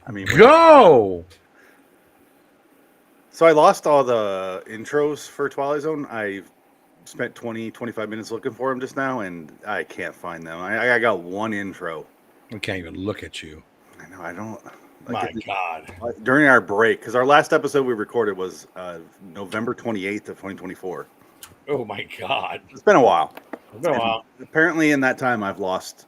I mean, Go! so I lost all the intros for Twilight Zone. I spent 25 minutes looking for them just now, and I can't find them. I got one intro. I can't even look at you. I know I don't like My it. God. During our break, because our last episode we recorded was November 28th of 2024. Oh, my God. It's been a while. It's been a And while. apparently, in that time, I've lost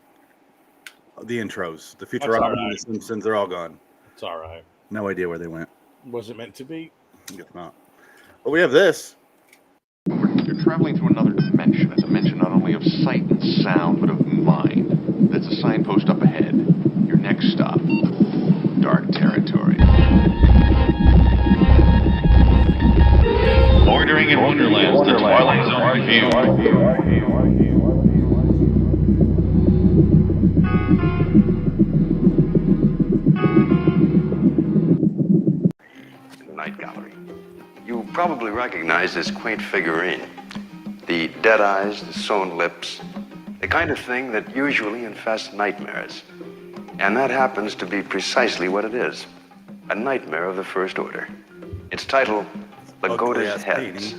the intros. The That's all Futurama, right. the Simpsons, they're all gone. It's all right. No idea where they went. Was it meant to be? I guess not. But we have this. You're traveling through another dimension, a dimension not only of sight and sound, but of mind. There's a signpost up ahead. Your next stop, dark territory. Bordering in Wonderlands, the Twilight Zone review. Night Gallery. You probably recognize this quaint figurine. The dead eyes, the sewn lips, the kind of thing that usually infests nightmares. And that happens to be precisely what it is. A nightmare of the first order. Its title, Logoda's Heads.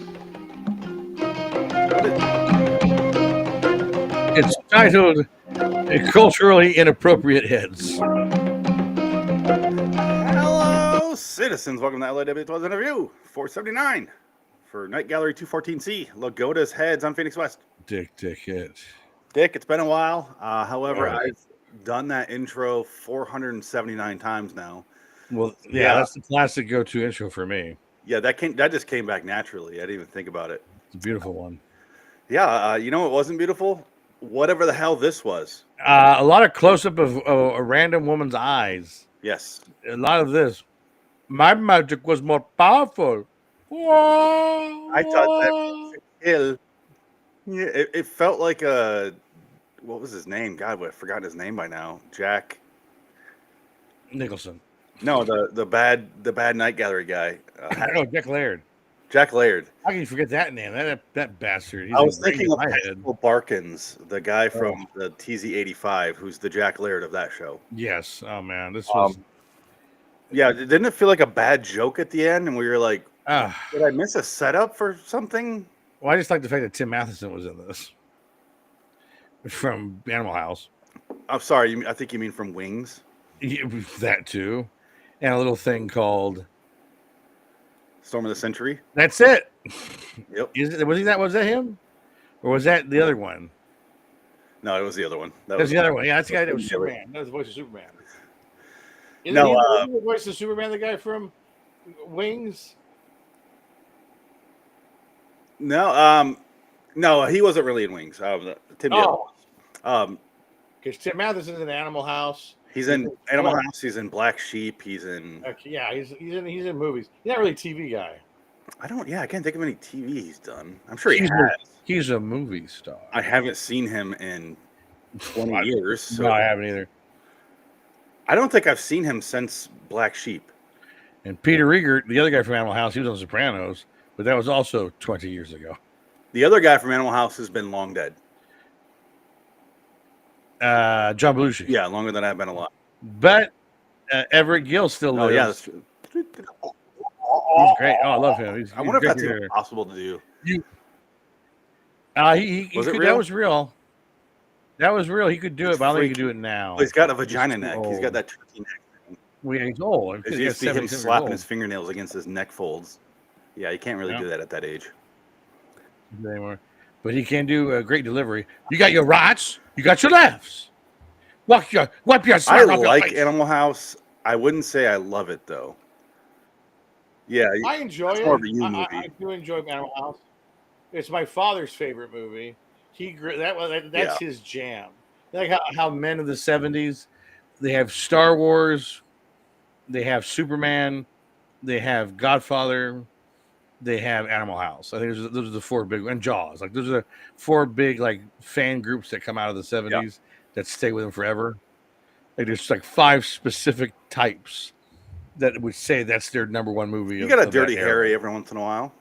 It's titled Culturally Inappropriate Heads. Hello, citizens. Welcome to LAW 12 Interview 479 for Night Gallery 214C. Logoda's Heads. I'm Phoenix West. Dick it. Dick, it's been a while. However, Right. I've done that intro 479 times now. Well, yeah, Yeah. that's the classic go-to intro for me. Yeah, that just came back naturally. I didn't even think about it. It's a beautiful one. Yeah, you know what wasn't beautiful? Whatever the hell this was. A lot of close-up of a random woman's eyes. Yes. A lot of this. My magic was more powerful. I thought that was a kill. Yeah, it felt like a... What was his name? God, I've forgotten his name by now. Jack... Nicholson. No, the bad Night Gallery guy. I don't know, Jack Laird. Jack Laird. How can you forget that name? That bastard. He's I was ingrained thinking in of my head. Michael Barkins, the guy from the TZ85, who's the Jack Laird of that show. Yes. Oh man, this was. Yeah, didn't it feel like a bad joke at the end? And we were like, Ah. did I miss a setup for something? Well, I just like the fact that Tim Matheson was in this from Animal House. I'm sorry, I think you mean from Wings. Yeah, that too, and a little thing called Storm of the Century. That's It. Yep. Was that him, or was that the other one? No, it was the other one. That was the other one. Yeah, that's the guy that was Yeah, Superman. That was the voice of Superman. No, Isn't the voice of Superman the guy from Wings? No, no, he wasn't really in Wings. Tim. Oh. Um, Because Tim Matheson's in Animal House. he's in Animal House. He's in Black Sheep. He's in. Yeah, he's in movies. He's not really a TV guy. I can't think of any TV he's done. I'm sure he has. He's a movie star. I haven't seen him in 20 years. So No, I haven't either. I don't think I've seen him since Black Sheep. And Peter Riegert, the other guy from Animal House, he was on Sopranos, but that was also 20 years ago. The other guy from Animal House has been long dead. John Belushi. Yeah, longer than I've been alive. But Everett Gill still lives. Oh, yeah, that's true. He's great. Oh, I love him. I wonder if that's even possible to do. That was real. That was real. He could do it, but I don't think he could do it now. Well, he's got a vagina neck. He's got that turkey neck. Well, yeah, he's old. It used to be him slapping his fingernails against his neck folds. Yeah, you can't really do that at that age. Anymore. But he can do a great delivery. You got your rights. You got your lefts. Wipe your I off your like face. Animal House. I wouldn't say I love it though. Yeah, I enjoy it. more of a you movie. I do enjoy Animal House. It's my father's favorite movie. That's his jam. Like how men of the 70s, they have Star Wars, they have Superman, they have Godfather, they have Animal House. I think those are the four big, and Jaws. Like those are the four big like fan groups that come out of the 70s that stay with them forever. Like there's like five specific types that would say that's their number one movie. You got a Dirty Harry every once in a while.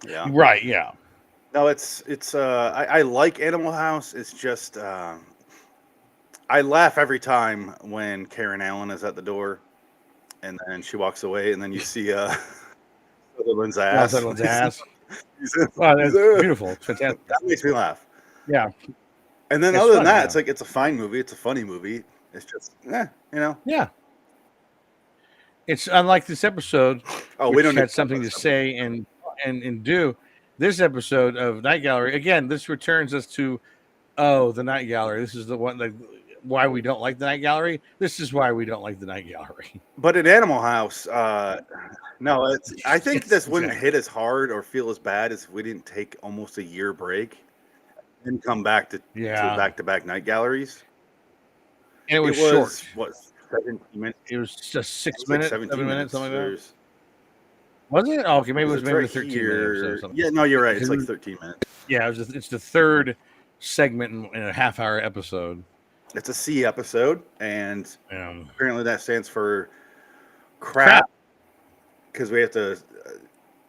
Yeah. Right. Yeah. No, it's I like Animal House. It's just I laugh every time when Karen Allen is at the door, and then she walks away, and then you see Sutherland's ass. Sutherland's ass. He's Wow, that's beautiful. It's fantastic. That makes me laugh. Yeah. And then It's other than funny, that, yeah. it's like it's a fine movie. It's a funny movie. It's just, you know. Yeah. It's unlike this episode, Oh, which we don't need had something to say and do. This episode of Night Gallery, again, this returns us to, the Night Gallery. This is the one that why we don't like the Night Gallery. This is why we don't like the Night Gallery. But at Animal House, no, I think this wouldn't Exactly. hit as hard or feel as bad as if we didn't take almost a year break and come back to back-to-back Night Galleries. And it was short. What, 17 minutes? It was just 6 Like minutes, 17 7 minutes, something like that. There's- Was it? Oh, okay, maybe it was maybe right 13 here. minutes or something. Yeah, no, you're right. It's like 13 minutes. Yeah, it's the third segment in a half-hour episode. It's a C episode, and apparently that stands for crap. Because we have to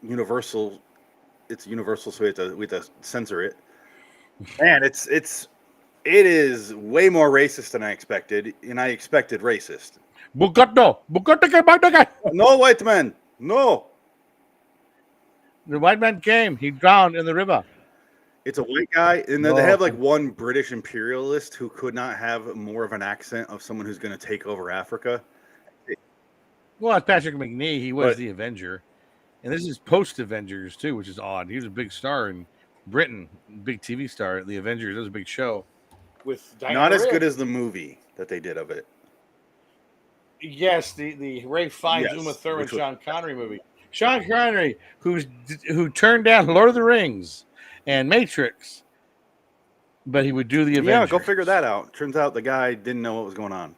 Universal. It's Universal, so we have to censor it. And it is way more racist than I expected, and I expected racist. No white man, no. The white man came. He drowned in the river. It's a white guy, and then they have like one British imperialist who could not have more of an accent of someone who's going to take over Africa. Well, it's Patrick McNee. He was the Avenger. And this is post-Avengers, too, which is odd. He was a big star in Britain, big TV star. The Avengers, that was a big show. With Not as good as the movie that they did of it. Yes, the Ray Fiennes, Uma Thurman, Sean Connery movie. Sean Connery, who turned down Lord of the Rings and Matrix, but he would do the Avengers. Yeah, go figure that out. Turns out the guy didn't know what was going on.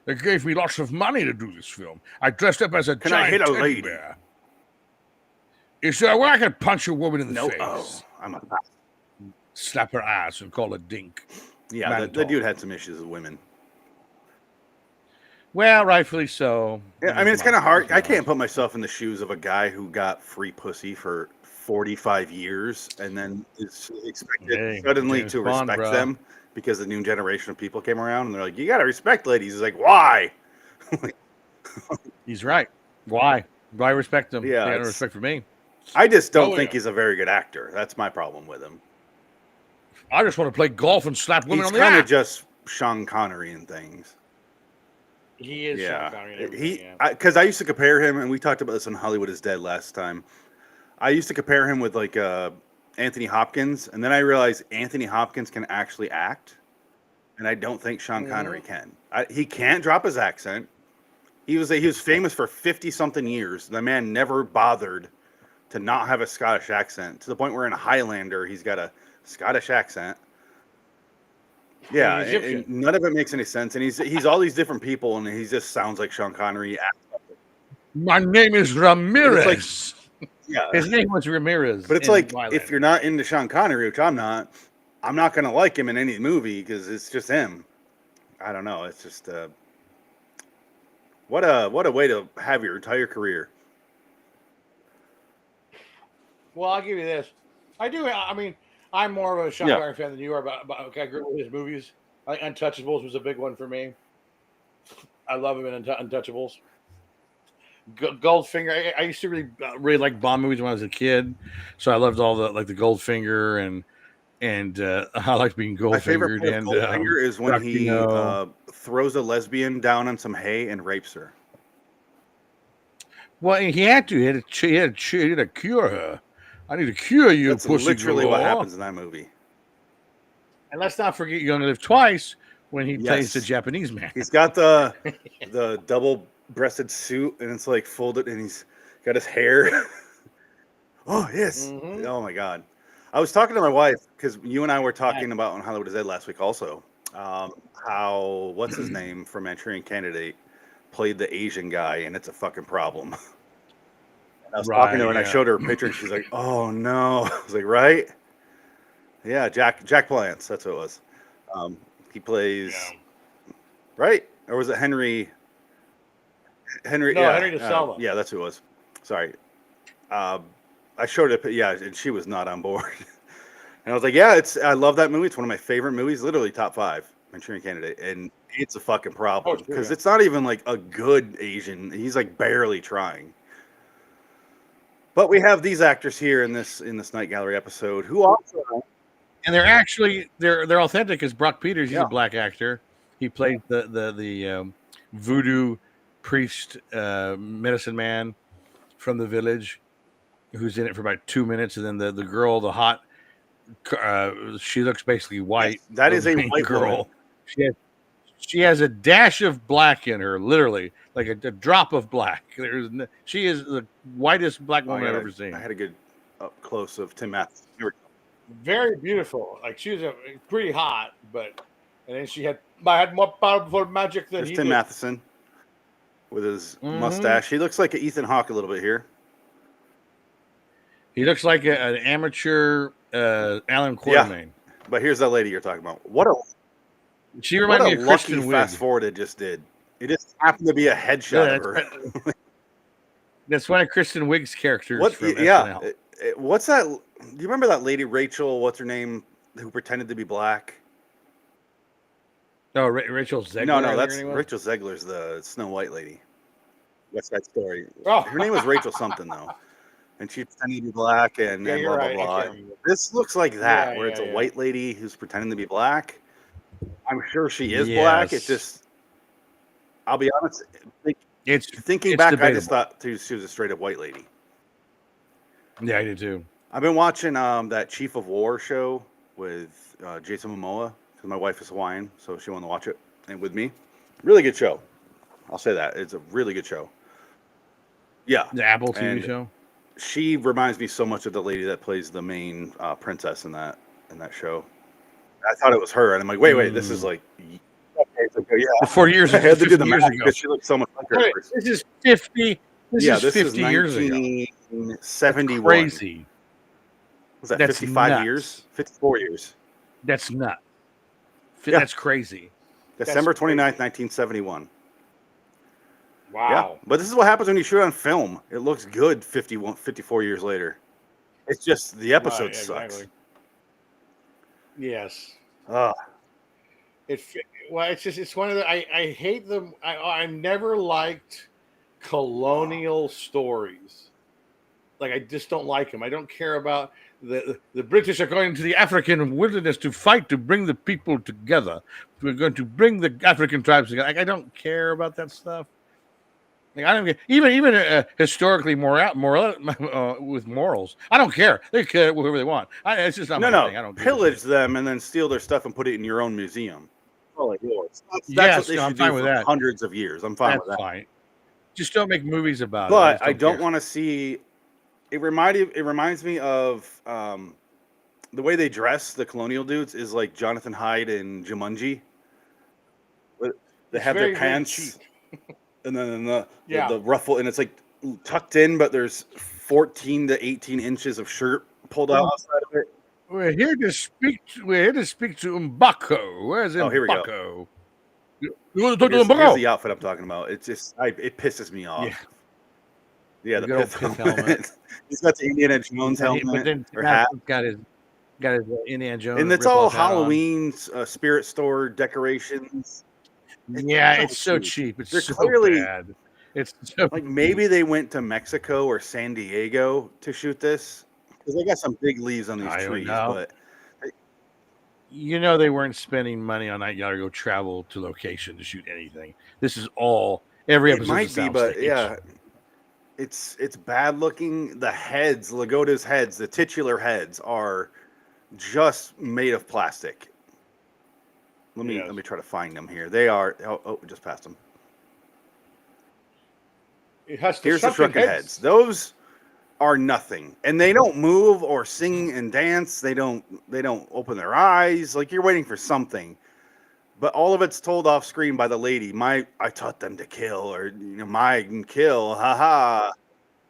They gave me lots of money to do this film. I dressed up as a giant I hit a teddy lady? bear. Is there a way I can punch a woman in the face? Oh, I'm a slap her ass and call her dink. Yeah, the dude had some issues with women. Well, rightfully so. Yeah, I mean, it's kind of hard. I can't put myself in the shoes of a guy who got free pussy for 45 years and then is expected suddenly to respect them because the new generation of people came around and they're like, you got to respect ladies. He's like, why? He's right. Why? Why respect them? Yeah, they don't respect for me. I just don't think he's a very good actor. That's my problem with him. I just want to play golf and slap women on the ass. He's kind of just Sean Connery and things. He is Sean Connery. Because I used to compare him, and we talked about this on Hollywood is Dead last time. I used to compare him with like Anthony Hopkins, and then I realized Anthony Hopkins can actually act, and I don't think Sean Connery can. He can't drop his accent. He was famous for 50-something years. The man never bothered to not have a Scottish accent, to the point where in Highlander he's got a Scottish accent. Yeah, and none of it makes any sense. And he's all these different people, and he just sounds like Sean Connery. My name is Ramirez. Yeah, his name was Ramirez. But it's like Twilight. If you're not into Sean Connery, which I'm not gonna like him in any movie because it's just him. I don't know. It's just what a way to have your entire career. Well, I'll give you this. I do. I mean, I'm more of a Sean Connery fan than you are. But I grew up with his movies. Like Untouchables was a big one for me. I love him in Untouchables. Goldfinger. I used to really like Bond movies when I was a kid, so I loved all the the Goldfinger and I like being Goldfingered. My favorite part of Goldfinger is when he throws a lesbian down on some hay and rapes her. Well, he had to. He had to cure her. I need to cure you, That's pussy literally girl. what happens in that movie. And let's not forget You Only Live Twice when he plays the Japanese man. He's got the double-breasted suit, and it's like folded, and he's got his hair. Oh, yes. Mm-hmm. Oh, my God. I was talking to my wife, because you and I were talking about on Hollywood is Dead last week also, how, what's his name from Manchurian Candidate played the Asian guy, and it's a fucking problem. I was talking to her, and I showed her a picture, and she's like, "Oh no!" I was like, "Right? Yeah, Jack Palance. That's what it was. He plays right, or was it Henry? Henry DeSalva. Yeah, that's who it was. Sorry. I showed it. Yeah, and she was not on board. And I was like, "Yeah, I love that movie. It's one of my favorite movies. Literally top 5. Manchurian Candidate, and it's a fucking problem sure, because yeah. it's not even like a good Asian. He's like barely trying. But we have these actors here in this Night Gallery episode who also, and they're actually they're authentic. As Brock Peters, he's Yeah. a black actor. He played the voodoo priest, medicine man from the village, who's in it for about 2 minutes, and then the girl, the hot, she looks basically white. Yes, that is a main white girl. woman. She has a dash of black in her, literally, like a drop of black. She is the whitest black woman I've ever seen. I had a good up close of Tim Matheson. Here we go. Very beautiful. Like, she was pretty hot, and then I had more powerful magic than There's he Tim did. Matheson with his mustache. He looks like an Ethan Hawke a little bit here. He looks like an amateur Alan Quartermain. Yeah, but here's that lady you're talking about. She reminds me of lucky Kristen Wiig. fast forward it just did. It just happened to be a headshot of her. That's one of Kristen Wiig's characters from SNL. What's that? Do you remember that lady, Rachel, what's her name, who pretended to be black? No, Rachel Zegler. No, that's Rachel Zegler's the Snow White lady. West Side Story. Oh. Her name was Rachel something, though. And she pretended to be black and blah, right. blah, blah. This looks like that, where it's a white lady who's pretending to be black. I'm sure she is black. It's just, I'll be honest, thinking back, debatable. I just thought she was a straight up white lady. Yeah, I do too. I've been watching that Chief of War show with Jason Momoa because my wife is Hawaiian, so she wanted to watch it and with me. Really good show. I'll say that. It's a really good show. Yeah. The Apple TV show. She reminds me so much of the lady that plays the main princess in that show. I thought it was her, and I'm like, wait, this is like, okay, 4 years. I had to do the math ago. because she looked so much like her. This is 50. This is 50 years ago. 1971. Crazy. Was that 55 years? 54 years. That's nuts. That's crazy. December 29th, 1971. Wow. Yeah. But this is what happens when you shoot on film. It looks good 54 years later. It's just the episode sucks. Exactly. Yes. It's one of the I hate them. I never liked colonial stories. Like, I just don't like them. I don't care about the British are going to the African wilderness to fight to bring the people together. We're going to bring the African tribes together. Like, I don't care about that stuff. Like, I don't care. Even historically moral with morals. I don't care. They can whatever they want. It's just not my thing. I don't pillage them and then steal their stuff and put it in your own museum. Oh, like yours. That's what they should do for hundreds of years. I'm fine with that. Fine. Just don't make movies about it. But I don't want to see. It reminds me of the way they dress. The colonial dudes is like Jonathan Hyde and Jumanji. They have their pants, and then the ruffle, and it's like tucked in, but there's 14 to 18 inches of shirt pulled out outside of it. We're here to speak to M'Bako. Where's M'Bako? Oh, here we go. You want to talk to Here's M'Bako? the outfit I'm talking about. It's just it pisses me off. Yeah, the pith helmet. He's got the Indiana Jones helmet. But then or hat. got his Indiana Jones. And it's all Halloween spirit store decorations. It's so cheap. It's so clearly bad. It's so like maybe they went to Mexico or San Diego to shoot this because they got some big leaves on these trees. But they weren't spending money on Night Gallery to go travel to location to shoot anything. This is all every episode. It might be, but yeah. It's bad looking. The heads, Logoda's heads, the titular heads are just made of plastic. Let me try to find them here. They are. We just passed them. Here's the shrunken heads. Those are nothing, and they don't move or sing and dance. They don't open their eyes. Like you're waiting for something. But all of it's told off screen by the lady. I taught them to kill, or my kill, haha.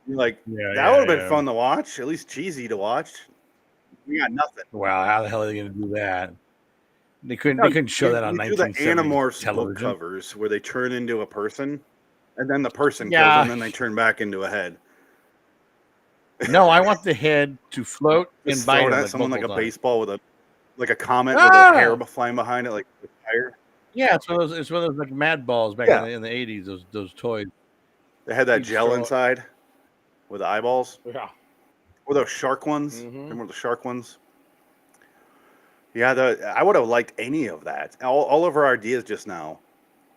You're like, that would have been fun to watch, at least cheesy to watch. We got nothing. Wow, how the hell are they going to do that? They couldn't show that on 1970s the Animorphs television. Book covers where they turn into a person, and then the person kills, and then they turn back into a head. No, I want the head to float and bite at someone like a baseball with like a comet with a hair flying behind it, like fire. Yeah, it's one of those like Mad Balls back in the 80s. Those toys. They had that gel inside with the eyeballs. Yeah. Or those shark ones. Remember the shark ones? Yeah, I would have liked any of that. All of our ideas just now,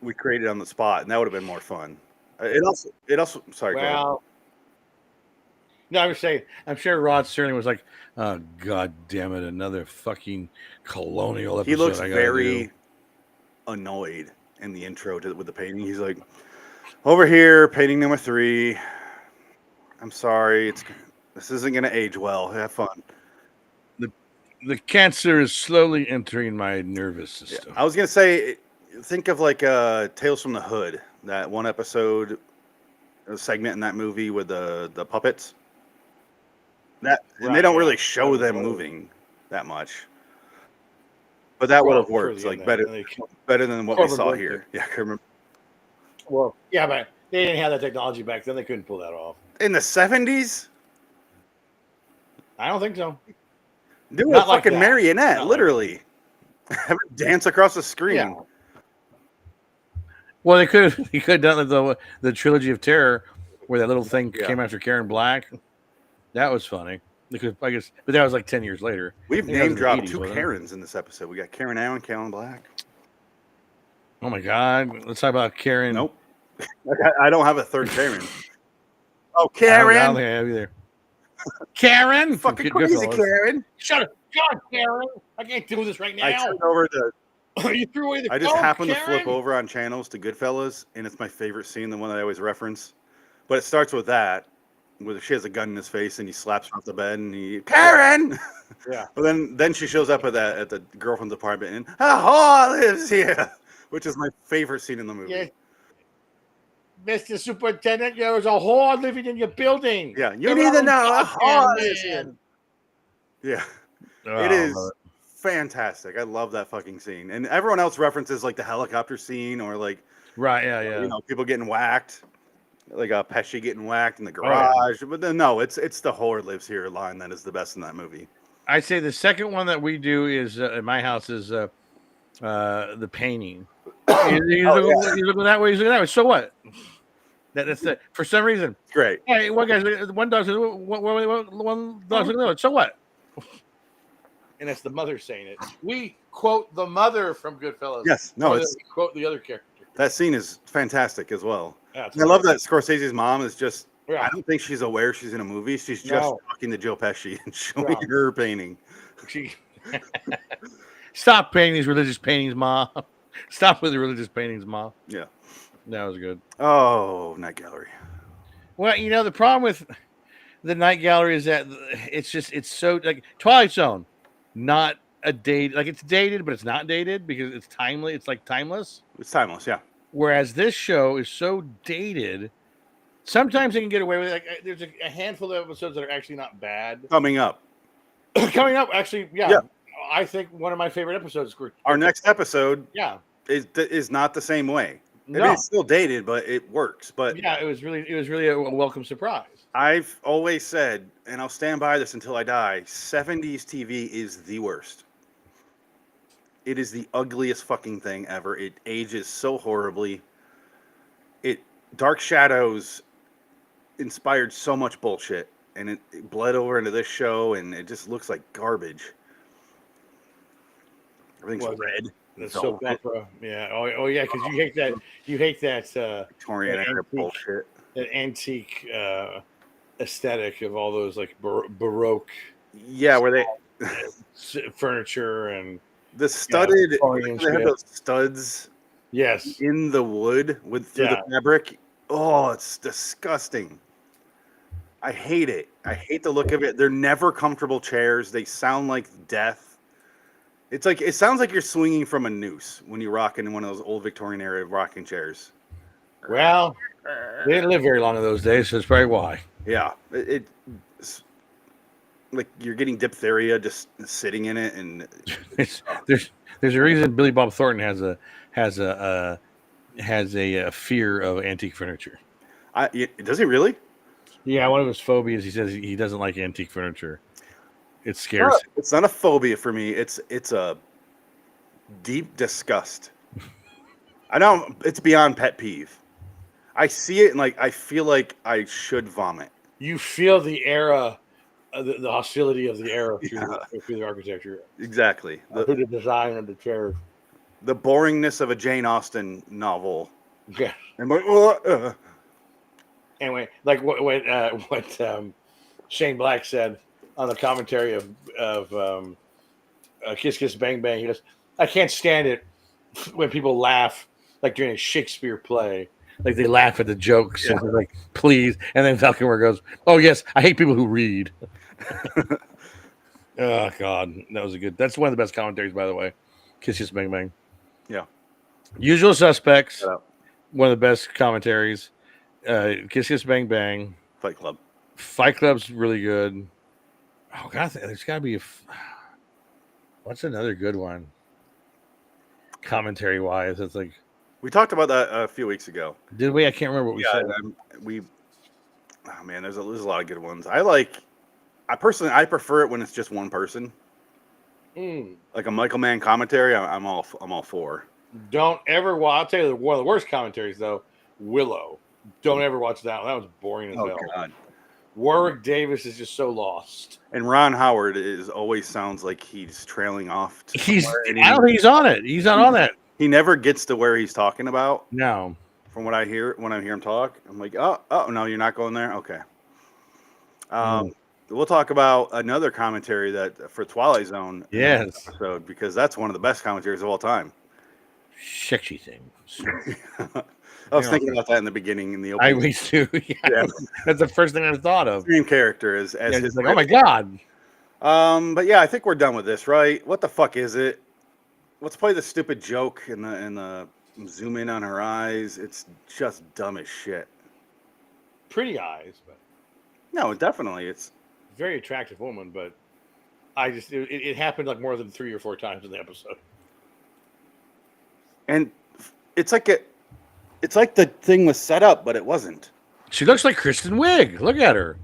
we created on the spot, and that would have been more fun. It also. Sorry. Well, no, I was saying, I'm sure Rod Sterling was like, "Oh, God damn it, another fucking colonial episode." He looks very annoyed in the intro with the painting. He's like, "Over here, painting number 3. I'm sorry, this isn't going to age well. Have fun." The cancer is slowly entering my nervous system. Yeah. I was going to say, think of like Tales from the Hood, that one episode, a segment in that movie with the puppets. And they don't really show them moving that much. But that would have worked like better than what we saw here. Yeah, I remember. Well, yeah, but they didn't have that technology back then. They couldn't pull that off. In the 70s? I don't think so. Do a fucking marionette, literally. Have it dance across the screen. Yeah. Well, they could have done the Trilogy of Terror, where that little thing came after Karen Black. That was funny. Because I guess, but that was like 10 years later. We've name dropped 2 Karens in this episode. We got Karen Allen, Karen Black. Oh my God! Let's talk about Karen. Nope. I don't have a third Karen. Oh, Karen! I don't think I have either. Karen, fucking crazy, Karen! Shut up, God, Karen! I can't do this right now. I turned over to. You threw away the. I just happened to flip over on channels to Goodfellas, and it's my favorite scene, the one that I always reference. But it starts with that, where she has a gun in his face, and he slaps her off the bed, and Karen. Yeah. But then she shows up at the girlfriend's apartment, and whore lives here, which is my favorite scene in the movie. Yeah. Mr. Superintendent, there was a whore living in your building. Yeah, you need to know a whore lives here. Yeah, it is fantastic. I love that fucking scene, and everyone else references like the helicopter scene or like people getting whacked, like Pesci getting whacked in the garage. But then no, it's the whore lives here line that is the best in that movie. I'd say the second one that we do is in my house is the painting. He's looking that way. He's looking that way. So what? That's it. For some reason, great. Hey, one dog's one dog's looking that way. So what? And that's the mother saying it. We quote the mother from Goodfellas. Yes, no, it's quote the other character. That scene is fantastic as well. Yeah, I love that Scorsese's mom is just. Yeah. I don't think she's aware she's in a movie. She's just talking to Joe Pesci and showing her painting. Stop painting these religious paintings, Ma. Stop with the religious paintings, Ma. Yeah. That was good. Oh, Night Gallery. Well, the problem with the Night Gallery is that it's so like Twilight Zone, not a date. Like it's dated, but it's not dated because it's timely. It's like timeless. It's timeless, yeah. Whereas this show is so dated. Sometimes they can get away with it. Like, there's a handful of episodes that are actually not bad. Coming up, actually, yeah. I think one of my favorite episodes. Our next episode, is not the same way. No. It's still dated, but it works. But yeah, it was really a welcome surprise. I've always said, and I'll stand by this until I die: 70s TV is the worst. It is the ugliest fucking thing ever. It ages so horribly. Dark Shadows inspired so much bullshit, and it bled over into this show, and it just looks like garbage. Everything's red. The soap opera, yeah. Oh, yeah, because you hate that Victorian era bullshit. That antique aesthetic of all those like baroque. Yeah, where they furniture and the studded. They have those studs. Yes, in the wood through the fabric. Oh, it's disgusting. I hate it. I hate the look of it. They're never comfortable chairs. They sound like death. It sounds like you're swinging from a noose when you rock in one of those old Victorian era rocking chairs. Well, they didn't live very long in those days, so that's probably why. Yeah, it's like you're getting diphtheria just sitting in it, and there's a reason Billy Bob Thornton has a fear of antique furniture. Does he really? Yeah, one of his phobias. He says he doesn't like antique furniture. It scares. It's not a phobia for me. It's a deep disgust. I know it's beyond pet peeve. I see it and like I feel like I should vomit. You feel the era, the hostility of the era through the architecture, Exactly. through the design of the chairs. The boringness of a Jane Austen novel. Yeah. And like, Anyway, like what Shane Black said on the commentary of Kiss Kiss Bang Bang, he goes, "I can't stand it when people laugh like during a Shakespeare play, like they laugh at the jokes and they're like, please." And then Falconwer goes, "Oh yes, I hate people who read." Oh God, that was a good. That's one of the best commentaries, by the way. Kiss Kiss Bang Bang. Yeah. Usual Suspects. One of the best commentaries. Kiss Kiss Bang Bang. Fight Club. Fight Club's really good. Oh God, there's got to be what's another good one? Commentary wise, it's like we talked about that a few weeks ago. Did we? I can't remember what we said. Oh man, there's a lot of good ones. I prefer it when it's just one person. Like a Michael Mann commentary, I'm all for. Don't ever watch. I'll tell you one of the worst commentaries though. Willow. Don't ever watch that one. That was boring as hell. God. Warwick Davis is just so lost. And Ron Howard always sounds like he's trailing off. I don't think he's on it. He's not on it. He never gets to where he's talking about. No. From what I hear, when I hear him talk, I'm like, oh no, you're not going there. Okay. We'll talk about another commentary that for Twilight Zone. Yes. Episode, because that's one of the best commentaries of all time. Sexy thing. I was thinking about that in the beginning in the opening. I was too. Yeah. That's the first thing I thought of. Same character as his like, oh my God. But yeah, I think we're done with this, right? What the fuck is it? Let's play the stupid joke in the zoom in on her eyes. It's just dumb as shit. Pretty eyes, but no, definitely it's very attractive woman, but it happened like more than 3 or 4 times in the episode. And it's like the thing was set up, but it wasn't. She looks like Kristen Wiig. Look at her.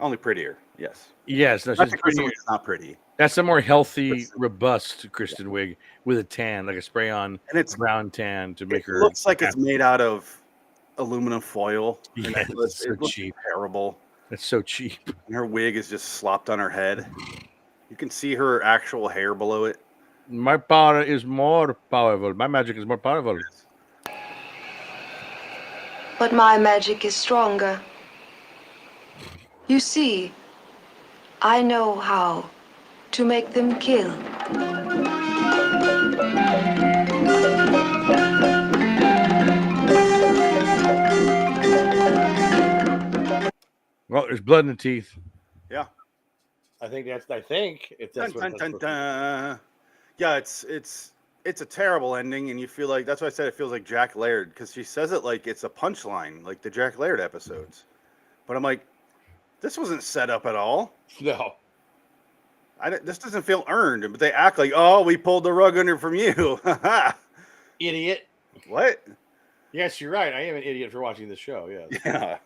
Only prettier, yes. Yes, no, she's Kristen Wiig's not pretty. That's a more healthy, robust Kristen Wiig with a tan, like a spray-on and it's brown tan to make her. It looks like it's made out of aluminum foil. Yeah, it's so cheap. Terrible. It's so cheap. And her wig is just slopped on her head. You can see her actual hair below it. My power is more powerful. My magic is more powerful. But my magic is stronger. You see, I know how to make them kill. Well, there's blood in the teeth. Yeah. I think that's Yeah, it's a terrible ending, and you feel like that's why I said it feels like Jack Laird, because she says it like it's a punchline, like the Jack Laird episodes. But I'm like, this wasn't set up at all. No. This doesn't feel earned, but they act like, oh, we pulled the rug under from you. Idiot. What? Yes, you're right. I am an idiot for watching this show. Yes. Yeah.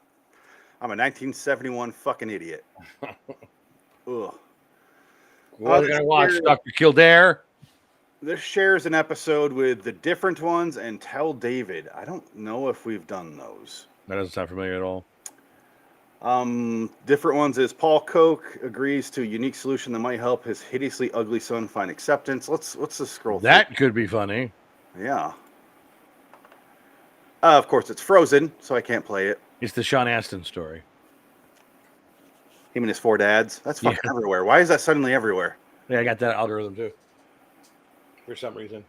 I'm a 1971 fucking idiot. Ugh. What are we going to watch, Dr. Kildare? This shares an episode with The Different Ones and Tell David. I don't know if we've done those. That doesn't sound familiar at all. Different Ones is Paul Koch agrees to a unique solution that might help his hideously ugly son find acceptance. Let's just scroll through. That could be funny. Yeah. Of course, it's Frozen, so I can't play it. It's the Sean Astin story. Him and his 4 dads. That's fucking everywhere. Why is that suddenly everywhere? Yeah, I got that algorithm too. For some reason.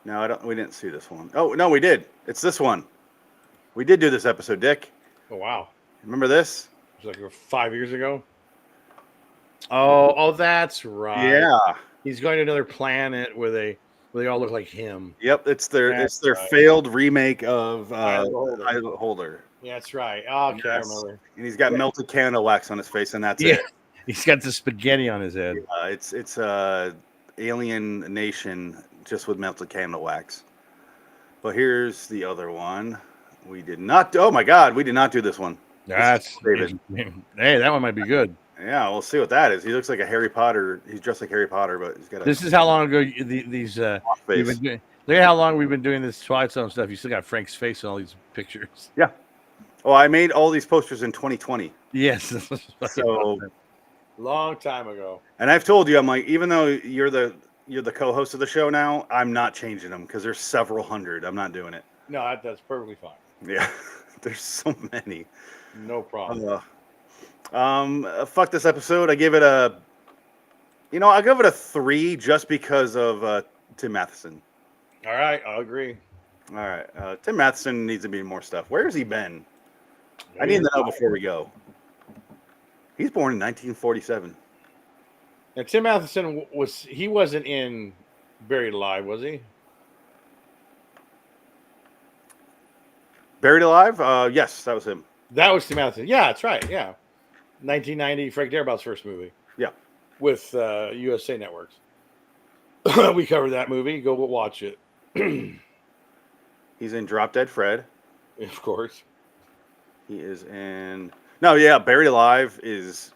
No, we didn't see this one. Oh, no, we did. It's this one. We did do this episode, Dick. Oh, wow. Remember this? It was like 5 years ago. Oh, that's right. Yeah. He's going to another planet where they all look like him. Yep, it's their failed remake of Holder. Yeah, that's right. Oh, okay, yes. I remember. And he's got melted candle wax on his face, and that's it. He's got the spaghetti on his head. It's Alien Nation just with melted candle wax. But here's the other one. We did not. Oh my God, we did not do this one. That's David. Hey, that one might be good. Yeah, we'll see what that is. He looks like a Harry Potter. He's dressed like Harry Potter, but he's got a This is how long ago these we've face. been doing. Look at how long we've been doing this Twilight Zone stuff. You still got Frank's face in all these pictures. Yeah. Oh, I made all these posters in 2020. Yes. So long time ago. And I've told you, I'm like, even though you're the co-host of the show now, I'm not changing them because there's several hundred. I'm not doing it. No, that's perfectly fine. Yeah, there's so many. No problem. Fuck this episode. I give it a. I'll give it a 3 just because of Tim Matheson. All right, I'll agree. All right, Tim Matheson needs to be more stuff. Where has he been? I need to know before we go. He's born in 1947. Now, Tim Matheson wasn't in Buried Alive, was he? Buried Alive? Yes, that was him. That was Tim Matheson. Yeah, that's right. Yeah. 1990, Frank Darabout's first movie. Yeah. With USA Networks. We covered that movie. Go watch it. He's in Drop Dead Fred. Of course. He is in... No, yeah, Buried Alive is...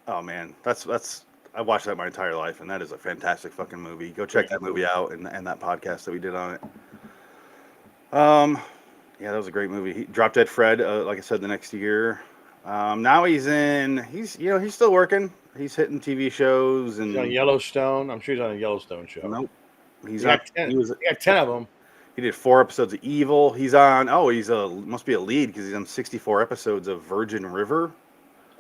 Oh, man. That's... I watched that my entire life, and that is a fantastic fucking movie. Go check that movie out and that podcast that we did on it. Yeah, that was a great movie. Drop Dead Fred, like I said, the next year. Now he's still working. He's hitting TV shows and he's on Yellowstone. I'm sure he's on a Yellowstone show. Nope. He got 10 of them. He did 4 episodes of Evil. He's on. Oh, must be a lead because he's on 64 episodes of Virgin River.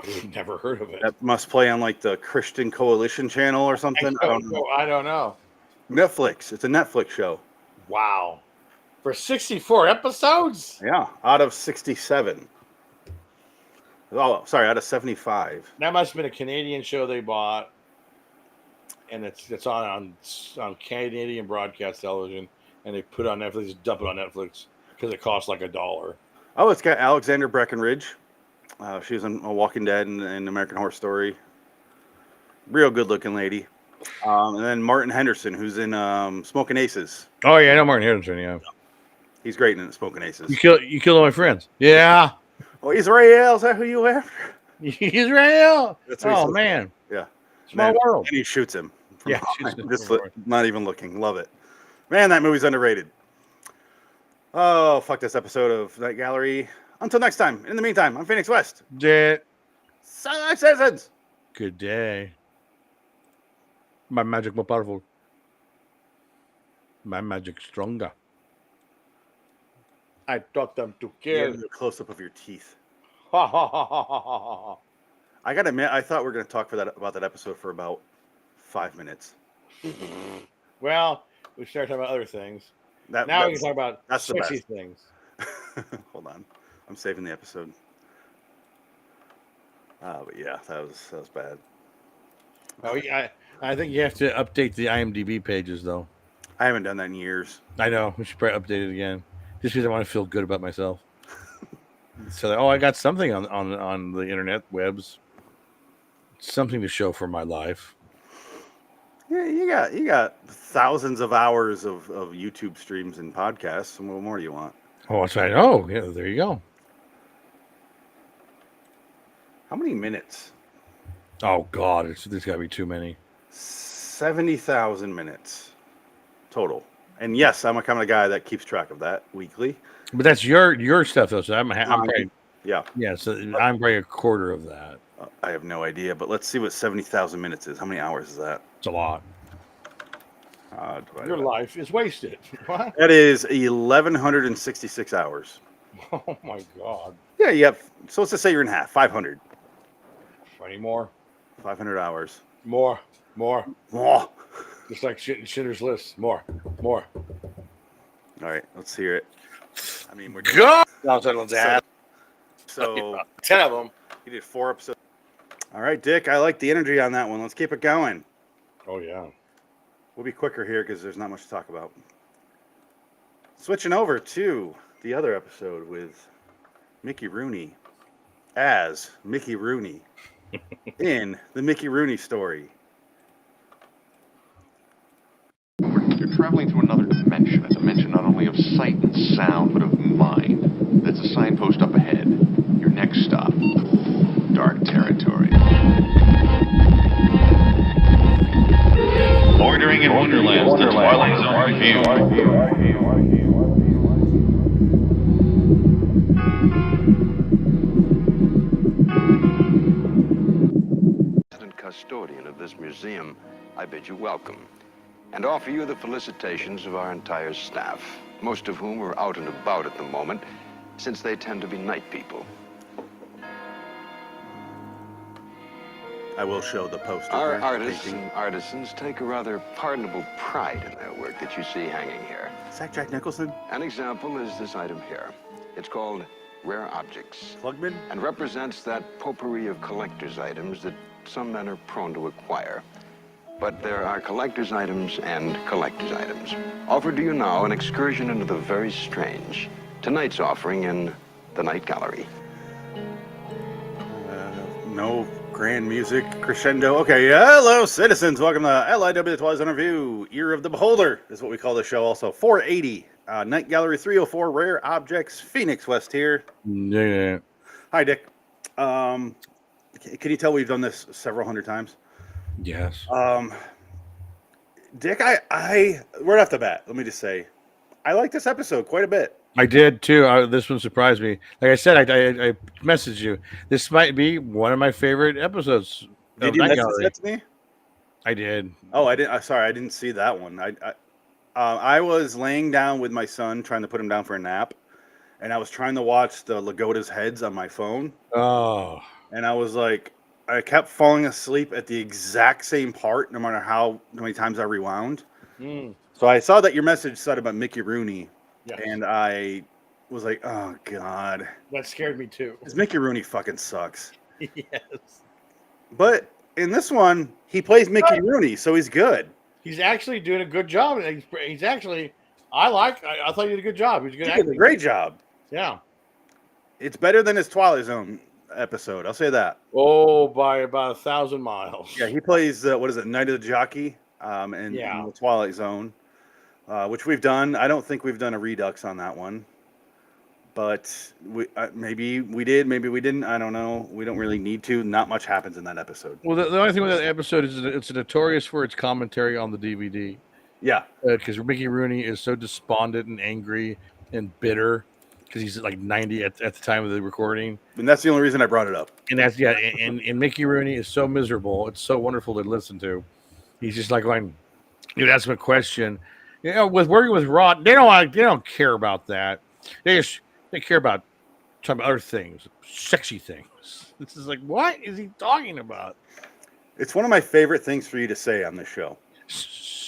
I've never heard of it. That must play on like the Christian Coalition channel or something. I don't know. Netflix. It's a Netflix show. Wow. For 64 episodes? Yeah, out of 67. Oh, sorry, out of 75. That must have been a Canadian show they bought, and it's on Canadian broadcast television, and they put it on Netflix, dump it on Netflix because it costs like $1. Oh, it's got Alexander Breckenridge. She was in Walking Dead and American Horror Story. Real good-looking lady. And then Martin Henderson, who's in Smoking Aces. Oh yeah, I know Martin Henderson. Yeah, he's great in Smoking Aces. You killed all my friends. Yeah. Oh, Israel, is that who you after? Israel. Oh man. Yeah. Small world. And he shoots him. Yeah. Just not even looking. Love it. Man, that movie's underrated. Oh, fuck this episode of Night Gallery. Until next time. In the meantime, I'm Phoenix West. Sunlight Citizens. Good day. My magic more powerful. My magic stronger. I taught them to kill. A close up of your teeth. Ha ha ha ha ha ha. I gotta admit, I thought we were gonna talk about that episode for about 5 minutes. Well, we started talking about other things. Now we can talk about sexy things. Hold on, I'm saving the episode. But yeah, that was bad. Oh, I think you have to update the IMDb pages, though. I haven't done that in years. I know. We should probably update it again, just because I want to feel good about myself. So, I got something on the internet webs, something to show for my life. Yeah, you got thousands of hours of YouTube streams and podcasts. What more do you want? Oh, that's right. Oh, yeah. There you go. How many minutes? Oh God, there's got to be too many. 70,000 minutes total. And yes, I'm a kind of guy that keeps track of that weekly. But that's your stuff though. So I'm probably, yeah. So I'm probably a quarter of that. I have no idea, but let's see what 70,000 minutes is. How many hours is that? It's a lot. Your life is wasted. What? That is 1,166 hours. Oh my God. Yeah, you have. So let's just say you're in half. 500. 20 more. 500 hours. More. Just like Schindler's List. More. All right, let's hear it. I mean, we're God. So 10 of them. You did 4 episodes. All right, Dick. I like the energy on that one. Let's keep it going. Oh yeah. We'll be quicker here because there's not much to talk about. Switching over to the other episode with Mickey Rooney as Mickey Rooney in the Mickey Rooney Story. You're traveling through another dimension, a dimension not only of sight and sound, but of mind. There's a signpost up ahead. Your next stop, dark territory. Boring in Wonderland, the Twilight Zone review. Custodian of this museum, I bid you welcome and offer you the felicitations of our entire staff, most of whom are out and about at the moment, since they tend to be night people. I will show the poster. Our artists and artisans take a rather pardonable pride in their work that you see hanging here. Is that Jack Nicholson? An example is this item here. It's called Rare Objects Klugman? and represents that potpourri of collector's items that some men are prone to acquire. But there are collector's items and collector's items. Offered to you now an excursion into the very strange. Tonight's offering in the Night Gallery. No grand music crescendo. Okay, hello, citizens. Welcome to LIW the Twilight Zone Review. Ear of the Beholder is what we call the show. Also, 480 Night Gallery 304 Rare Objects, Phoenix West here. Yeah. Hi, Dick. Can you tell we've done this several hundred times? Yes. Dick, I right off the bat, let me just say, I like this episode quite a bit. I did too. This one surprised me. Like I said, I messaged you. This might be one of my favorite episodes. Did you message that to me? I did. Oh, I didn't. Sorry, I didn't see that one. I was laying down with my son, trying to put him down for a nap, and I was trying to watch the Logoda's heads on my phone. Oh. And I was like, I kept falling asleep at the exact same part, no matter how many times I rewound. So I saw that your message said about Mickey Rooney, and I was like, oh, God. That scared me, too. Because Mickey Rooney fucking sucks. Yes. But in this one, he plays Mickey Rooney, so he's good. He's actually doing a good job. He's actually, I thought he did a good job. He was a good actor. He did a great job. Yeah. It's better than his Twilight Zone episode. I'll say that. Oh, by about 1,000 miles. Yeah, he plays what is it, Night of the Jockey, in the Twilight Zone, which we've done. I don't think we've done a Redux on that one, but maybe we did, maybe we didn't. I don't know. We don't really need to. Not much happens in that episode. Well, the only thing with that episode is it's notorious for its commentary on the DVD. Yeah, because Mickey Rooney is so despondent and angry and bitter. Because he's like 90 at the time of the recording. And that's the only reason I brought it up. And that's, and Mickey Rooney is so miserable. It's so wonderful to listen to. He's just like going, you'd ask him a question. You know, with working with Rod, they don't care about that. They care about talking about other things, sexy things. This is like, what is he talking about? It's one of my favorite things for you to say on this show.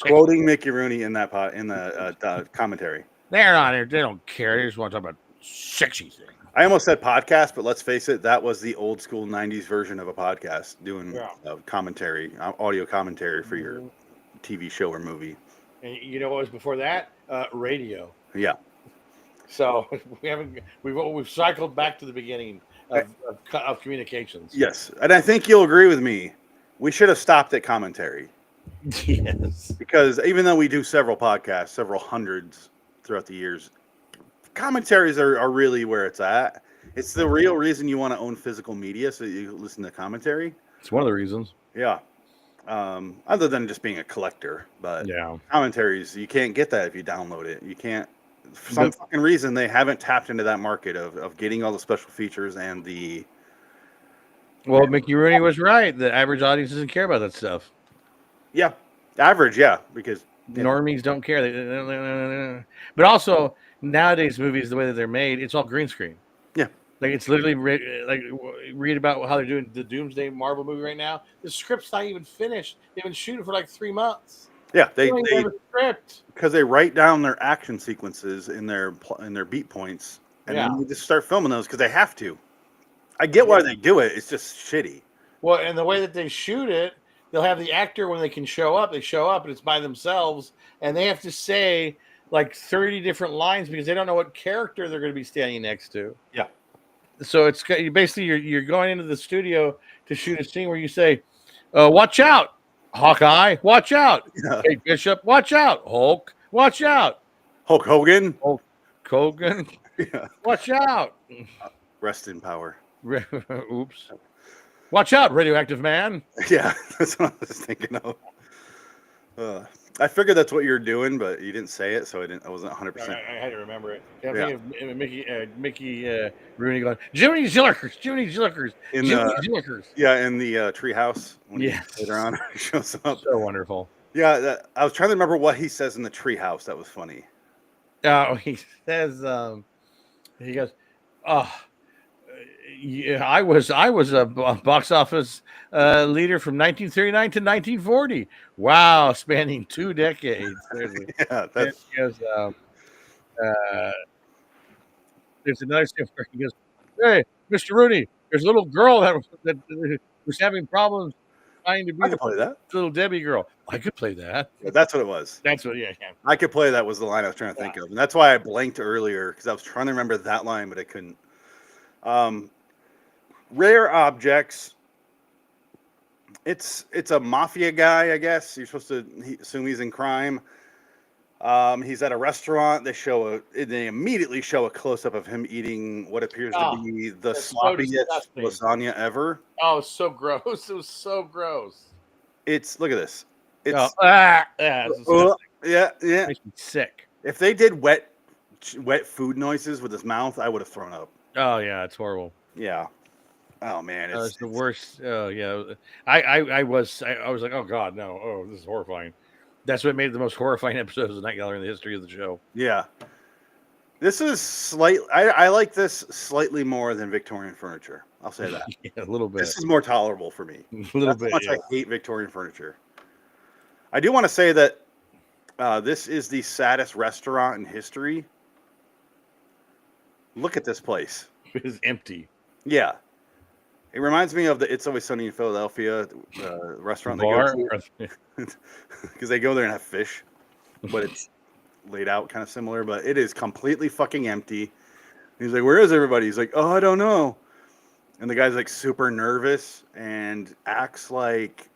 Quoting Mickey Rooney in that in the commentary. They're not there. They don't care. They just want to talk about sexy thing. I almost said podcast, but let's face it, that was the old school 90s version of a podcast, doing commentary, audio commentary for your TV show or movie. And you know what was before that? Radio. Yeah. So we've cycled back to the beginning of communications. Yes, and I think you'll agree with me. We should have stopped at commentary. Yes. Because even though we do several podcasts, several hundreds throughout the years, commentaries are really where it's at. It's the real reason you want to own physical media, so you listen to commentary. It's one of the reasons. Yeah. Other than just being a collector, but commentaries, you can't get that if you download it. You can't. For some fucking reason, they haven't tapped into that market of getting all the special features and the. Well, Mickey Rooney was right. The average audience doesn't care about that stuff. Yeah, average, because normies don't care. But also nowadays, movies, the way that they're made, it's all green screen. Yeah, like it's literally read about how they're doing the Doomsday Marvel movie right now. The script's not even finished. They've been shooting for like 3 months. Yeah, they have a script because they write down their action sequences in their beat points, and then you just start filming those because they have to. I get why they do it. It's just shitty. Well, and the way that they shoot it, they'll have the actor when they can show up. They show up and it's by themselves, and they have to say like 30 different lines because they don't know what character they're going to be standing next to. Yeah. So it's basically you're going into the studio to shoot a scene where you say, "Watch out, Hawkeye! Watch out, Kate Bishop! Watch out, Hulk! Watch out, Hulk Hogan! Hulk Hogan! Watch out! Rest in power. Oops! Watch out, radioactive man!" Yeah, that's what I was thinking of. I figured that's what you're doing, but you didn't say it, so I wasn't 100%. I had to remember it. I Yeah. think of Mickey Rooney going, Jiminy Zillikers, Jiminy Zillikers, In Jiminy the Zillikers. in the treehouse when Yes. later on he shows up. So wonderful. Yeah, I was trying to remember what he says in the treehouse. That was funny. He says, he goes, oh, yeah, I was a box office leader from 1939 to 1940. Wow, spanning 2 decades. Yeah, And he goes, there's another scene where he goes, "Hey, Mr. Rooney, there's a little girl that was having problems trying to be I the could play that. little Debbie girl." I could play that. Yeah, that's what it was. That's what, yeah. I could play that was the line I was trying to think of, and that's why I blanked earlier because I was trying to remember that line, but I couldn't. Rare objects. It's a mafia guy, I guess. You're supposed to assume he's in crime. He's at a restaurant. They immediately show a close up of him eating what appears to be the sloppiest lasagna ever. Oh, it's so gross! It was so gross. Look at this. It's yeah. Makes me sick. If they did wet food noises with his mouth, I would have thrown up. Oh yeah, it's horrible. Yeah. Oh man, It's the worst. Oh yeah, I was like, oh god, no. Oh, this is horrifying. That's what made it the most horrifying episode of the Night Gallery in the history of the show. Yeah. This is I like this slightly more than Victorian furniture. I'll say that. Yeah, a little bit. This is more tolerable for me. A little bit. How much I hate Victorian furniture. I do want to say that this is the saddest restaurant in history. Look at this place. It is empty. Yeah. It reminds me of the It's Always Sunny in Philadelphia restaurant Bar? Because they go there and have fish, but it's laid out kind of similar, but it is completely fucking empty. He's like, where is everybody? He's like, oh, I don't know. And the guy's like super nervous and acts like,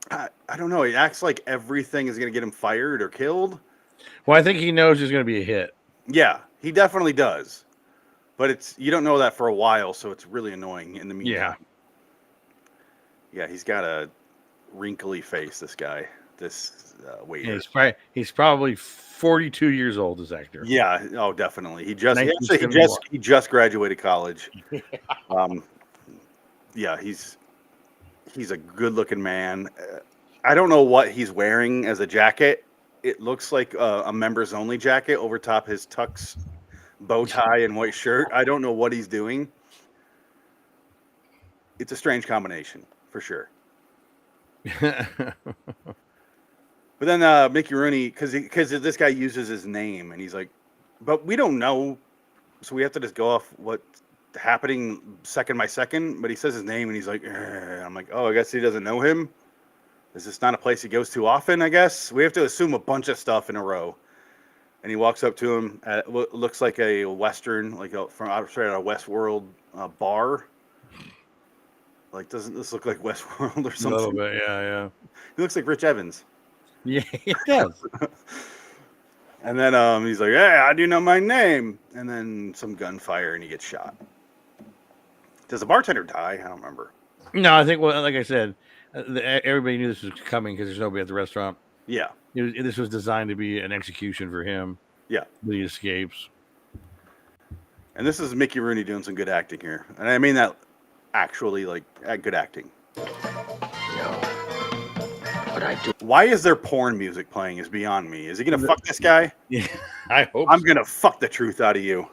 I don't know. He acts like everything is going to get him fired or killed. Well, I think he knows there's going to be a hit. Yeah, he definitely does. But you don't know that for a while, so it's really annoying in the meantime. Yeah, he's got a wrinkly face, this guy. This waiter. Yeah, he's probably 42 years old, this actor. Yeah, oh, definitely. He just graduated college. Yeah, he's a good-looking man. I don't know what he's wearing as a jacket. It looks like a members-only jacket over top his tux bow tie and white shirt. I don't know what he's doing. It's a strange combination, for sure. But then Mickey Rooney, because this guy uses his name, and he's like, but we don't know, so we have to just go off what's happening second by second. But he says his name, and he's like, I'm like, oh, I guess he doesn't know him. Is this not a place he goes to often, I guess? We have to assume a bunch of stuff in a row. And he walks up to him at what looks like a Western, from outside a Westworld bar. Like, doesn't this look like Westworld or something? A little bit, yeah. He looks like Rich Evans. Yeah, it does. And then he's like, hey, I do know my name. And then some gunfire, and he gets shot. Does the bartender die? I don't remember. No, I think, well, like I said, everybody knew this was coming because there's nobody at the restaurant. Yeah. This was designed to be an execution for him. Yeah. But he escapes. And this is Mickey Rooney doing some good acting here. And I mean that actually, like, good acting. No. But I do. Why is there porn music playing is beyond me. Is he going to fuck this guy? Yeah, I hope I'm going to fuck the truth out of you.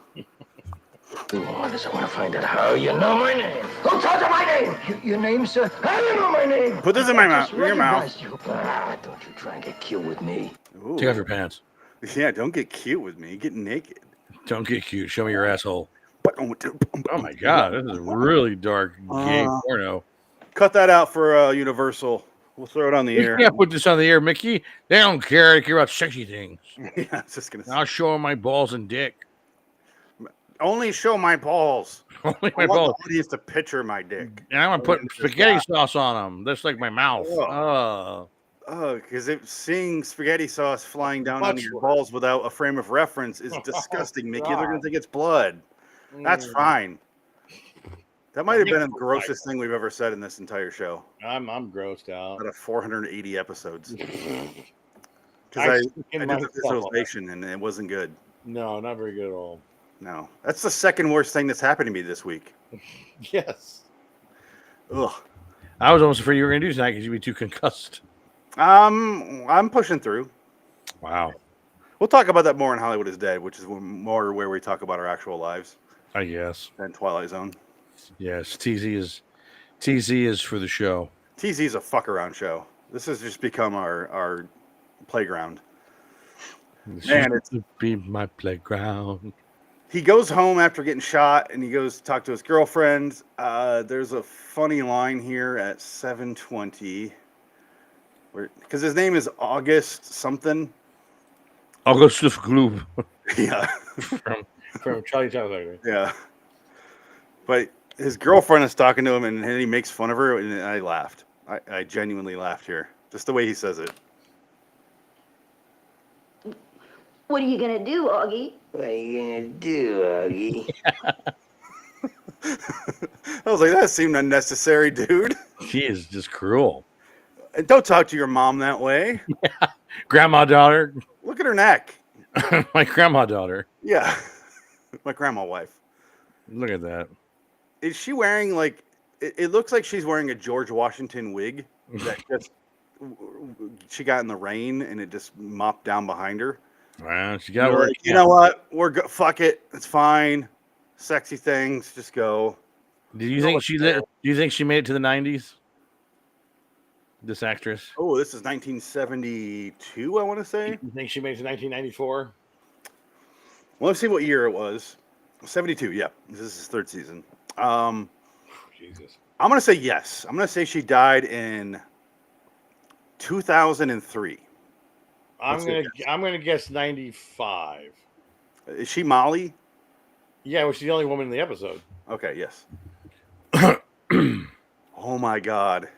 I want to find out how you know my name. Who told you my name? Your name, sir? How do you know my name? Put this in my mouth. Your mouth. don't you try and get cute with me. Ooh. Take off your pants. Yeah, don't get cute with me. Get naked. Don't get cute. Show me your asshole. Oh my God, this is really dark gay porno. Cut that out for Universal. We'll throw it on the air. You can't put this on the air, Mickey. They don't care. They care about sexy things. Yeah, I was just gonna say. I'll show them my balls and dick. Only show my balls. Only my I want balls. the audience to picture my dick. And I'm gonna put spaghetti sauce on them. That's like my mouth. Oh, because seeing spaghetti sauce flying down on your balls without a frame of reference is disgusting, Mickey. They're gonna think it's blood. That's fine. That might have been the grossest thing we've ever said in this entire show. I'm grossed out. Out of 480 episodes. Because I did the visualization and it wasn't good. No, not very good at all. No. That's the second worst thing that's happened to me this week. Yes. Ugh. I was almost afraid you were going to do tonight because you'd be too concussed. I'm pushing through. Wow. We'll talk about that more in Hollywood is Dead, which is more where we talk about our actual lives. I guess. Than Twilight Zone. Yes, TZ is for the show. TZ is a fuck around show. This has just become our playground. Man, it's to be my playground. He goes home after getting shot, and he goes to talk to his girlfriend. There's a funny line here at 7:20, because his name is August something. August Gloop. Yeah. from Charlie Chaplin. Yeah. But his girlfriend is talking to him, and he makes fun of her, and I laughed. I genuinely laughed here, just the way he says it. What are you gonna do, Augie? What are you gonna do, Augie? I was like, that seemed unnecessary, dude. She is just cruel. And don't talk to your mom that way. Yeah. Grandma daughter. Look at her neck. My grandma daughter. Yeah. My grandma wife. Look at that. Is she wearing like? It looks like she's wearing a George Washington wig that just she got in the rain and it just mopped down behind her. Well, she got like, you know what? Fuck it. It's fine. Sexy things, just go. Do you think she do you think she made it to the 90s? This actress. Oh, this is 1972, I want to say. You think she made it to 1994? Well, let's see what year it was. 72, yeah. This is his third season. Jesus. I'm going to say yes. I'm going to say she died in 2003. I'm gonna guess 95. Is she Molly? Yeah, well, she's the only woman in the episode. Okay, yes. Oh my God.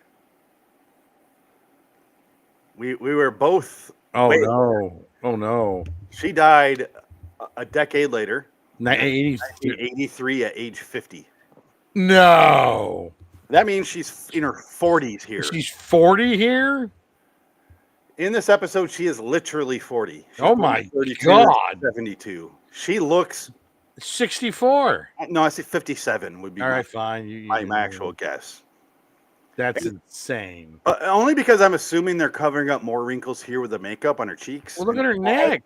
We were both. Oh no! Oh no! She died a decade later. 1983 at age 50. No. That means she's in her 40s here. She's 40 here? In this episode, she is literally 40. She's oh my God. 72. She looks 64. No, I say 57 would be all right, fine. my actual guess. That's insane. Only because I'm assuming they're covering up more wrinkles here with the makeup on her cheeks. Well, look at her neck.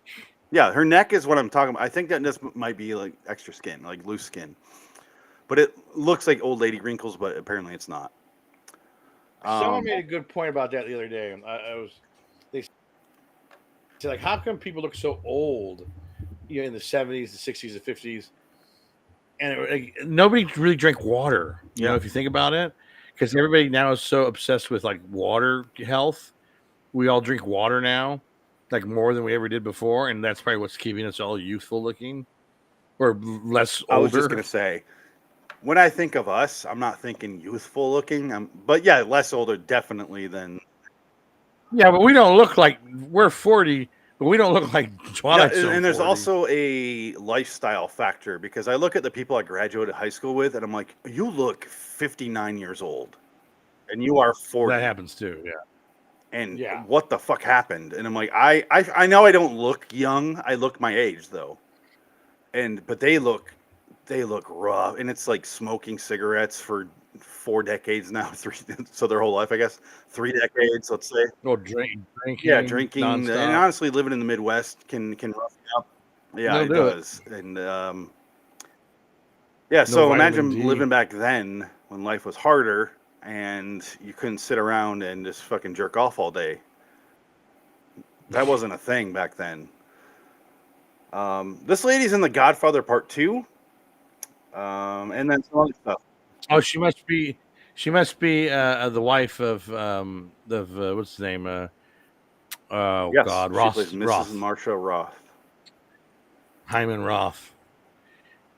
Yeah, her neck is what I'm talking about. I think that this might be like extra skin, like loose skin. But it looks like old lady wrinkles, but apparently it's not. Someone made a good point about that the other day. They said, like, how come people look so old, in the 70s, the 60s, the 50s? And nobody really drank water, if you think about it. Because everybody now is so obsessed with, like, water health. We all drink water now, like, more than we ever did before. And that's probably what's keeping us all youthful looking or less older. I was just going to say, when I think of us, I'm not thinking youthful looking. But, yeah, less older definitely than... Yeah, but we don't look like... We're 40, but we don't look like Twilight Zone. And there's 40. also a lifestyle factor, because I look at the people I graduated high school with, and I'm like, you look 59 years old, and you are 40. That happens too, yeah. And what the fuck happened? And I'm like, I know I don't look young. I look my age though, but they look rough, and it's like smoking cigarettes for 4 decades now, so their whole life, I guess, 3 decades, let's say. Oh, drinking. Yeah, drinking, nonstop. and honestly, living in the Midwest can rough you up. Yeah, it does. And so imagine living back then when life was harder and you couldn't sit around and just fucking jerk off all day. That wasn't a thing back then. This lady's in The Godfather Part 2, and then some other stuff. Oh, she must be the wife of what's his name? Yes, God, Roth. She plays Mrs. Marsha Roth. Hyman Roth.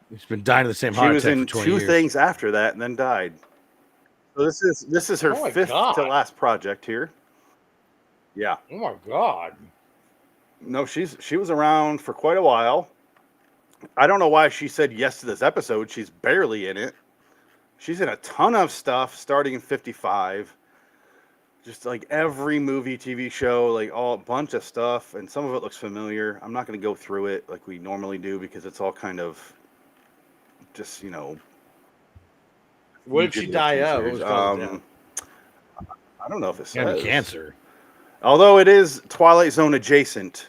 He's been dying of the same She heart was attack in for 20 2 years. things after that and then died. So this is her 5th to last project here. Yeah. Oh my God. No, she was around for quite a while. I don't know why she said yes to this episode. She's barely in it. She's in a ton of stuff starting in 55. Just like every movie, TV show, like a bunch of stuff, and some of it looks familiar. I'm not going to go through it like we normally do because it's all kind of just, What did she die of? What was called death? I don't know if it She had says. cancer. Although it is Twilight Zone adjacent,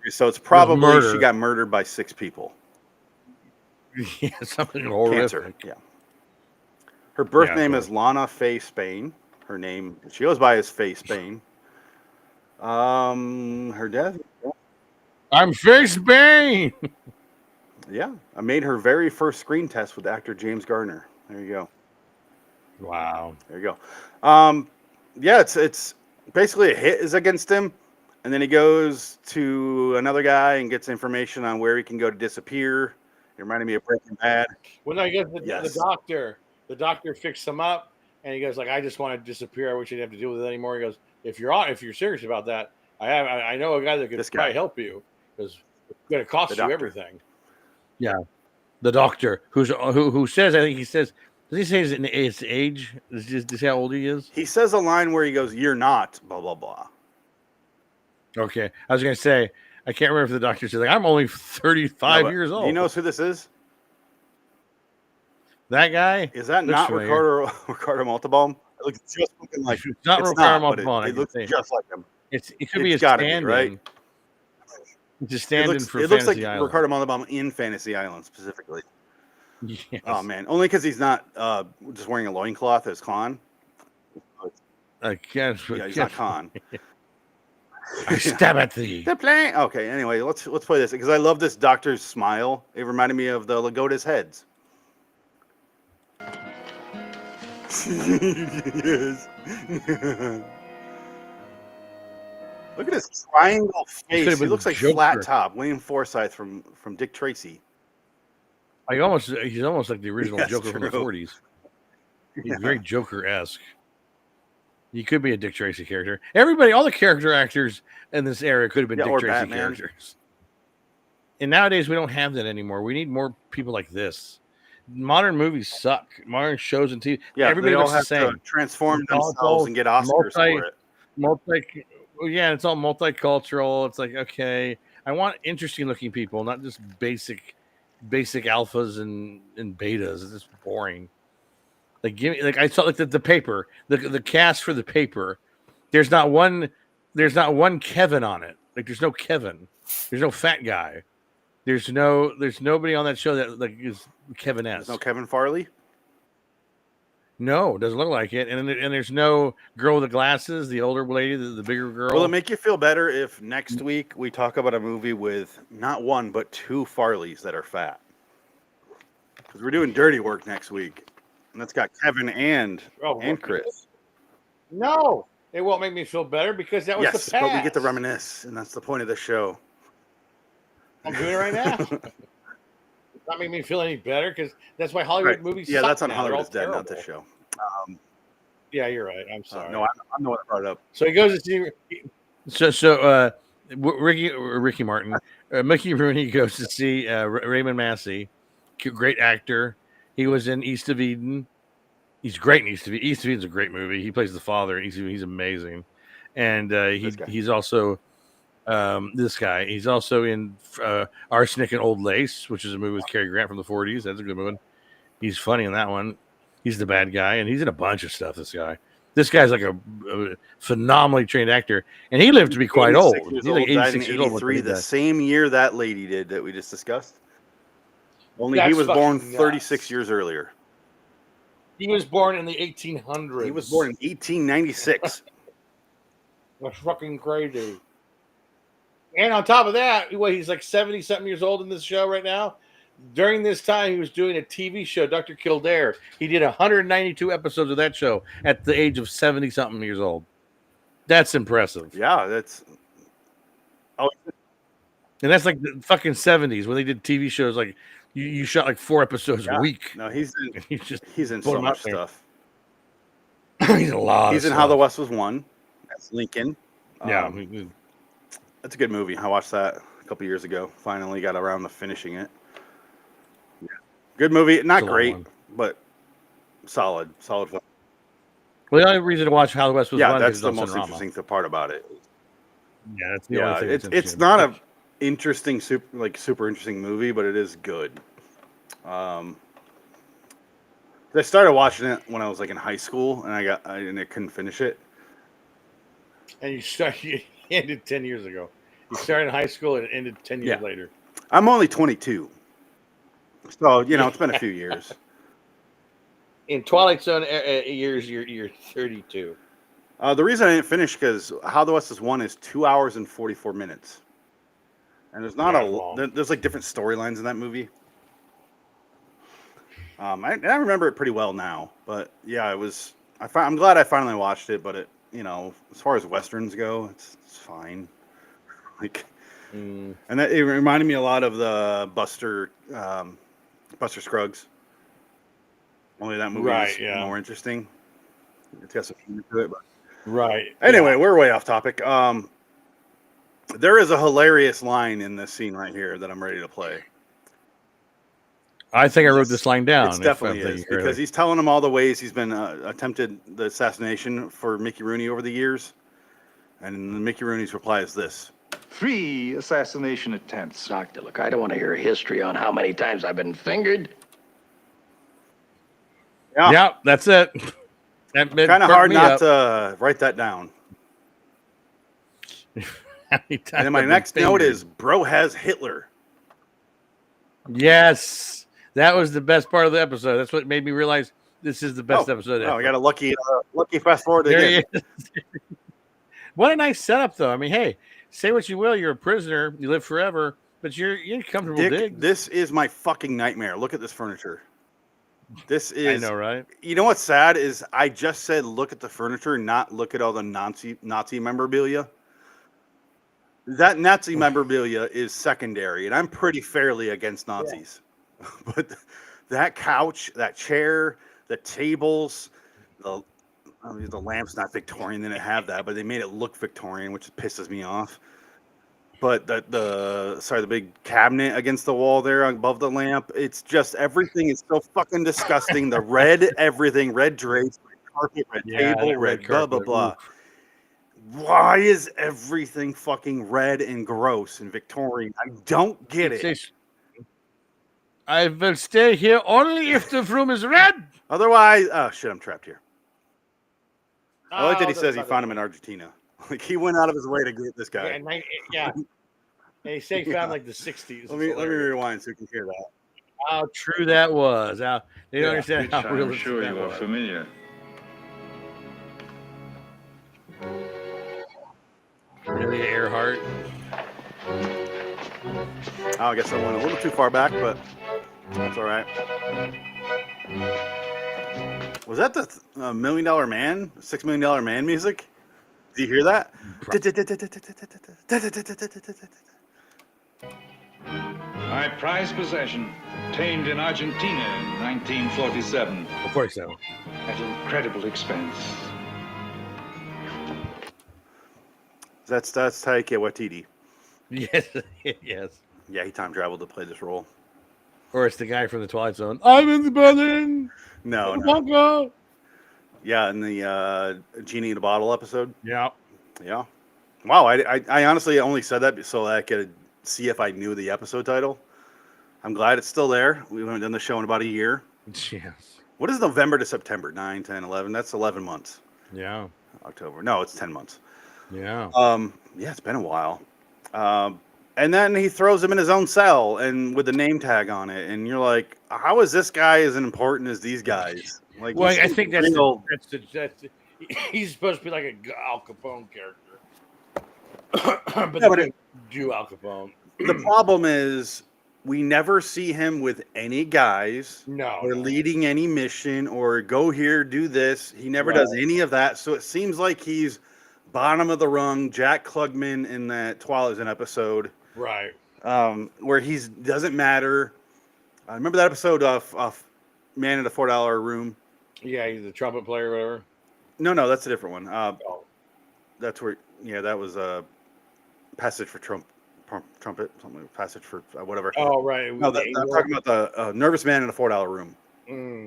so it's probably she got murdered by 6 people. Yeah, something horrific. Cancer. Yeah. Her birth name is Lana Faye Spain. Her name, she goes by as Faye Spain. Her death. I'm Faye Spain. Yeah, I made her very first screen test with actor James Garner. There you go. Wow. There you go. Yeah, it's basically a hit is against him, and then he goes to another guy and gets information on where he can go to disappear. It reminded me of Breaking Bad. Well, no, he goes to the doctor. The doctor fixed him up, and he goes like, "I just want to disappear. I wish I didn't have to deal with it anymore." He goes, "If you're serious about that, I know a guy that could probably help you because it's going to cost you everything." Yeah, the doctor who says, I think he says, does he say his age? Does he say how old he is? He says a line where he goes, "You're not blah blah blah." Okay, I was going to say, I can't remember if the doctor says like, "I'm only 35 years old." Do you know who this is? That guy? Is that not Ricardo Montalban? It looks just looking like it's not Ricardo Montalban. It looks just like him. It could be a stand-in, right? It's a stand-in for it looks like Fantasy Island. Ricardo Montalban in Fantasy Island specifically. Yes. Oh man, only because he's not just wearing a loincloth as Khan. I can't. Yeah, he's not Khan. I stab at thee. They're playing. Okay, anyway, let's play this because I love this doctor's smile. It reminded me of the Logoda's heads. Yes. Look at his triangle face. He looks like Joker. Flat Top, William Forsythe from Dick Tracy. He's almost like the original Joker from the 40s. He's very Joker-esque. He could be a Dick Tracy character. All the character actors in this era could have been Dick Tracy Batman characters. And nowadays we don't have that anymore. We need more people like this. Modern movies suck. Modern shows and TV. Yeah, everybody all looks have the same. To transform themselves and get Oscars for it. It's all multicultural. It's like, okay, I want interesting looking people, not just basic alphas and betas. It's just boring. Like give me, like I saw like the paper, the cast for the paper. There's not one Kevin on it. Like there's no Kevin. There's no fat guy. There's nobody on that show that like is Kevin-esque. There's no Kevin Farley? No, doesn't look like it. And there's no girl with the glasses, the older lady, the bigger girl. Will it make you feel better if next week we talk about a movie with not one but 2 Farleys that are fat? Because we're doing Dirty Work next week, and that's got Kevin and Chris. No, it won't make me feel better because that was the past. But we get to reminisce, and that's the point of the show. I'm doing it right now. It's not making me feel any better because that's why Hollywood movies. Yeah, suck that's on now. Hollywood is Dead, terrible. not this show. Yeah, you're right. I'm sorry. No, I'm the one that brought it up. So he goes to see. Ricky Martin, Mickey Rooney goes to see Raymond Massey, great actor. He was in East of Eden. He's great in East of Eden. East of Eden's a great movie. He plays the father in East of Eden. He's amazing, and he's also this guy. He's also in Arsenic and Old Lace, which is a movie with Cary Grant from the 40s. That's a good movie. He's funny in that one. He's the bad guy, and he's in a bunch of stuff. This guy's like a phenomenally trained actor, and he lived to be quite old. He's like 86 years old. The same year that lady did that we just discussed. Only he was born 36 years earlier. He was born in the 1800s. He was born in 1896. That's fucking crazy. And on top of that, he's like 70-something years old in this show right now. During this time, he was doing a TV show, Dr. Kildare. He did 192 episodes of that show at the age of 70-something years old. That's impressive. Yeah, that's... Oh, and that's like the fucking 70s when they did TV shows like you shot like 4 episodes a week. No, he's in so much stuff. He's in a lot. He's in How the West Was Won. That's Lincoln. Yeah, that's a good movie. I watched that a couple years ago. Finally got around to finishing it. Yeah. Good movie. Not great, but solid. Well, the only reason to watch How the West Was Yeah, Won that's is the on most Cinerama. interesting part about it. Yeah, that's the only thing. That's it's interesting. not a interesting super interesting movie, but it is good. I started watching it when I was like in high school, and I couldn't finish it. And you ended 10 years ago. You started in high school and it ended 10 years later. I'm only 22, so it's been a few years. In Twilight Zone years, you're 32. The reason I didn't finish because How the West Is Won is 2 hours and 44 minutes, and there's not there's like different storylines in that movie. I remember it pretty well now, but yeah, it was. I'm glad I finally watched it, but it, as far as westerns go, it's fine. Like, and that it reminded me a lot of the Buster Scruggs. Only that movie is more interesting. It's got some humor to it, but Anyway, we're way off topic. There is a hilarious line in this scene right here that I'm ready to play. I think I wrote this line down. It definitely is because he's telling him all the ways he's been attempted the assassination for Mickey Rooney over the years, and Mickey Rooney's reply is this: 3 assassination attempts. Doctor, look, I don't want to hear a history on how many times I've been fingered. Yeah, that's it. Kind of hard not to write that down. And then my next note is, bro has Hitler. Yes, that was the best part of the episode. That's what made me realize this is the best episode ever. I got a lucky fast forward again. What a nice setup, though. I mean, hey, say what you will, you're a prisoner, you live forever, but you're comfortable. Dick, this is my fucking nightmare. Look at this furniture. This is. I know, right? You know what's sad is I just said look at the furniture, not look at all the Nazi memorabilia. That Nazi memorabilia is secondary, and I'm pretty fairly against Nazis. Yeah. But that couch, that chair, the tables, the lamp's not Victorian, they didn't have that, but they made it look Victorian, which pisses me off. But the big cabinet against the wall there above the lamp, it's just everything is so fucking disgusting. The red everything, red drapes, red carpet, red table, red blah blah blah. Why is everything fucking red and gross and Victorian? I don't get it. I will stay here only if the room is red. Otherwise, oh shit, I'm trapped here. I like that he says he found him in Argentina. Like he went out of his way to get this guy. Yeah. And he said he found like the 60s. Let me rewind so you can hear that. How true that was. They don't understand how real. I'm sure you are familiar. Really, Earhart? Oh, I guess I went a little too far back, but that's all right. Was that the $1 Million Man, $6 Million Man music? Do you hear that? My prized possession, obtained in Argentina in 1947. 47. At incredible expense. That's Taika Waititi. Yes, yes. Yeah, he time traveled to play this role. Or it's the guy from the Twilight Zone. I'm in the building. No. Yeah, in the Genie in a Bottle episode. Yeah. Wow, I honestly only said that so that I could see if I knew the episode title. I'm glad it's still there. We haven't done the show in about a year. Yes. What is November to September? 9, 10, 11? That's 11 months. Yeah. October. No, it's 10 months. Yeah. Yeah, it's been a while. And then he throws him in his own cell and with the name tag on it. And you're like, how is this guy as important as these guys? Like, well, I think that's he's supposed to be like a Al Capone character. But they didn't do Al Capone. The problem is we never see him with any guys or leading any mission or go here, do this. He never does any of that. So it seems like he's bottom of the rung, Jack Klugman in that Twilight Zone episode. Right. Where he doesn't matter. I remember that episode of Man in a $4 Room. Yeah, he's the trumpet player or whatever. No, that's a different one. That's where, that was Passage for Trumpet, something like Passage for whatever. Oh, right. No, I'm talking about the Nervous Man in a $4 Room.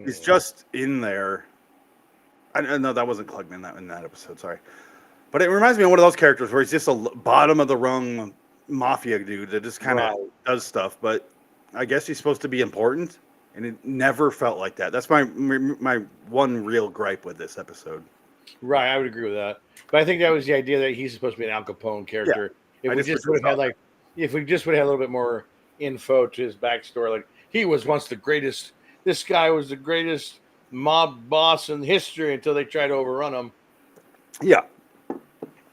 He's just in there. I no, that wasn't Klugman in that episode. Sorry, but it reminds me of one of those characters where he's just a bottom of the rung mafia dude that just kind of does stuff. But I guess he's supposed to be important, and it never felt like that. That's my one real gripe with this episode. Right, I would agree with that. But I think that was the idea that he's supposed to be an Al Capone character. Yeah, if we just would have had if we just would have had a little bit more info to his backstory, like he was once the greatest. This guy was the greatest mob boss in history until they tried to overrun him. Yeah,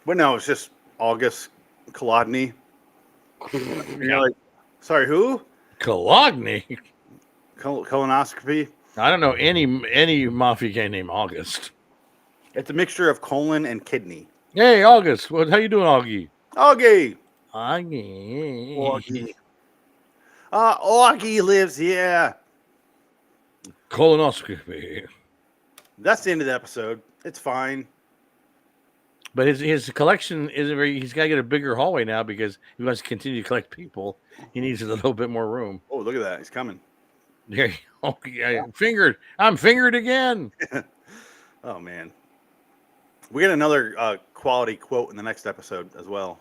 but no, it's just August Kolodny. You're like, sorry, who? Kolodny. Colonoscopy. I don't know any mafia guy named August. It's a mixture of colon and kidney. Hey, August. How you doing, Augie? Augie. Augie. Augie lives here. Colonoscopy. That's the end of the episode. It's fine. But his collection isn't very. He's got to get a bigger hallway now because he wants to continue to collect people. He needs a little bit more room. Oh, look at that! He's coming. There you go. Yeah, fingered. I'm fingered again. Oh man, we get another quality quote in the next episode as well.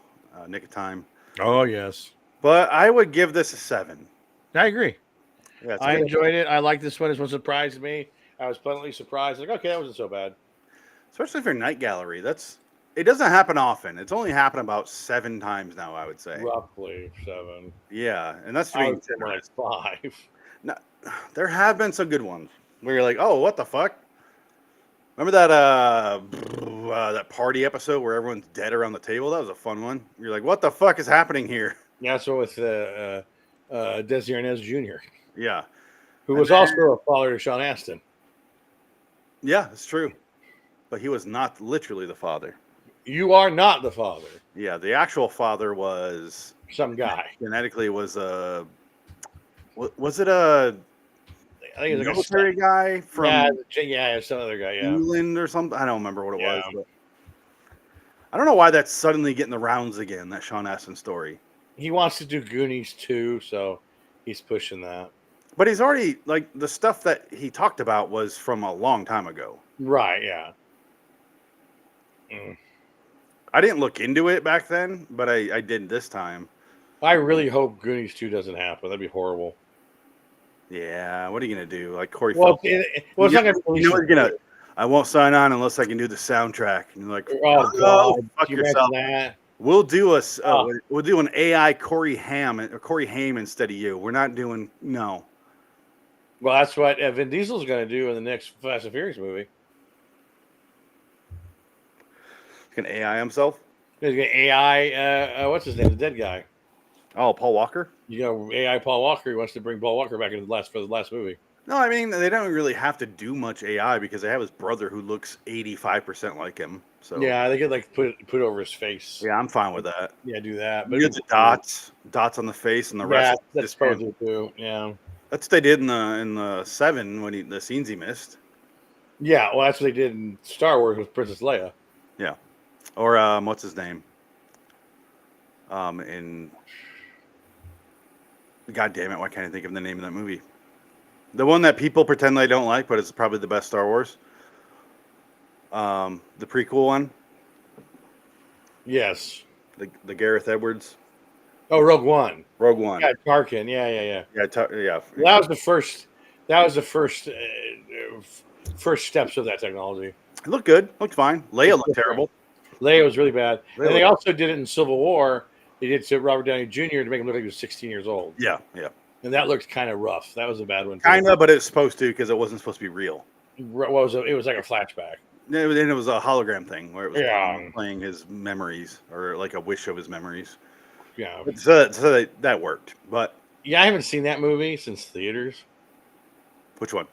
Nick of Time. Oh yes. But I would give this a 7. I agree. Yeah, I enjoyed it. I like this one. This one surprised me. I was pleasantly surprised. Like, okay, that wasn't so bad. Especially for Night Gallery. It doesn't happen often. It's only happened about 7 times now, I would say. Roughly 7. Yeah, and that's being like 5. No, there have been some good ones where you're like, oh, what the fuck? Remember that that party episode where everyone's dead around the table? That was a fun one. You're like, what the fuck is happening here? Yeah, that's what with Desi Arnaz Jr. Yeah. Who was also a father to Sean Astin. Yeah, it's true. But he was not literally the father. You are not the father. Yeah, the actual father was some guy. Genetically was was it a I think it was military guy from some other guy, England or something. I don't remember what it was. But I don't know why that's suddenly getting the rounds again, that Sean Astin story. He wants to do Goonies too, so he's pushing that. But he's already, like, the stuff that he talked about was from a long time ago. Right, yeah. I didn't look into it back then, but I did this time. I really hope Goonies 2 doesn't happen. That'd be horrible. Yeah, what are you going to do? Like Corey Phelps. It's not going to... I won't sign on unless I can do the soundtrack. And you're like, God, fuck yourself. We'll do we'll do an AI Corey Haim instead of you. We're not doing no. Well, that's what Vin Diesel's going to do in the next Fast and Furious movie. He's going to AI himself. He's going to AI. What's his name? The dead guy. Oh, Paul Walker. You know, AI Paul Walker. He wants to bring Paul Walker back into for the last movie. No, I mean, they don't really have to do much AI because they have his brother who looks 85% like him. So yeah, they could like put over his face. Yeah, I'm fine with that. Yeah, do that. But you get the dots on the face, and the rest. Yeah, that's supposed to do. Yeah, that's what they did in the 7 when the scenes he missed. Yeah, well, that's what they did in Star Wars with Princess Leia. Yeah, or what's his name? In God damn it, why can't I think of the name of that movie? The one that people pretend they don't like, but it's probably the best Star Wars. The prequel one. Yes. The Gareth Edwards. Oh, Rogue One. Rogue One. Yeah, Tarkin. Yeah. Yeah. Well, that was the first. That was the first steps of that technology. It looked good. Looked fine. Leia looked terrible. Leia was really bad. And they also did it in Civil War. They did to Robert Downey Jr. to make him look like he was 16 years old. Yeah. And that looked kind of rough. That was a bad one. Kind of, but it's supposed to because it wasn't supposed to be real. It was like a flashback. And it was a hologram thing where it was Yeah. playing his memories or like a wish of his memories. Yeah. So that worked. But yeah, I haven't seen that movie since theaters. Which one?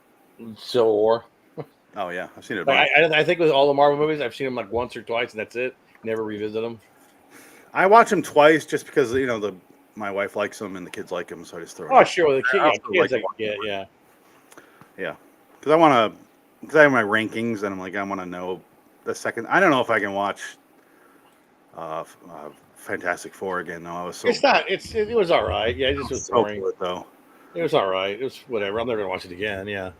Civil War. Oh yeah, I've seen it. I think with all the Marvel movies, I've seen them like once or twice, and that's it. Never revisit them. I watch them twice just because my wife likes them and the kids like them, so I just throw. Oh sure, well, the kids yeah. Because I want to. Because I have my rankings, and I'm like, I want to know the second. I don't know if I can watch Fantastic Four again, though. I was so. It's not. It was all right. Yeah, it just was boring. Though. It was all right. It was whatever. I'm never gonna watch it again. Yeah.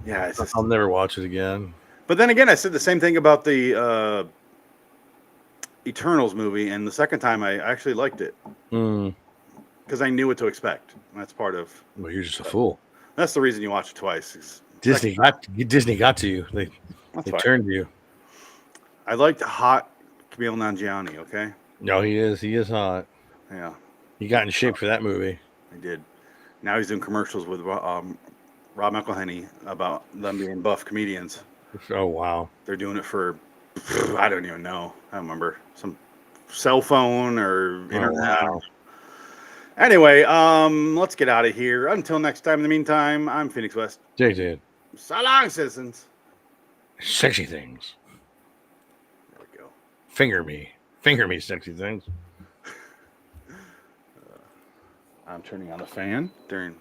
Yeah, it's just, I'll never watch it again. but then again, I said the same thing about the Eternals movie, and the second time I actually liked it because I knew what to expect. That's part of. Well, you're just a fool. That's the reason you watch it twice. Disney got to you. They fine. turned to you. I liked hot Camille Nanjiani. Okay. No, he is. He is hot. Yeah, He got in shape for that movie. I did. Now he's doing commercials with Rob McElhenney about them being buff comedians. Oh wow. They're doing it for I don't even know. I don't remember some cell phone or internet. Wow. Anyway, let's get out of here. Until next time. In the meantime, I'm Phoenix West. JJ. So long, citizens. Sexy things. There we go. Finger me, sexy things. I'm turning on the fan during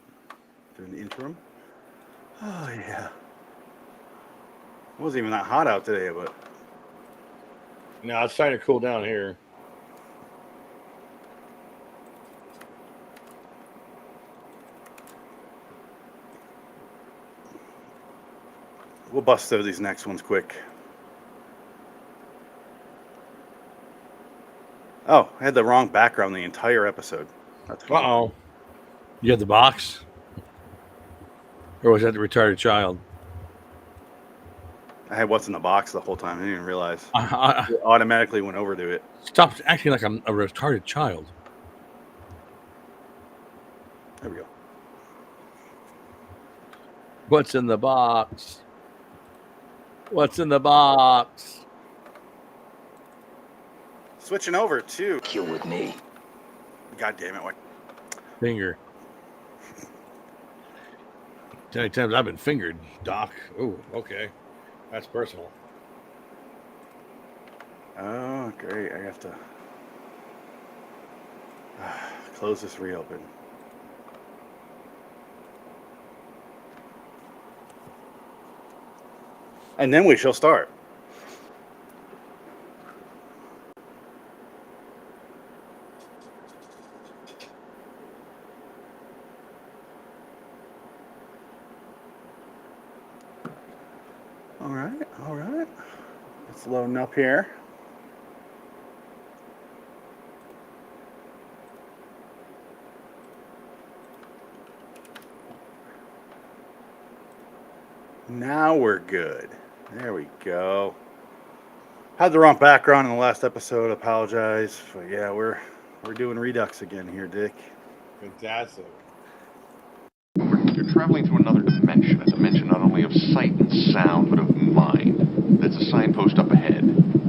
the interim. Oh yeah. It wasn't even that hot out today, but No, it's starting to cool down here. we'll bust through these next ones quick. Oh, I had the wrong background the entire episode. That's fine. Uh-oh. You had the box? Or was that the retarded child? I had what's in the box the whole time. I didn't even realize. I It automatically went over to it. Stop acting like I'm a retarded child. There we go. What's in the box? What's in the box? Switching over to. Kill with me. God damn it! What? Finger. How many times I've been fingered, Doc? Ooh, okay. That's personal. Oh, great! I have to close this. Reopen. And then we shall start. All right. It's loading up here. Now we're good. There we go. Had the wrong background in the last episode. Apologize. But yeah, we're doing Redux again here, Dick. Fantastic. You're traveling through another dimension, a dimension not only of sight and sound, but of mind. There's a signpost up ahead.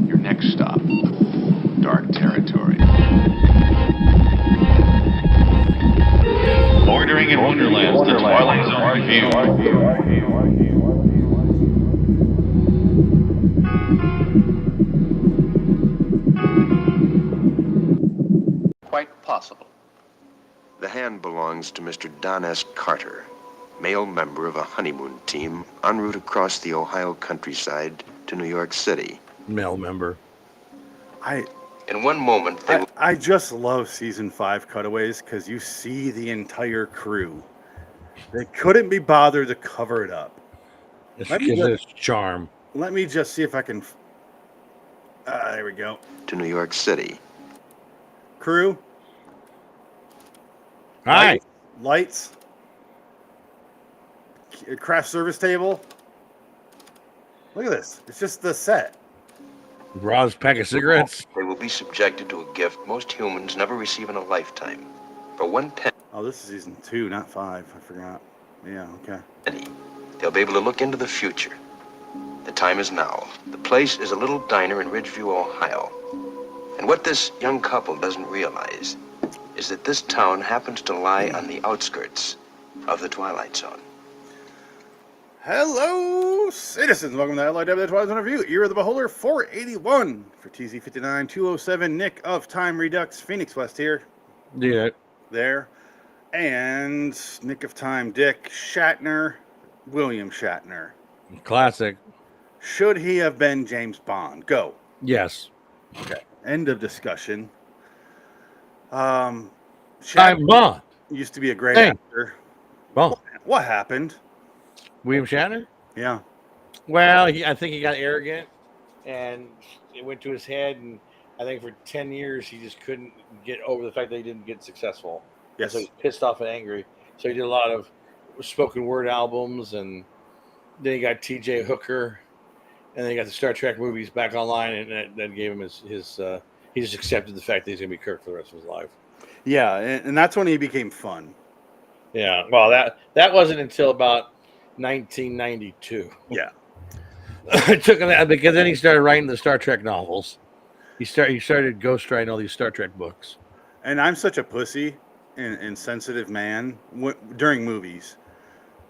Your next stop, dark territory. Bordering in Wonderland, the Twilight Zone review. Quite possible. The hand belongs to Mr. Don S. Carter, male member of a honeymoon team en route across the Ohio countryside to New York City. Male member. In one moment, I just love season 5 cutaways because you see the entire crew. They couldn't be bothered to cover it up. It's Let me because of just- its charm. Let me just see if I can. There we go. to New York City. Crew. Hi. Lights. Craft service table. Look at this. It's just the set. Rob's pack of cigarettes. They will be subjected to a gift most humans never receive in a lifetime. For 1 Oh, this is season 2, not 5. I forgot. Yeah, okay. penny, they'll be able to look into the future. The time is now. The place is a little diner in Ridgeview, Ohio. And what this young couple doesn't realize is that this town happens to lie on the outskirts of the Twilight Zone. Hello, citizens. Welcome to LIW The Twilight Zone Review. Ear of the Beholder 481 for TZ59 207. Nick of Time Redux, Phoenix West here. Yeah. There. And Nick of Time, Dick Shatner, William Shatner. Classic. Should he have been James Bond? Go. Yes. Okay. End of discussion. Time Shatner Bond. used to be a great Hey. actor. Bond. What happened? William Shatner? Yeah. Well, I think he got arrogant, and it went to his head, and I think for 10 years he just couldn't get over the fact that he didn't get successful. Yes. And so he's pissed off and angry. So he did a lot of spoken word albums, and then he got T.J. Hooker, and then he got the Star Trek movies back online, and that gave him his he just accepted the fact that he's going to be Kirk for the rest of his life. Yeah, and that's when he became fun. Yeah, well, that wasn't until about 1992. Yeah. It took him that because then he started writing the Star Trek novels. He started ghostwriting all these Star Trek books. And I'm such a pussy and sensitive man during movies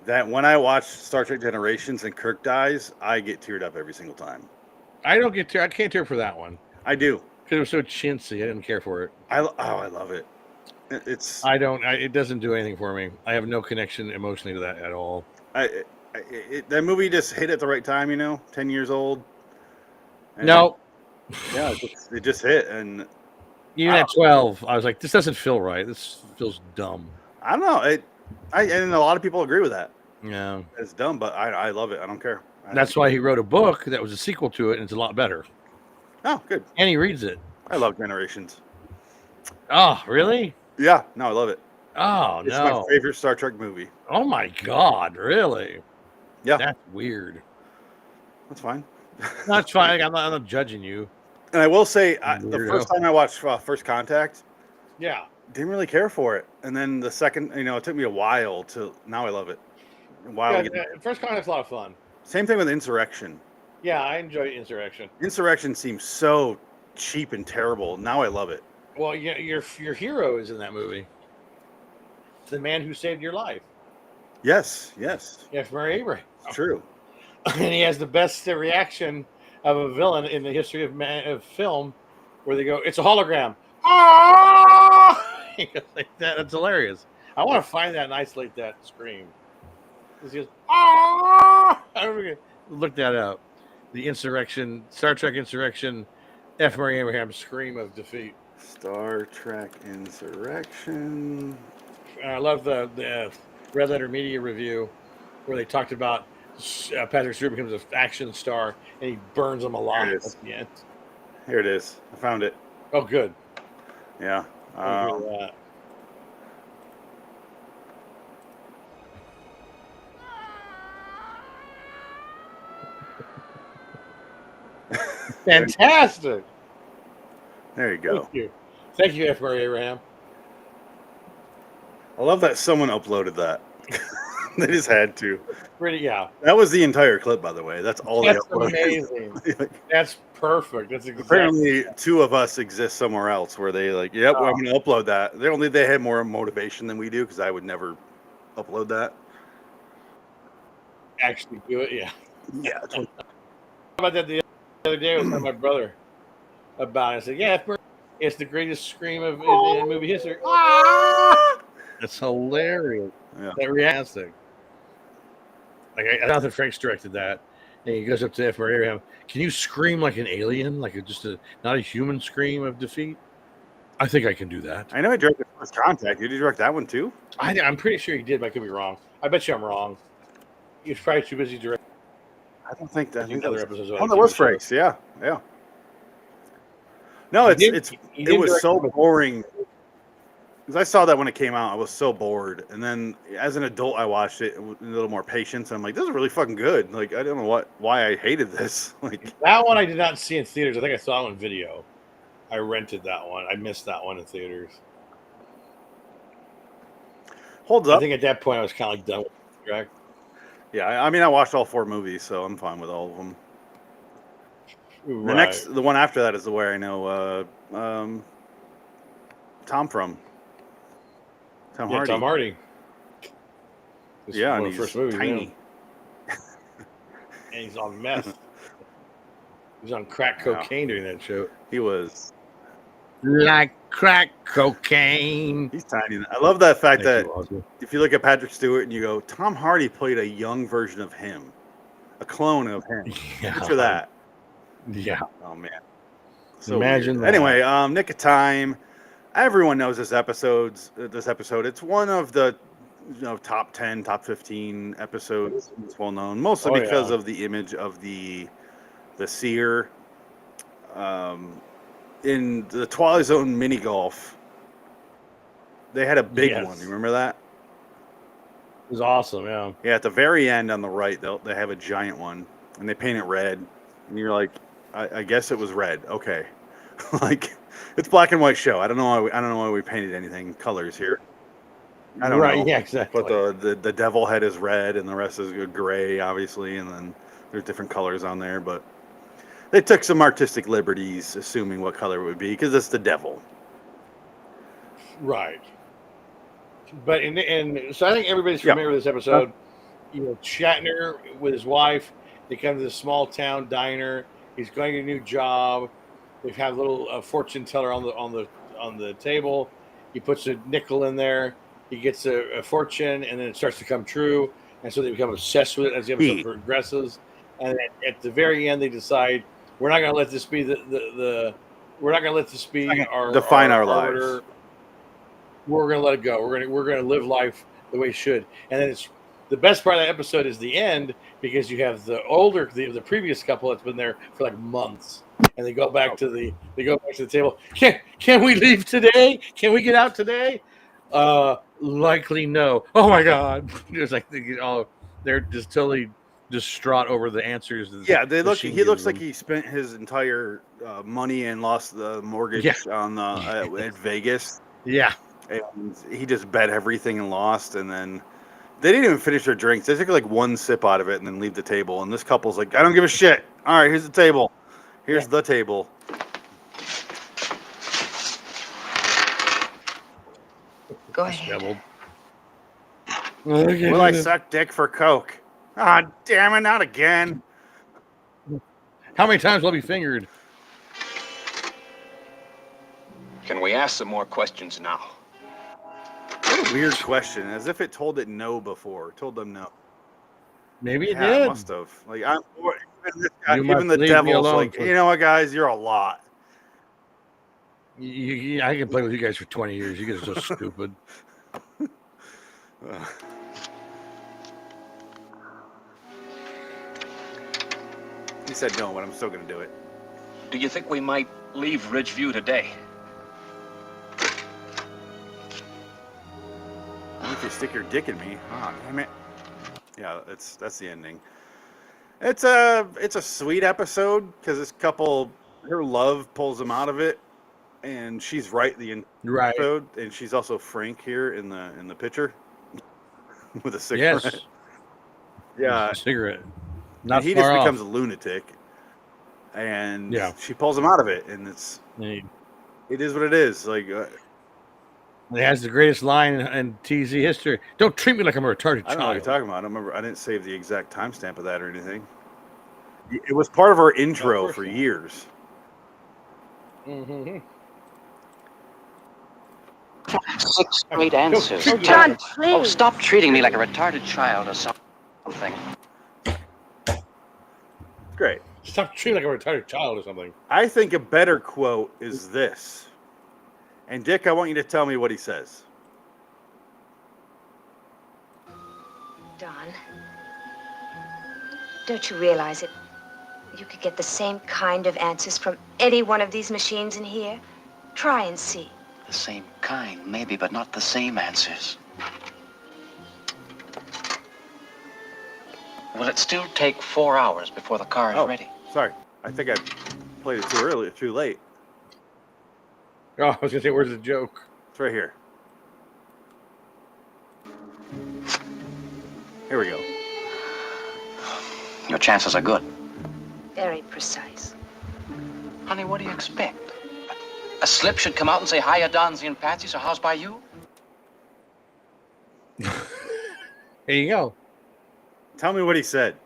that when I watch Star Trek Generations and Kirk dies, I get teared up every single time. I don't get I can't tear for that one. I do. Because it was so chintzy. I didn't care for it. I love it. It doesn't do anything for me. I have no connection emotionally to that at all. That movie just hit at the right time, 10 years old. No. Yeah, it just hit. And even at 12, I was like, this doesn't feel right. This feels dumb. I don't know. And a lot of people agree with that. Yeah. It's dumb, but I love it. I don't care. That's why he wrote a book that was a sequel to it, and it's a lot better. Oh, good. And he reads it. I love Generations. Oh, really? Yeah. No, I love it. Oh, it's my favorite Star Trek movie. Oh, my God. Really? Yeah. That's weird. That's fine. That's fine. I'm not judging you. And I will say, the first time I watched First Contact, didn't really care for it. And then the second, it took me a while to. Now I love it. First Contact's a lot of fun. Same thing with Insurrection. Yeah, I enjoy Insurrection. Insurrection seems so cheap and terrible. Now I love it. Well, your hero is in that movie. The man who saved your life. Yes. F. Murray Abraham. It's true. And he has the best reaction of a villain in the history of film, where they go, "It's a hologram." Ah! Like that. That's hilarious. I want to find that and isolate that scream. He goes, "Ah!" Look that up. The Insurrection, Star Trek Insurrection, F. Murray Abraham scream of defeat. Star Trek Insurrection. I love the Red Letter Media review where they talked about Patrick Stewart becomes an action star and he burns them alive at the end. Here it is. I found it. Oh, good. Yeah. Fantastic. There you go. Thank you, F. Murray Abraham. I love that someone uploaded that. They just had to. Yeah. That was the entire clip, by the way. That's all they uploaded. Amazing. That's perfect. That's exactly. Apparently, two of us exist somewhere else where they I'm going to upload that. They had more motivation than we do because I would never upload that. Actually do it, yeah. Yeah. How about that the other day with my brother about it? I said, yeah, it's the greatest scream in movie history. Ah! That's hilarious. Yeah. That reacting. Like Jonathan Frakes directed that, and he goes up to F. Murray Abraham. Can you scream like an alien, like not a human scream of defeat? I think I can do that. I know he directed First Contact. Did he direct that one too? I'm pretty sure he did, but I could be wrong. I bet you I'm wrong. He was probably too busy directing. I don't think that. Other episodes. That was Frakes. Yeah. No, it was so boring. Because I saw that when it came out, I was so bored. And then as an adult, I watched it with a little more patience. I'm like, this is really fucking good. Like, I don't know why I hated this. Like that one I did not see in theaters. I think I saw it on video. I rented that one. I missed that one in theaters. Holds up. I think at that point I was kind of like done with the track. Yeah, I mean, I watched all 4 movies, so I'm fine with all of them. Right. The one after that is the where I know Tom from. Tom Hardy. Tom Hardy. Yeah, and he's first movie, tiny. And he's on meth. He was on crack cocaine during that show. He was like crack cocaine. He's tiny. I love that fact that if you look at Patrick Stewart and you go, Tom Hardy played a young version of him, a clone of him. Yeah. Picture that. Yeah. Oh man. So imagine weird. that. Anyway, Nick of Time. Everyone knows this episode. It's one of the top 10, top 15 episodes. It's well known, mostly because of the image of the seer. In the Twilight Zone mini golf, they had a big one. You remember that? It was awesome. Yeah. Yeah. At the very end on the right, they have a giant one, and they paint it red, and you're like, I guess it was red. Okay, like it's black and white show. I don't know why we painted anything colors here. I don't know. Yeah, exactly. But the devil head is red, and the rest is gray, obviously, and then there's different colors on there. But they took some artistic liberties, assuming what color it would be, because it's the devil. Right. But so I think everybody's familiar with this episode. Shatner with his wife, they come to this small town diner. He's going to a new job. They have a little fortune teller on the table. He puts a nickel in there. He gets a fortune, and then it starts to come true. And so they become obsessed with it as the episode progresses. And at the very end, they decide we're not going to let this be we're not going to let this be define our lives. We're going to let it go. We're going to live life the way it should. And then the best part of that episode is the end, because you have the previous couple that's been there for like months, and they go back to the table. Can we leave today? Can we get out today? Likely no. Oh my God! It's like they're just totally distraught over the answers. Yeah, he looks like he spent his entire money and lost the mortgage on at Vegas. Yeah. And he just bet everything and lost, and then they didn't even finish their drinks. They took like one sip out of it and then leave the table. And this couple's like, I don't give a shit. All right, here's the table. Here's the table. Go ahead. Will I suck dick for Coke? Ah, damn it, not again. How many times will I be fingered? Can we ask some more questions now? What a weird question. As if it told it no before. Told them no. Maybe it did. It must have. Like even the devil's like, you know what, guys, you're a lot. I can play with you guys for 20 years. You guys are so stupid. He said no, but I'm still going to do it. Do you think we might leave Ridgeview today? If you stick your dick in me, damn it. Yeah, that's the ending. It's a sweet episode because this couple, her love pulls them out of it, and she's right the entire episode, and she's also Frank here in the picture with a cigarette. Yes. Yeah, a cigarette. Not he just becomes a lunatic, and she pulls him out of it, and it is what it is. Like. It has the greatest line in TZ history. Don't treat me like I'm a retarded child. I don't know what you're talking about. I don't remember. I didn't save the exact timestamp of that or anything. It was part of our intro for years. Mm-hmm. 6 straight answers. John, please. Oh, stop treating me like a retarded child or something. Great. Stop treating me like a retarded child or something. I think a better quote is this. And Dick, I want you to tell me what he says. Don, don't you realize it? You could get the same kind of answers from any one of these machines in here. Try and see. The same kind, maybe, but not the same answers. Will it still take 4 hours before the car is ready? Sorry. I think I played it too late. Oh, I was going to say, where's the joke? It's right here. Here we go. Your chances are good. Very precise. Honey, what do you expect? A slip should come out and say, hiya, Donzie and Patsy, so how's by you? There you go. Tell me what he said.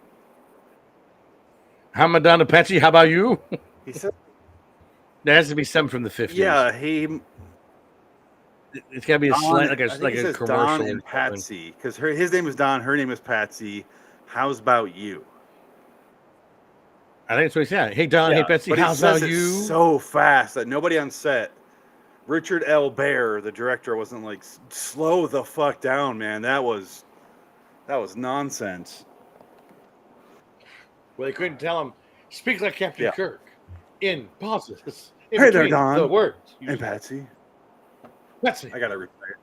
How am I down to Patsy? How about you? He said... There has to be some from the 50s. Yeah, it's got to be a slant, like a commercial. Don and Patsy, because his name is Don, her name is Patsy. How's about you? I think that's what he said. Hey Don, hey Patsy, but how's about you? So fast that nobody on set Richard L. Baer, the director, wasn't like, slow the fuck down, man. That was nonsense. Well, they couldn't tell him, speak like Captain Kirk in pauses. In Hey there, between Don. the words. And Patsy. Patsy. I gotta replay it.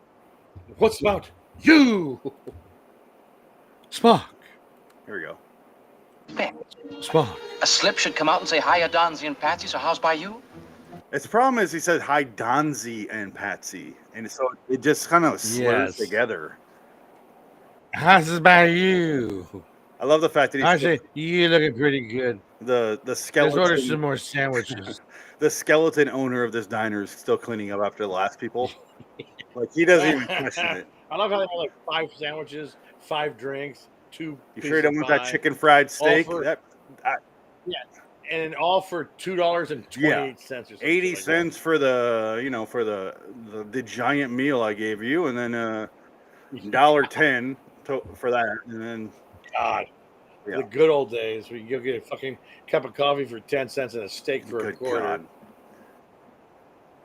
What's about you? Spock. Here we go. Spock. A slip should come out and say, hiya, Donzi and Patsy, so how's by you? Its problem is he said hi Donzi and Patsy, and so it just kind of slurs together. How's by you? I love the fact that I say you looking pretty good. The skeleton. Let's order some more sandwiches. The skeleton owner of this diner is still cleaning up after the last people. Like he doesn't even question it. I love how they have like 5 sandwiches, 5 drinks, 2. You sure you don't want that chicken fried steak? Yeah, and all for $2.28 or something. 80 like cents for the for the giant meal I gave you, and then $1.10 for that, and then God, the good old days where you go get a fucking cup of coffee for 10 cents and a steak for a quarter. God.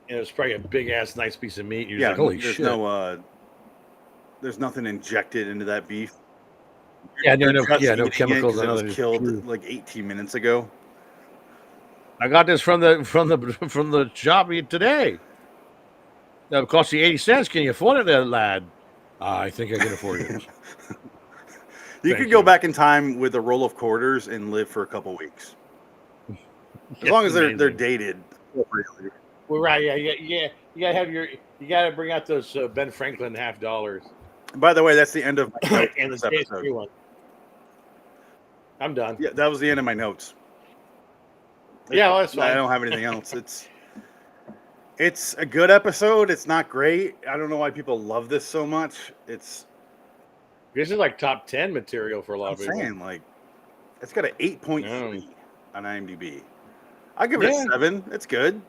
And it was probably a big ass nice piece of meat. You're like, holy there's shit. There's nothing injected into that beef. Yeah, no chemicals. It was killed like 18 minutes ago. I got this from the shop today. That cost you 80 cents. Can you afford it, there, lad? I think I can afford it. You could go back in time with a roll of quarters and live for a couple weeks, as long as they're dated. Well, right, yeah. You gotta bring out those Ben Franklin $50. By the way, that's the end of my notes and this the episode. one. I'm done. Yeah, that was the end of my notes. Yeah, well, that's fine. I don't have anything else. It's a good episode. It's not great. I don't know why people love this so much. This is like top 10 material for a lot of people. Saying, like, it's got an 8.3 on IMDb. I give it a 7. It's good.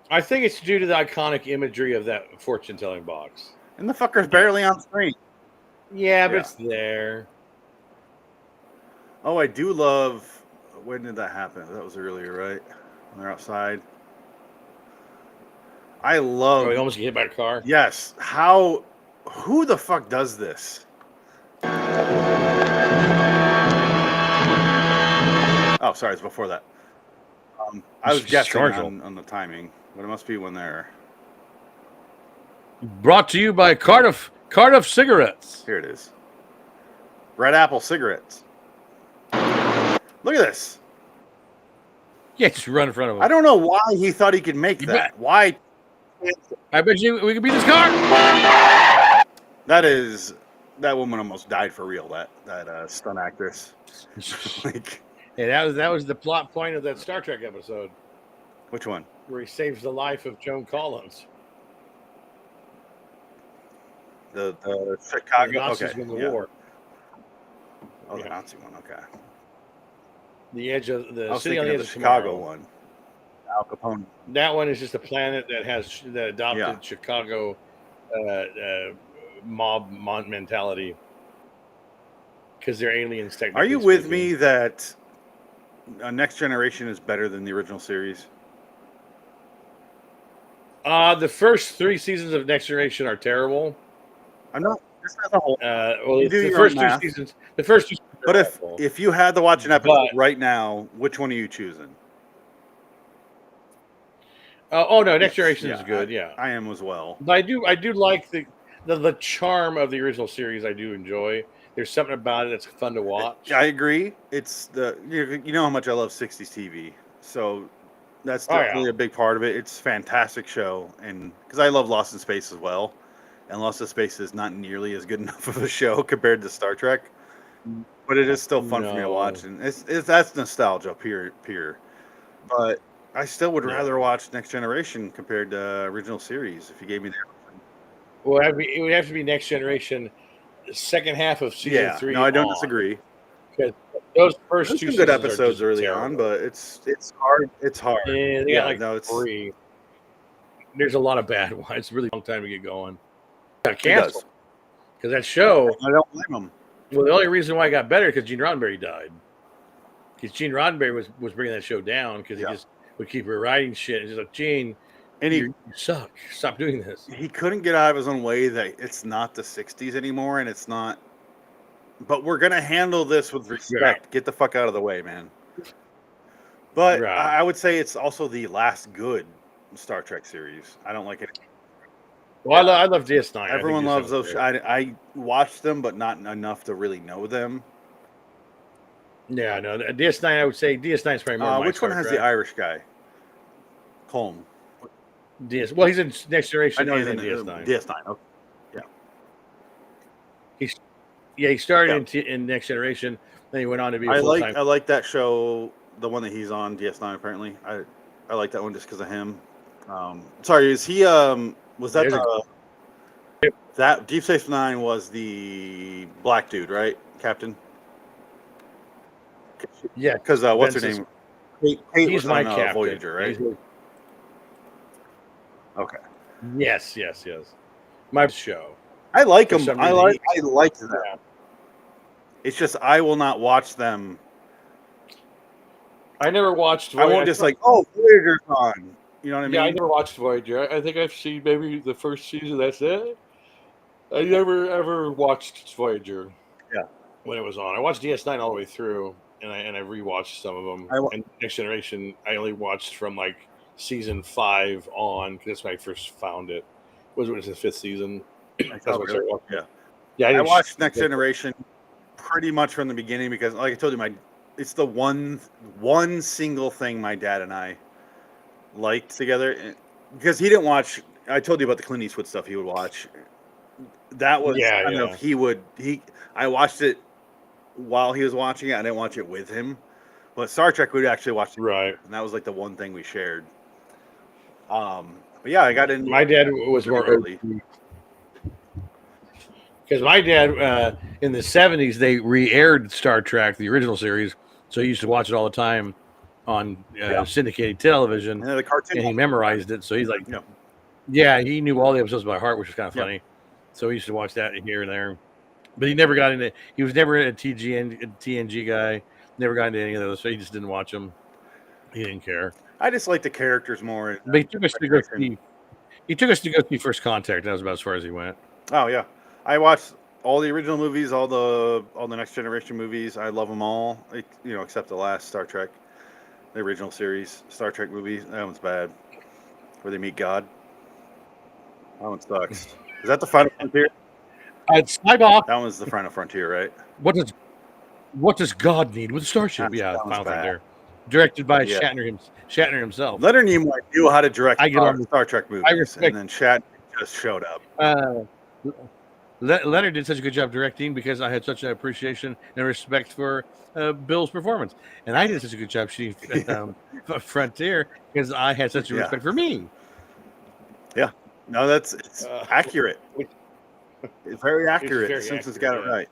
I think it's due to the iconic imagery of that fortune-telling box. And the fucker's barely on screen. Yeah, but it's there. Oh, I do love... When did that happen? That was earlier, right? When they're outside. I love... Oh, he almost get hit by a car? Yes. Who the fuck does this? Oh, sorry, it's before that. I was guessing on the timing, but it must be when they're... Brought to you by Cardiff Cigarettes. Here it is. Red Apple Cigarettes. Look at this. Yeah, just run in front of him. I don't know why he thought he could make that. Why? I bet you we could beat this car. That woman almost died for real. That stunt actress. Like, hey, that was the plot point of that Star Trek episode. Which one? Where he saves the life of Joan Collins. The Chicago. The Nazis win the war. Oh, the Nazi one. Okay. The edge of the city on the edge the of Chicago one. Al Capone. That one is just a planet that adopted Chicago mob mentality because they're aliens. Technically, are you with me that Next Generation is better than the original series? The first 3 seasons of Next Generation are terrible. I'm not. This is a whole. The first 2 seasons. The first 2. But if you had to watch an episode right now, which one are you choosing? Oh no, Next Generation is good. I am as well. But I do like the charm of the original series. I do enjoy. There's something about it that's fun to watch. I agree. It's you know how much I love 60s TV, so that's definitely a big part of it. It's a fantastic show, and because I love Lost in Space as well, and Lost in Space is not nearly as good enough of a show compared to Star Trek. But it is still fun for me to watch, and that's nostalgia, pure. But I still would rather watch Next Generation compared to original series if you gave me the option. Well, it would have to be Next Generation, second half of season 3. No, I don't disagree. Because those first 2 good episodes early on, but it's hard. It's hard. Yeah, they got 3. There's a lot of bad ones. It's a really long time to get going. Got canceled because that show. I don't blame them. Well, the only reason why it got better because Gene Roddenberry died. Because Gene Roddenberry was bringing that show down because he just would keep rewriting shit. And just like, Gene, And you suck. Stop doing this. he couldn't get out of his own way that it's not the 60s anymore, and it's not. But we're gonna handle this with respect. Get the fuck out of the way, man. But I would say it's also the last good Star Trek series. I don't like it. Well, I love DS9. Everyone loves those. I watched them, but not enough to really know them. Yeah, no, DS9. I would say DS9 is probably more. Which one has the Irish guy? Colm. Well, he's in Next Generation. I know he's in DS9. DS9. Okay. Yeah. He started in Next Generation. Then he went on to be. I like that show, the one that he's on DS9. Apparently, I like that one just because of him. Sorry, is he? Was that that Deep Space Nine was the black dude, right, Captain? Yeah, because what's her name? Kate was my on captain. Voyager, right? Okay. Yes. My show. I like them. I like them. It's just I will not watch them. I never watched Voyager. I won't just like, oh, Voyager's on. You know what I mean? Yeah, I never watched Voyager. I think I've seen maybe the first season. That's it. I never ever watched Voyager. Yeah. When it was on, I watched DS9 all the way through, and I rewatched some of them. And Next Generation, I only watched from like season 5 on because that's when I first found it. Was the 5th season? Yeah. I watched Next Generation pretty much from the beginning because, like I told you, it's the one single thing my dad and I liked together, because he didn't watch. I told you about the Clint Eastwood stuff he would watch. That was I watched it while he was watching it. I didn't watch it with him, but Star Trek we'd actually watch it, right, and that was like the one thing we shared. But yeah, I got in. My dad was more early because my dad in the 70s they re-aired Star Trek, the original series, so he used to watch it all the time on syndicated television, and the cartoon, and he memorized it. So he's like, he knew all the episodes by heart, which was kind of funny. So he used to watch that here and there, but he never got into. He was never a TNG guy. Never got into any of those. So he just didn't watch them. He didn't care. I just like the characters more. But he took us to go see. He took us to go see First Contact. That was about as far as he went. Oh yeah, I watched all the original movies, all the Next Generation movies. I love them all, except the last Star Trek, the original series Star Trek movie. That one's bad, where they meet God. That one sucks. Is that the Final Frontier? It's Skybox. That one's the Final Frontier, right? What does God need with a starship? Yeah, Final Frontier. Directed by Shatner himself. Leonard Nimoy knew how to direct Star Trek movies, and then Shatner just showed up. Leonard did such a good job directing because I had such an appreciation and respect for Bill's performance, and I did such a good job shooting Frontier because I had such a respect for me. Yeah, no, it's accurate. It's very accurate. Simpsons got it right.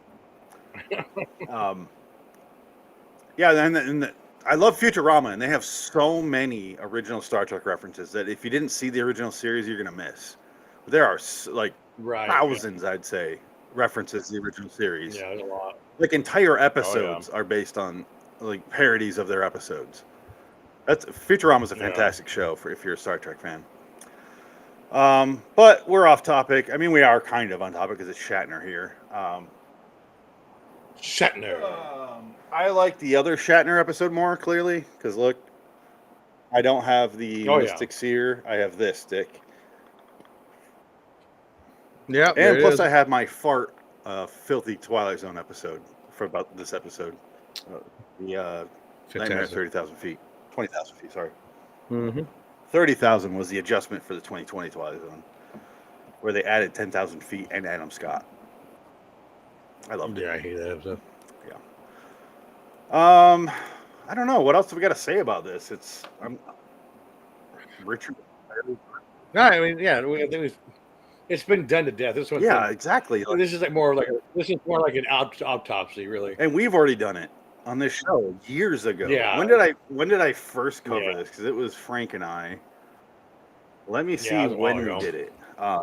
And I love Futurama, and they have so many original Star Trek references that if you didn't see the original series, you're gonna miss. There are thousands, I'd say, references to the original series. Yeah, there's a lot. Like entire episodes are based on like parodies of their episodes. Futurama's a fantastic show if you're a Star Trek fan. But we're off topic. I mean, we are kind of on topic because it's Shatner here. Shatner. I like the other Shatner episode more, clearly, because look, I don't have the Mystic Seer. I have this stick. Yeah, and plus I have my fart, filthy Twilight Zone episode for about this episode. The Nightmare at 30,000 feet. 20,000 feet, sorry. Mm-hmm. 30,000 was the adjustment for the 2020 Twilight Zone, where they added 10,000 feet and Adam Scott. I loved it. Yeah, I hate that episode. Yeah. I don't know. What else do we got to say about this? Richard. No, I mean, it's been done to death. This one. Yeah, exactly. This is more like an autopsy, really. And we've already done it on this show years ago. Yeah. When did I first cover this? Because it was Frank and I. Let me see when we did it. Yeah,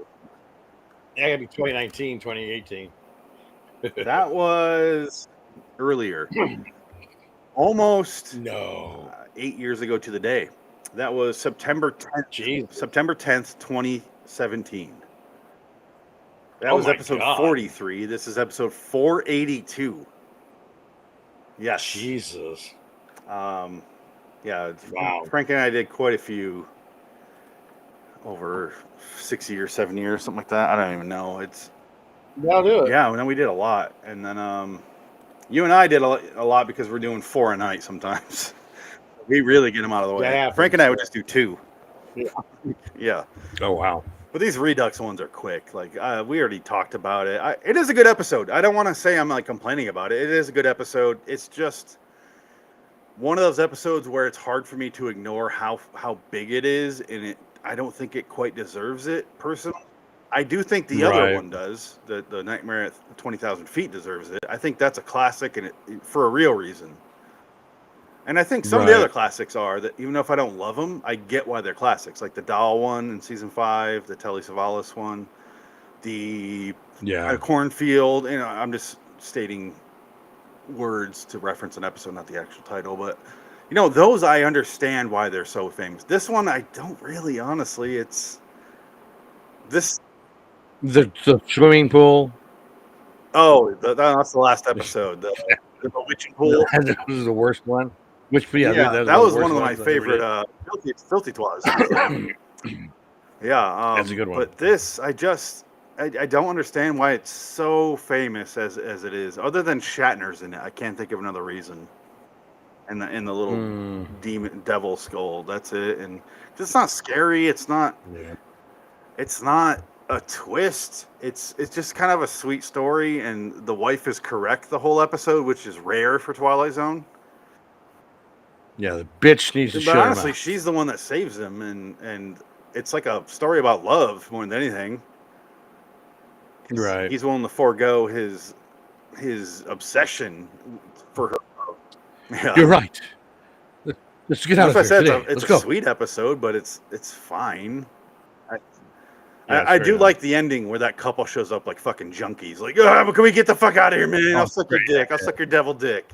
it'd be 2019, 2018. That was earlier. Almost 8 years ago to the day. That was September 10th. Jesus. September 10th, 2017. That Oh was my episode God. 43. This is episode 482. Yes. Jesus. Yeah. Wow. Frank and I did quite a few over 6 years, 7 years, something like that. I don't even know. I'll do it. Yeah, then we did a lot. And then you and I did a lot because we're doing 4 a night sometimes. We really get them out of the way. That happens, Frank and I would yeah. just do 2. Yeah. Yeah. Oh, wow. But these Redux ones are quick. Like we already talked about it. It is a good episode. I don't want to say I'm like complaining about it. It is a good episode. It's just one of those episodes where it's hard for me to ignore how big it is, and I don't think it quite deserves it personally. I do think the other one does. The Nightmare at 20,000 Feet deserves it. I think that's a classic, and for a real reason. And I think some of the other classics are that even if I don't love them, I get why they're classics. Like the Doll one in season 5, the Telly Savalas one, the Cornfield. You know, I'm just stating words to reference an episode, not the actual title. But you know, those I understand why they're so famous. This one I don't really, honestly. It's this the swimming pool. Oh, that's the last episode. The witching pool. That was the worst one. Which, that was one of my favorite filthy twas. Yeah, that's a good one. But this, I don't understand why it's so famous as it is. Other than Shatner's in it, I can't think of another reason. And the little demon devil skull. That's it. And it's not scary. It's not. Yeah. It's not a twist. It's just kind of a sweet story, and the wife is correct the whole episode, which is rare for Twilight Zone. Yeah, the bitch needs to shut honestly, her mouth. she's the one that saves him, and it's like a story about love more than anything. Right. He's willing to forego his obsession for her. Yeah. You're right. Let's get out of here today. It's Let's go. a sweet episode, but it's fine. I do like the ending where that couple shows up like fucking junkies. Like, oh, can we get the fuck out of here, man? I'll suck your dick. I'll suck your devil dick.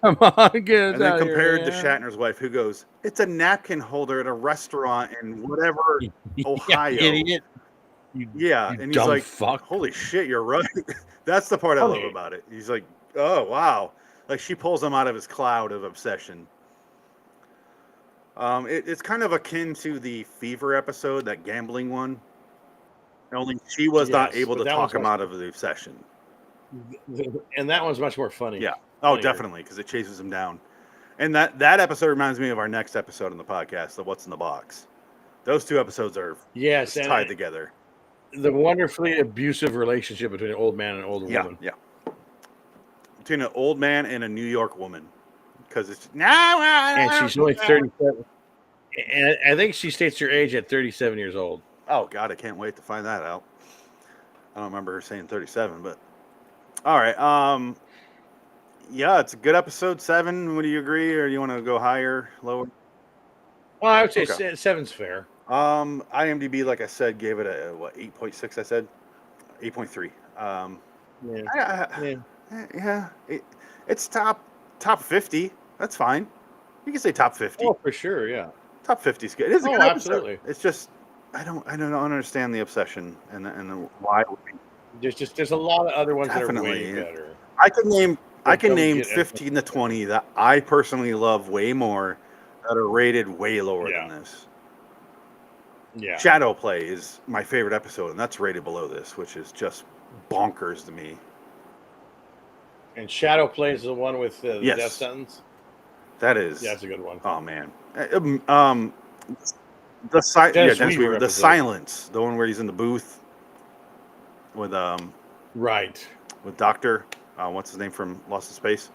Come on, get and then compared to Shatner's wife, who goes, "It's a napkin holder at a restaurant in whatever Ohio." Idiot. Yeah, and he's like, fuck. "Holy shit, you're right." That's the part I love about it. He's like, "Oh wow!" Like she pulls him out of his cloud of obsession. It's kind of akin to the Fever episode, that gambling one. Only she was not able to talk him out of the obsession. And that one's much more funny. Yeah. Oh, definitely, because it chases him down. And that episode reminds me of our next episode in the podcast, the What's in the Box. Those two episodes are tied together. The wonderfully abusive relationship between an old man and an older woman. Yeah. Between an old man and a New York woman. Because it's and she's only 37. And I think she states her age at 37 years old. Oh God, I can't wait to find that out. I don't remember her saying 37, but all right. Yeah, it's a good episode. 7. Would you agree, or do you want to go higher, lower? Well, I would say 7's fair. IMDb, like I said, gave it a 8.6. I said 8.3. It's top 50. That's fine. You can say top 50. Oh, for sure, yeah. Top 50 is good. It is a good absolutely. episode. It's just I don't understand the obsession and the why. There's a lot of other ones that are way better. I can name 15 to 20 that I personally love way more that are rated way lower than this. Yeah. Shadow Play is my favorite episode, and that's rated below this, which is just bonkers to me. And Shadow Play is the one with the death sentence? That is. Yeah, that's a good one. Oh, man. The silence, the one where he's in the booth with with Doctor, what's his name from Lost in Space?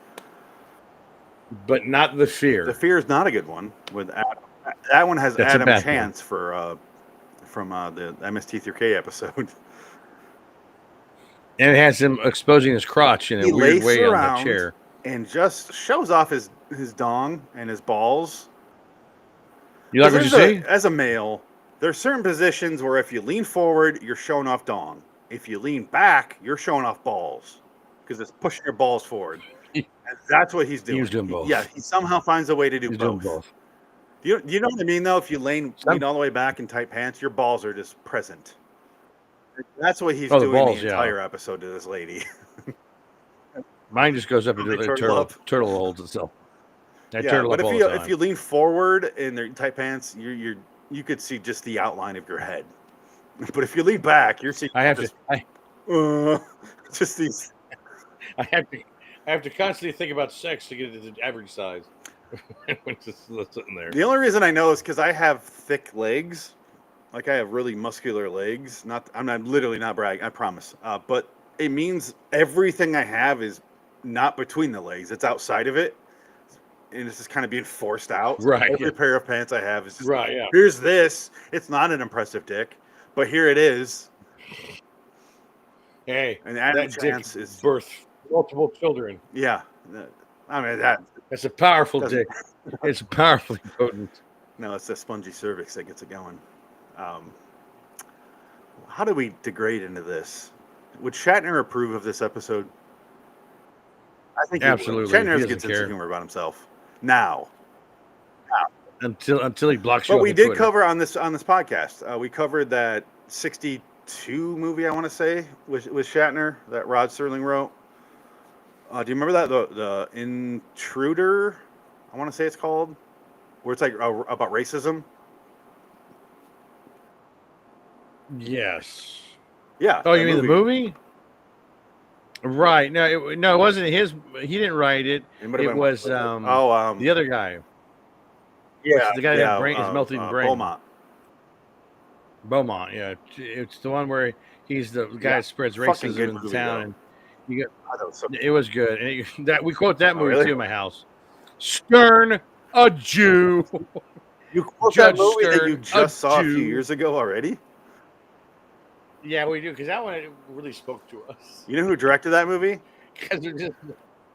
But not The Fear. The Fear is not a good one. With Adam. That one has Adam Chance from the MST3K episode. And it has him exposing his crotch in a weird way on the chair. And just shows off his dong and his balls. You like what you see? As a male, there's certain positions where if you lean forward, you're showing off dong. If you lean back, you're showing off balls. Because it's pushing your balls forward. And that's what he's doing. He's doing both. He somehow finds a way to do both. You know what I mean though? If you lean all the way back in tight pants, your balls are just present. That's what he's the doing balls, the entire episode to this lady. Mine just goes up into the turtle holds itself. I turtle but up all the time. if you lean forward in their tight pants, you could see just the outline of your head. But if you lean back, you're seeing just these. I have to constantly think about sex to get it to the average size. When just sitting there. The only reason I know is because I have thick legs, like I have really muscular legs. I'm literally not bragging, I promise. But it means everything I have is not between the legs; it's outside of it, and it's just kind of being forced out. Right. Every pair of pants I have is just right. Yeah. Here's this. It's not an impressive dick, but here it is. Hey, and that chance dick is birth multiple children. Yeah, I mean that's a powerful dick. It's powerfully potent. No, it's the spongy cervix that gets it going. How do we degrade into this? Would Shatner approve of this episode? I think absolutely. Shatner gets sense of humor about himself now. Until he blocks you. But we did Twitter. cover on this podcast. We covered that 62 movie, I want to say, with Shatner that Rod Serling wrote. Do you remember that the Intruder? I want to say it's called, where it's like about racism. Yes. Yeah. Oh, you mean the movie? Right. No, it wasn't his. He didn't write it. It was the other guy. Yeah, the guy that had his melting brain. Beaumont. Yeah, it's the one where he's the guy that spreads racism in the town. And you it was good. And we quote that movie really? too in my house. Stern, a Jew. You quote that movie that you just saw a few years ago already? Yeah, we do, because that one really spoke to us. You know who directed that movie? Because it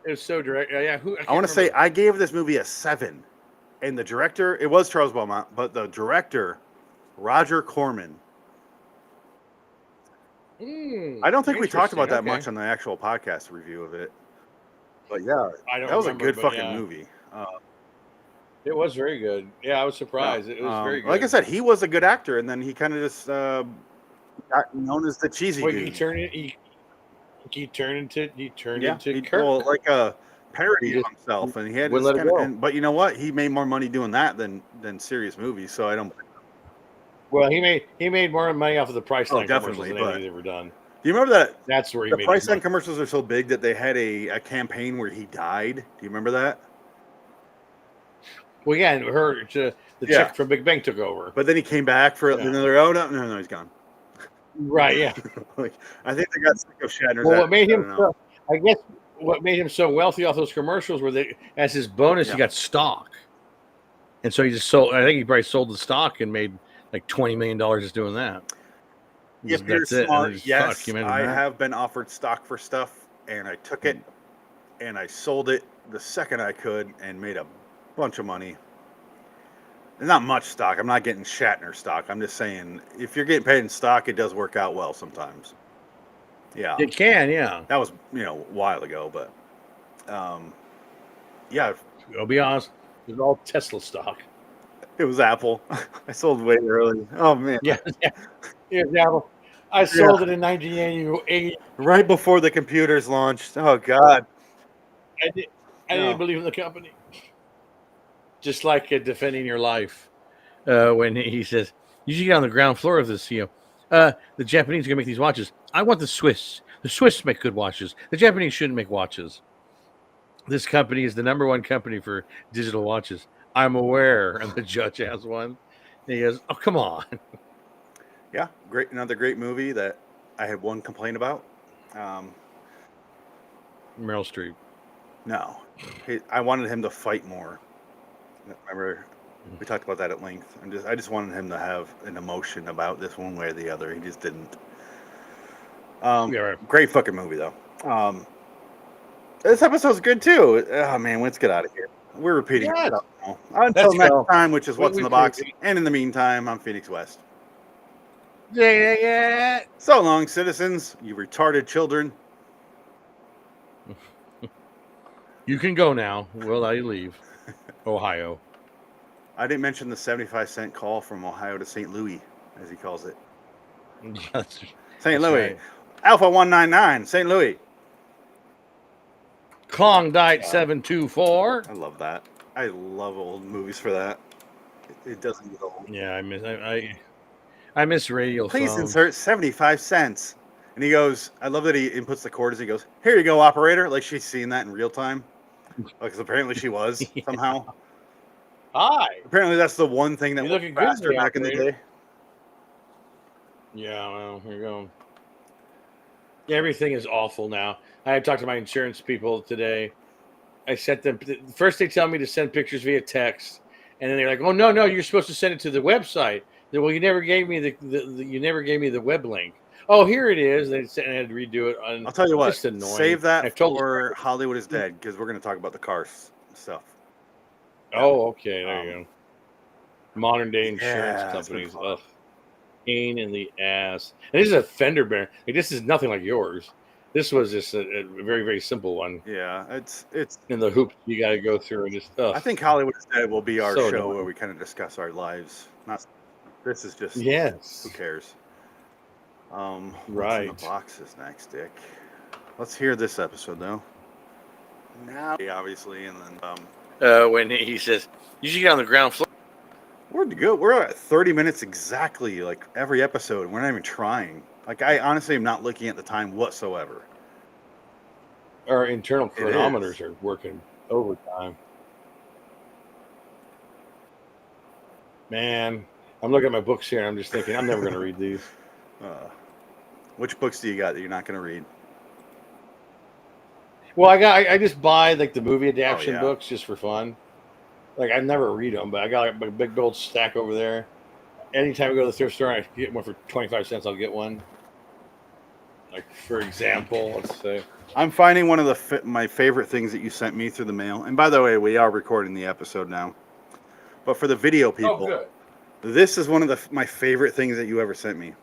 was so direct. Yeah, I want to say I gave this movie a 7, and the director, it was Charles Beaumont, but the director, Roger Corman. I don't think we talked about that much on the actual podcast review of it. But yeah, that was a good fucking movie. It was very good. Yeah, I was surprised. It was very good. Like I said, he was a good actor, and then he kind of just got known as the cheesy dude. He turned into Kirk. Well, like a parody of himself, and he had but you know what? He made more money doing that than serious movies. So I don't. Well, he made more money off of the Priceline definitely, commercials than he's ever done. Do you remember that? That's where he the made Priceline commercials are so big that they had a campaign where he died. Do you remember that? Well, yeah, and the chick from Big Bang took over. But then he came back for another. Oh no, he's gone. Right, yeah. I think they got sick of Shatner's. Well, what made him so wealthy off those commercials were as his bonus, he got stock, and so he just sold. I think he probably sold the stock and made like $20 million just doing that. If you're smart, yes, I have been offered stock for stuff, and I took it, and I sold it the second I could, and made a bunch of money. There's not much stock. I'm not getting Shatner stock. I'm just saying, if you're getting paid in stock, it does work out well sometimes. Yeah, it can. Yeah, that was a while ago, but yeah. I'll be honest, it was all Tesla stock. It was Apple. I sold way early. Oh man. Yeah. It was Apple. I sold it in 1988, right before the computers launched. Oh God. I didn't believe in the company. Just like defending your life, when he says you should get on the ground floor of this. The Japanese are gonna make these watches. I want the Swiss. The Swiss make good watches. The Japanese shouldn't make watches. This company is the #1 company for digital watches. I'm aware, and the judge has one. And he goes, "Oh, come on." Yeah, another great movie that I had one complaint about. Meryl Streep. No, I wanted him to fight more. Remember, we talked about that at length. I just wanted him to have an emotion about this one way or the other. He just didn't. Great fucking movie though. This episode's good too. Oh man, let's get out of here. We're repeating stuff now. Until next time, which is what's in the box. And in the meantime, I'm Phoenix West. Yeah. So long, citizens. You retarded children. You can go now. We'll let you leave. Ohio. I didn't mention the 75-cent call from Ohio to St. Louis, as he calls it. St. Louis. Right. Alpha 199, St. Louis. Klondike 724. I love that. I love old movies for that. It doesn't get old. Yeah, I miss radio Please phones. insert 75 cents. And he goes, I love that he inputs the quarters. He goes, here you go, operator. Like she's seeing that in real time. Because apparently she was somehow. Hi. Apparently that's the one thing that You're was looking good faster today, back in the operator. day. Yeah, well, here you go. Yeah, everything is awful now. I had talked to my insurance people today. I sent them first. They tell me to send pictures via text, and then they're like, "Oh no, you're supposed to send it to the website." Well, you never gave me the web link. Oh, here it is. They said I had to redo it. I'll tell you what. Just annoying. Save that I've told for Hollywood is Dead because we're going to talk about the Cars stuff. Oh, okay. There you go. Modern day insurance yeah, companies. Ugh. Pain in the ass. And this is a fender bender. Like, this is nothing like yours. This was just a very, very simple one. Yeah, it's in the hoops you got to go through and just. Ugh. I think Hollywood is Dead will be our So show annoying. where we kind of discuss our lives. Not this is just Yes. Who cares? What's Right. in the boxes next, Dick? Let's hear this episode though. Now, obviously, and then When he says you should get on the ground floor. we're good. We're at 30 minutes exactly, like every episode. We're not even trying. Like I honestly am not looking at the time whatsoever. Our internal It chronometers is. are working overtime. Man, I'm looking at my books here and I'm just thinking I'm never going to read these. Which books do you got that you're not going to read? Well, I just buy like the movie adaptation yeah. books just for fun. Like I never read them, but I got like a big old stack over there. Anytime I go to the thrift store, I get one for 25 cents. I'll get one. Like for example, let's say. I'm finding one of my favorite things that you sent me through the mail. And by the way, we are recording the episode now. But for the video people, Oh, good. This is one of my favorite things that you ever sent me.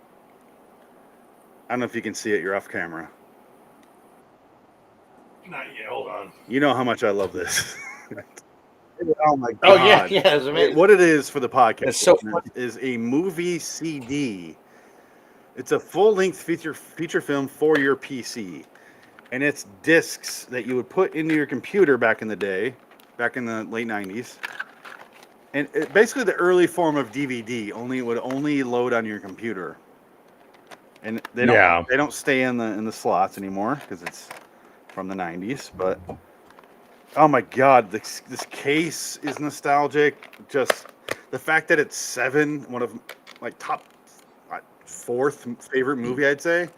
I don't know if you can see it. You're off camera. Not yet. Hold on. You know how much I love this. Oh my god! Oh yeah, it's amazing. What it is for the podcast It's so fun. is a movie CD. It's a full-length feature film for your PC, and it's discs that you would put into your computer back in the day, back in the late '90s, and basically the early form of DVD. Only it would only load on your computer, and they don't stay in the slots anymore because it's from the '90s, but. Oh my god, this case is nostalgic. Just the fact that it's 7, one of like top 4th favorite movie, I'd say.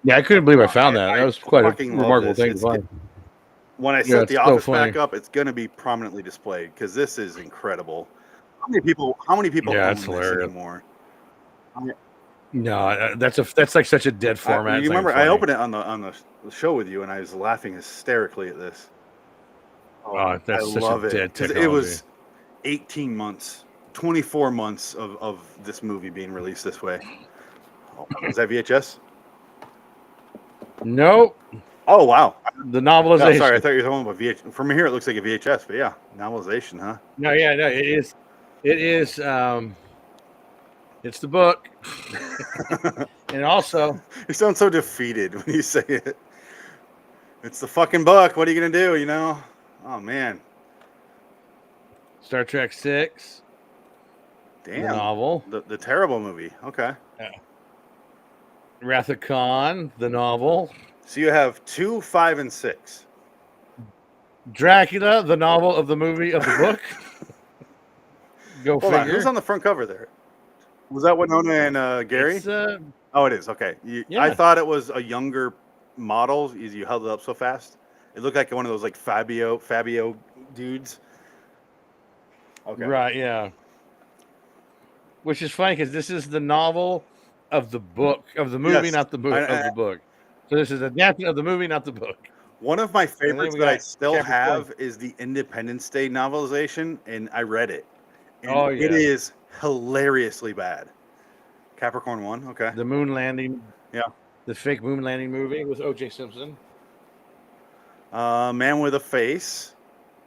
Yeah, I couldn't believe I found that. That was quite a fucking love remarkable this. thing to find. When I set it's the so office funny. back up, it's going to be prominently displayed because this is incredible. How many people Yeah, own it's this hilarious. anymore? No, that's like such a dead format. You It's not remember even I funny. opened it on the show with you, and I was laughing hysterically at this. Oh, that's I such love a it. dead 'Cause technology. it was 18 months, 24 months of this movie being released this way. Oh, is that VHS? Nope. Oh, wow. The novelization. Oh, sorry, I thought you were talking about VHS. From here, it looks like a VHS, but yeah, novelization, huh? No, yeah, no, it is. It is. It's the book, and also You sound so defeated when you say it. It's the fucking book. What are you going to do, you know? Oh, man. Star Trek 6. Damn. The novel. The terrible movie. Okay. Wrath of Khan, the novel. So you have 2, 5, and 6. Dracula, the novel of the movie of the book. Go Hold on. figure. Who's on the front cover there? Was that Winona and Gary? It's, Oh, it is. Okay. Yeah. I thought it was a younger model. You held it up so fast. It looked like one of those like Fabio dudes. Okay. Right, yeah. Which is funny because this is the novel of the book, of the movie, Yes. not the book, of the book. So this is adaptation of the movie, not the book. One of my favorites we that I got still Chapter have is the Independence Day novelization, and I read it. And Oh, yeah. It is hilariously bad. Capricorn 1, okay. The moon landing. Yeah. The fake moon landing movie with O.J. Simpson. Man with a Face.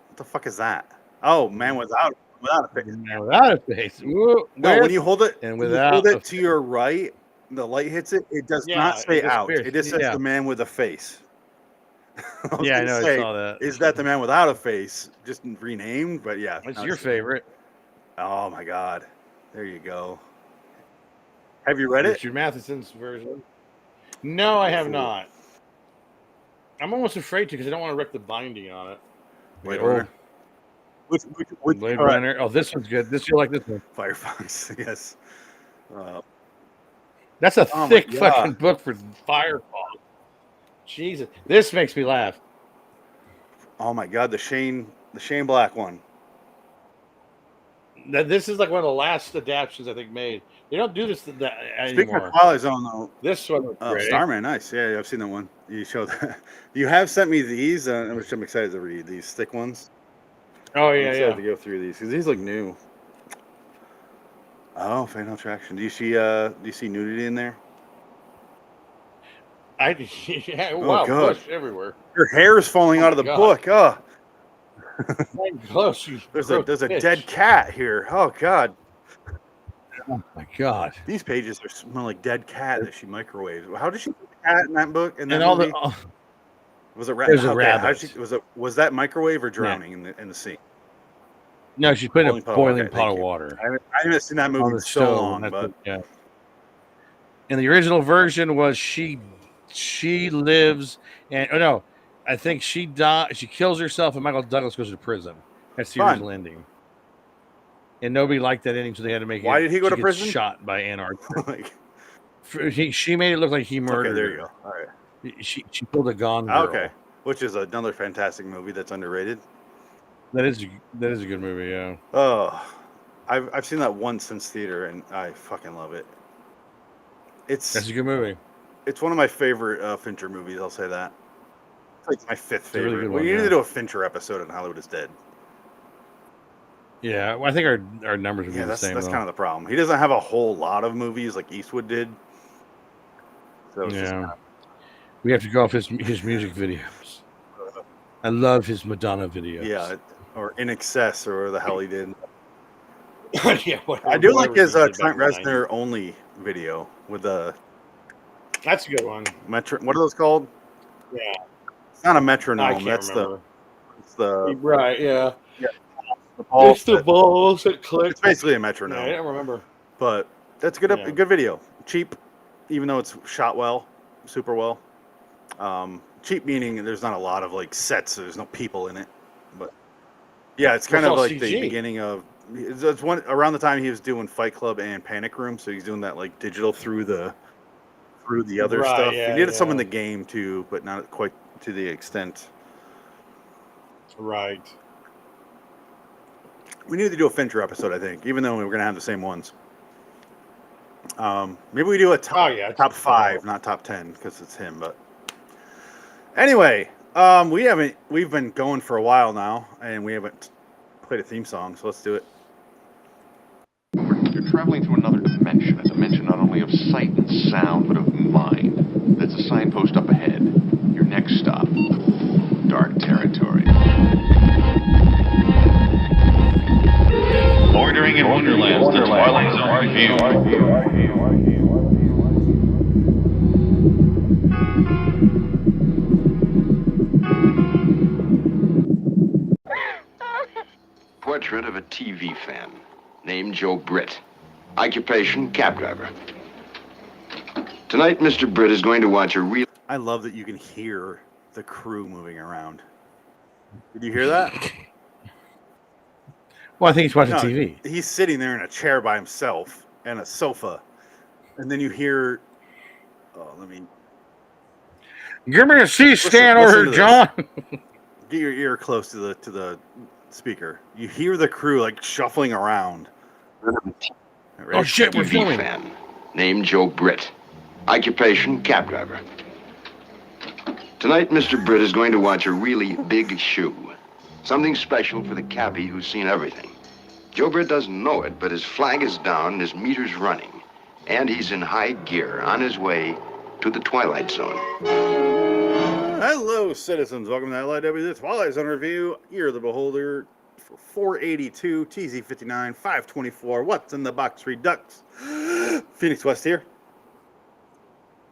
What the fuck is that? Oh, Man Without. without a face. Without a face. Ooh, No, when you hold it and when you without hold a it to your right, the light hits it. It does Yeah, not say it out. disappears. It just says Yeah. the man with a face. I was Yeah, I gonna know. I say, saw that. is that the man without a face? Just renamed, but yeah. What's no, your it's- favorite? Oh my God. There you go. Have you read it? Richard Matheson's version. No, I have Cool. not. I'm almost afraid to because I don't want to wreck the binding on it. Blade Oh, Runner. Which Blade all right. Runner. Oh, this one's good. This you like this one? Firefox, yes. That's a Oh my thick God. fucking book for Firefox. Jesus, this makes me laugh. Oh my God, the Shane Black one. This is like one of the last adaptations I think made. They don't do this Speaking anymore. of Twilight Zone, though, This one was great. Starman, nice. Yeah, I've seen that one. You showed that. You have sent me these, which I'm excited to read. These thick ones. Oh I'm yeah, excited yeah. to go through these because these look new. Oh, Fatal Attraction. Do you see nudity in there? Yeah, wow, God. bush everywhere. Your hair is falling Oh out of my the God. book. Oh, Close, you there's gross a bitch. dead cat here. Oh God, Oh my God. these pages smell like dead cat that she microwaved. How did she put the cat in that book? In that And all movie? the Was it There's a okay, rabbit. Was that microwave or drowning in the sea? no, she's putting a boiling Okay, pot thank of you. water I haven't seen that movie on in the so stove. long, and but yeah. And the original version was she lives and oh no, I think she died. She kills herself, and Michael Douglas goes to prison. That's the Fun. original ending. And nobody liked that ending, so they had to make it. Why did he go she to gets prison? Shot by Ann Arbor. like, She made it look like he murdered okay, there her. you go. All right. She pulled a Gone Girl. Okay, which is another fantastic movie that's underrated. That is a good movie. Yeah. Oh, I've seen that once since theater, and I fucking love it. That's a good movie. It's one of my favorite Fincher movies. I'll say that. It's like my fifth a really favorite. good We one, need yeah. to do a Fincher episode on Hollywood is Dead. Yeah, well, I think our numbers would be the that's same. that's though. kind of the problem. He doesn't have a whole lot of movies like Eastwood did. So it's just Yeah. We have to go off his music videos. I love his Madonna videos. yeah, or In Excess or whatever the hell he did. Yeah, I do like his he did Trent back in the Reznor only video with the 90s. That's a good one. metro. What are those called? Yeah. It's not a I metronome. can't That's remember. it's the Right, yeah. the ball. It's the balls that click. It's basically a Yeah, metronome. I don't remember. But that's a Yeah. good video. Cheap, even though it's shot well, super well. Cheap meaning there's not a lot of like sets. There's no people in it. But yeah, it's kind It's of all like the CG. beginning of. It's one around the time he was doing Fight Club and Panic Room, so he's doing that like digital through the other Right, stuff. yeah, he did some in yeah. the game too, but not quite to the extent. Right. We need to do a Fincher episode, I think, even though we're gonna have the same ones. Maybe we do a top 5, not top 10, because it's him. But anyway, we've been going for a while now, and we haven't played a theme song, so let's do it. You're traveling through another dimension, a dimension not only of sight and sound, but of mind. There's a signpost up ahead. Your next stop, dark territory. Bordering in Wonderland, the Twilight Zone review. Portrait of a TV fan named Joe Britt. Occupation, cab driver. Tonight, Mr. Britt is going to watch a real... I love that you can hear the crew moving around. Did you hear that? Well, I think he's watching No, TV. He's sitting there in a chair by himself and a sofa, and then you hear. Oh, let me Give me a C-stand listen over to here, John. get your ear close to the speaker. You hear the crew like shuffling around. Oh shit, we're TV filming. fan named Joe Britt. Occupation, cab driver. Tonight, Mr. Britt is going to watch a really big shoe. Something special for the cabbie who's seen everything. Joe Britt doesn't know it, but his flag is down and his meter's running. And he's in high gear on his way to the Twilight Zone. Hello, citizens. Welcome to LIW, the Twilight Zone review. You're the beholder. for 482, TZ59, 524. What's in the box? Redux. Phoenix West here.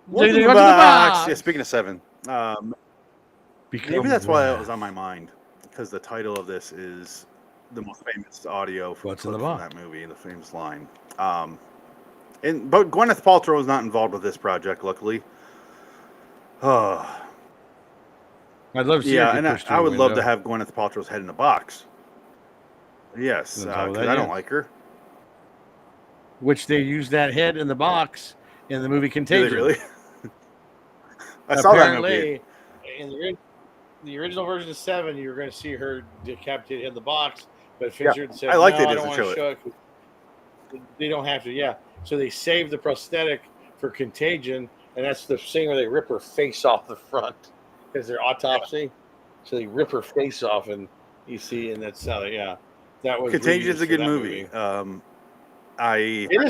What's in the box? Yeah, speaking of 7. Maybe that's why it was on my mind, because the title of this is the most famous audio from that movie, the famous line. But Gwyneth Paltrow was not involved with this project, luckily. I'd love to see and I would love to have Gwyneth Paltrow's head in a box. Yes, because I don't like her. Which they used that head in the box in the movie Contagion. Did they really? I saw that movie. In the original version of 7, you were going to see her decapitated in the box, but Fincher said, I like no, they I didn't don't want to show it. They don't have to, yeah. So they saved the prosthetic for Contagion, and that's the scene where they rip her face off the front because they're autopsy. So they rip her face off, and you see, and that's how, that was Contagion's a good movie. It is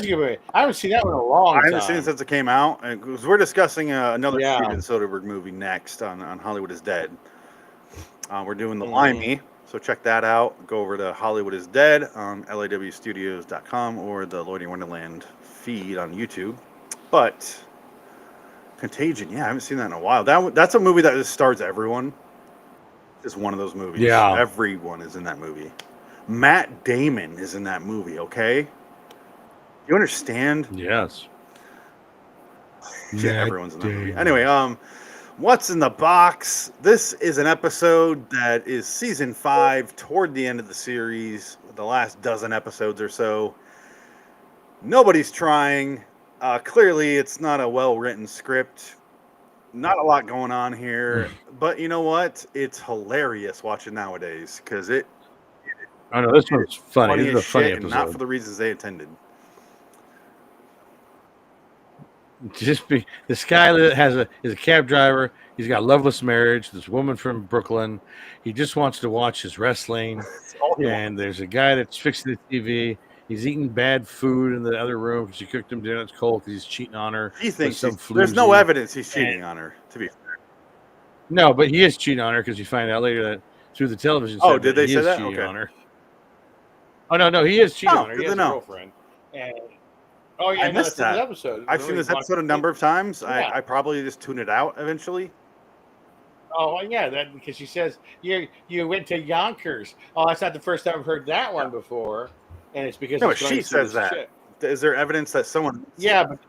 a good movie. I haven't seen that one in a long time. I haven't seen it since it came out, and we're discussing another Steven Soderbergh movie next on Hollywood is Dead. We're doing The Limey, so check that out. Go over to Hollywood is Dead on lawstudios.com or the Lloyd Wonderland feed on YouTube. But Contagion, I haven't seen that in a while. That's a movie that just stars everyone. It's one of those movies. Yeah. Everyone is in that movie. Matt Damon is in that movie, okay? You understand? Yes. Yeah, everyone's in that movie. Anyway, what's in the box? This is an episode that is season 5, toward the end of the series, the last dozen episodes or so. Nobody's trying. Clearly, it's not a well-written script. Not a lot going on here. But you know what? It's hilarious watching nowadays because it. I know this one's funny. This is a funny episode. And not for the reasons they intended. This guy is a cab driver. He's got a loveless marriage. This woman from Brooklyn. He just wants to watch his wrestling. And there's a guy that's fixing the TV. He's eating bad food in the other room because she cooked him dinner. It's cold because he's cheating on her. He thinks there's no evidence he's cheating on her, to be fair. No, but he is cheating on her because you find out later that through the television. Oh, did they say that? Cheating on her. Oh no, he is cheating on her. He has a know. girlfriend. And I missed that episode. I've seen this episode a number of times. Yeah. I probably just tuned it out eventually. Oh yeah, that because she says you went to Yonkers. Oh, that's not the first time I've heard that one before, and it's because she says that. Shit. Is there evidence that someone? Yeah, but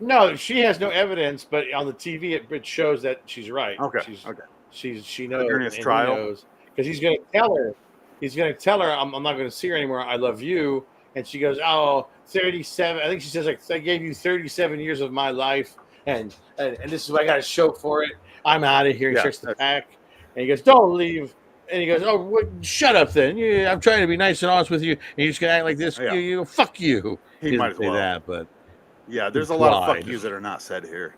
no, she has no evidence. But on the TV, it shows that she's right. Okay. She knows. During his trial, because he's going to tell her. He's going to tell her, I'm not going to see her anymore. I love you. And she goes, 37. I think she says, I gave you 37 years of my life. And this is what I got to show for it. I'm out of here. He starts to pack. And he goes, don't leave. And he goes, shut up then. I'm trying to be nice and honest with you. And you're just going to act like this. You fuck you. He might as well. Say that, but. Yeah, there's a lot of fuck yous that are not said here.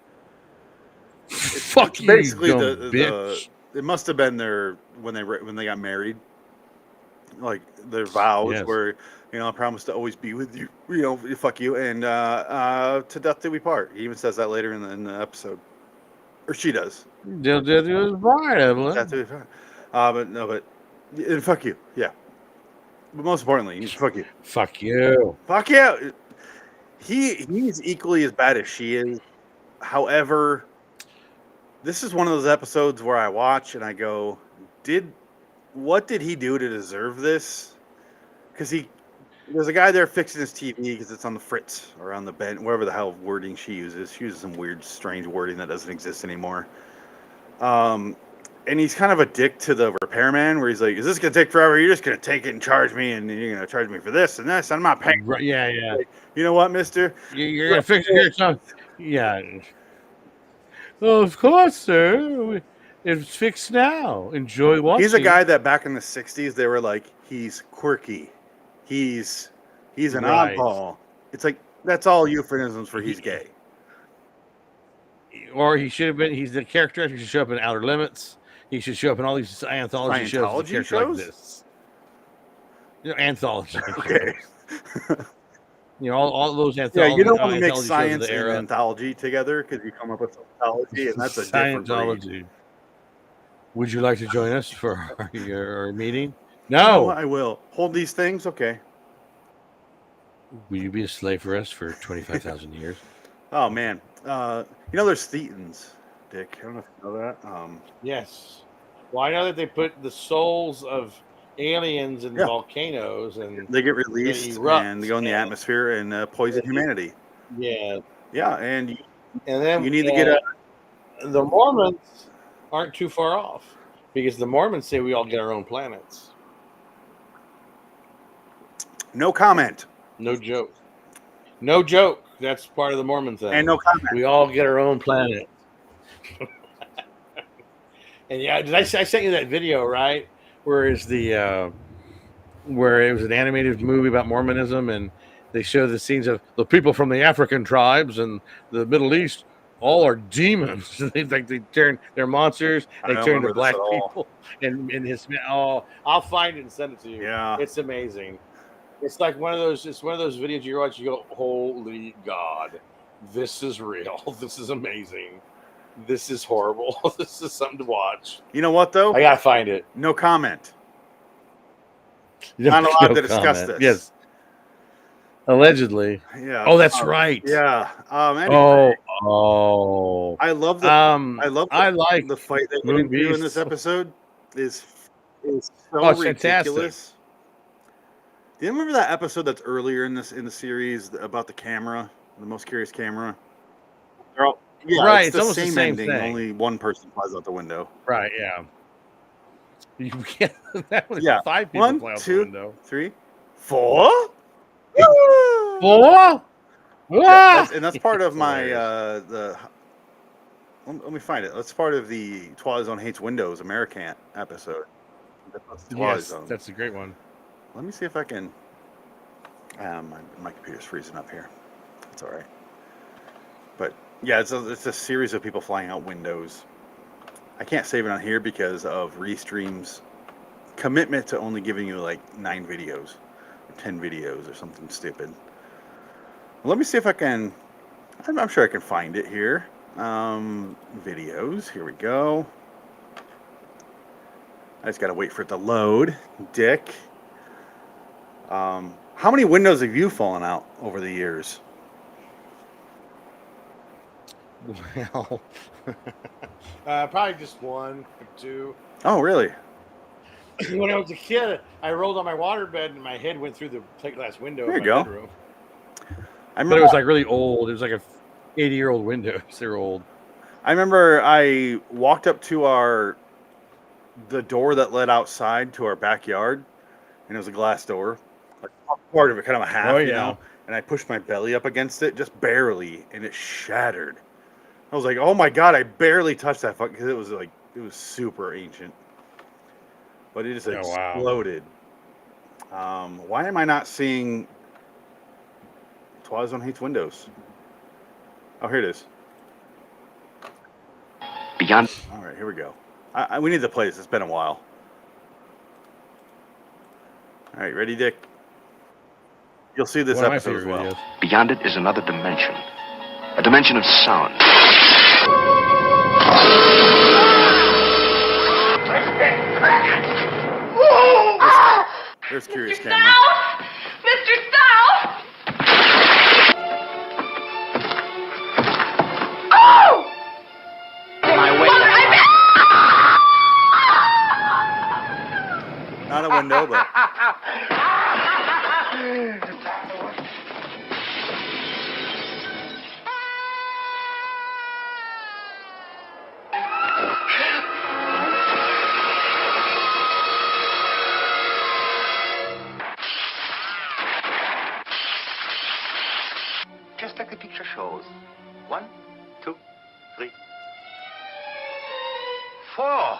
Fuck you, basically bitch. It must have been when they got married. Like their vows were, I promise to always be with you, fuck you, and to death do we part. He even says that later in the episode, or she does. Death do we part, Evelyn. Death do we part. But fuck you, yeah. But most importantly, fuck you. Fuck you. Fuck you. He's equally as bad as she is. However, this is one of those episodes where I watch and I go, what did he do to deserve this? Because there's a guy there fixing his TV because it's on the fritz or on the bench, wherever the hell wording she uses. She uses some weird, strange wording that doesn't exist anymore. And he's kind of a dick to the repairman where he's like, is this going to take forever? You're just going to take it and charge me, and you're going to charge me for this and this. I'm not paying. Right, yeah. Like, you know what, mister? You're going to fix it yourself. Yeah. Well, of course, sir. It's fixed now. Enjoy watching. He's a guy that back in the 60s, they were like, he's quirky. He's an oddball. It's like, that's all euphemisms for he's gay. Or he should have been, he's the character. He should show up in Outer Limits. He should show up in all these anthology shows. Like this. Anthology. Okay. All those anthologies. Yeah, you don't want to mix science and anthology together because you come up with anthology, and that's a different breed. Would you like to join us for our meeting? You know No. what? I will. Hold these things? Okay. Will you be a slave for us for 25,000 years? Oh, man. There's thetans, Dick. I don't know if you know that. Yes. Well, I know that they put the souls of aliens in volcanoes, and they get released and they go in the atmosphere and poison humanity. Yeah. Yeah, and then you need to get the Mormons aren't too far off, because the Mormons say we all get our own planets. No comment. No joke. No joke. That's part of the Mormon thing. And no comment. We all get our own planet. And yeah, I sent you that video, right? Where it was an animated movie about Mormonism, and they show the scenes of the people from the African tribes and the Middle East. All are demons. They turn, they're monsters. They turn to black people. And I'll find it and send it to you. Yeah, it's amazing. It's like one of those. It's one of those videos you watch. You go, "Holy God, this is real. This is amazing. This is horrible. This is something to watch." You know what, though? I gotta find it. No comment. Not allowed to discuss this. Yes. Allegedly. Yeah. Oh, that's right. Yeah. Anyway, I love the. I like the fight that they do in this episode. Is so ridiculous. Fantastic. Do you remember that episode that's earlier in the series about the camera, the most curious camera? Right, it's almost the same same ending. thing. Only one person flies out the window. Right. Yeah. That was 5 people 1, fly out 2, the window. 3, 4. 4. And that's part of my Let me find it. That's part of the Twilight Zone Hates Windows American episode. Yes, that's a great one. Let me see if I can. My computer's freezing up here. It's all right. But yeah, it's a series of people flying out windows. I can't save it on here because of Restream's commitment to only giving you like 9 videos or 10 videos or something stupid. Well, let me see if I can. I'm sure I can find it here. Videos. Here we go. I just gotta wait for it to load. Dick. How many windows have you fallen out over the years? Well, probably just 1 or 2. Oh, really? When I was a kid, I rolled on my waterbed and my head went through the plate glass window There in you my go. bedroom. I remember But it was like really old. It was like a 80-year-old windows. They're old. I remember I walked up to the door that led outside to our backyard, and it was a glass door, like part of it, kind of a half, you know. And I pushed my belly up against it, just barely, and it shattered. I was like, "Oh my God!" I barely touched that fuck because it was super ancient, but it just exploded. Why am I not seeing Twilight Zone Hates Windows? Oh, here it is. Beyond. All right, here we go. We need to play this. It's been a while. All right, ready, Dick? You'll see this episode as well. Beyond it is another dimension. A dimension of sound. There's Curious Mr. Camera. Stout! Mr. Stout! Oh! My way. Not a window, but Just like the picture shows. 1, 2, 3, 4.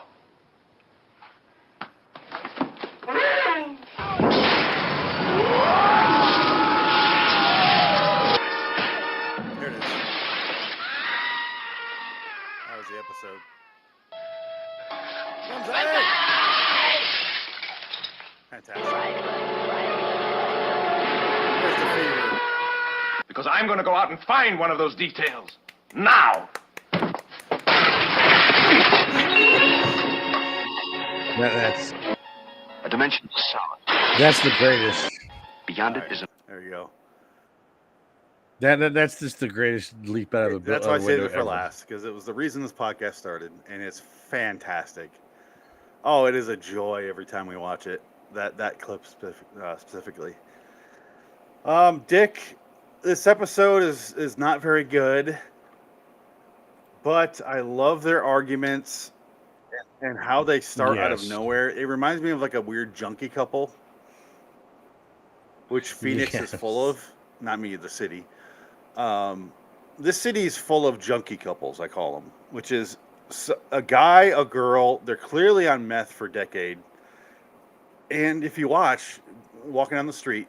here it is. That was the episode. Fantastic. Where's the fever? Because I'm going to go out and find one of those details. Now! That's A dimension solid. that's the greatest. Beyond it is a... There you go. That's just the greatest leap out of That's why I a saved window it for ever. last, because it was the reason this podcast started, and it's fantastic. Oh, it is a joy every time we watch it. That clip specifically. Dick, this episode is not very good, but I love their arguments and how they start out of Yes. nowhere. It reminds me of like a weird junkie couple, which Phoenix is full Yes. of. Not me, the city. This city is full of junkie couples, I call them, which is a guy, a girl. They're clearly on meth for a decade. And if you watch, walking down the street,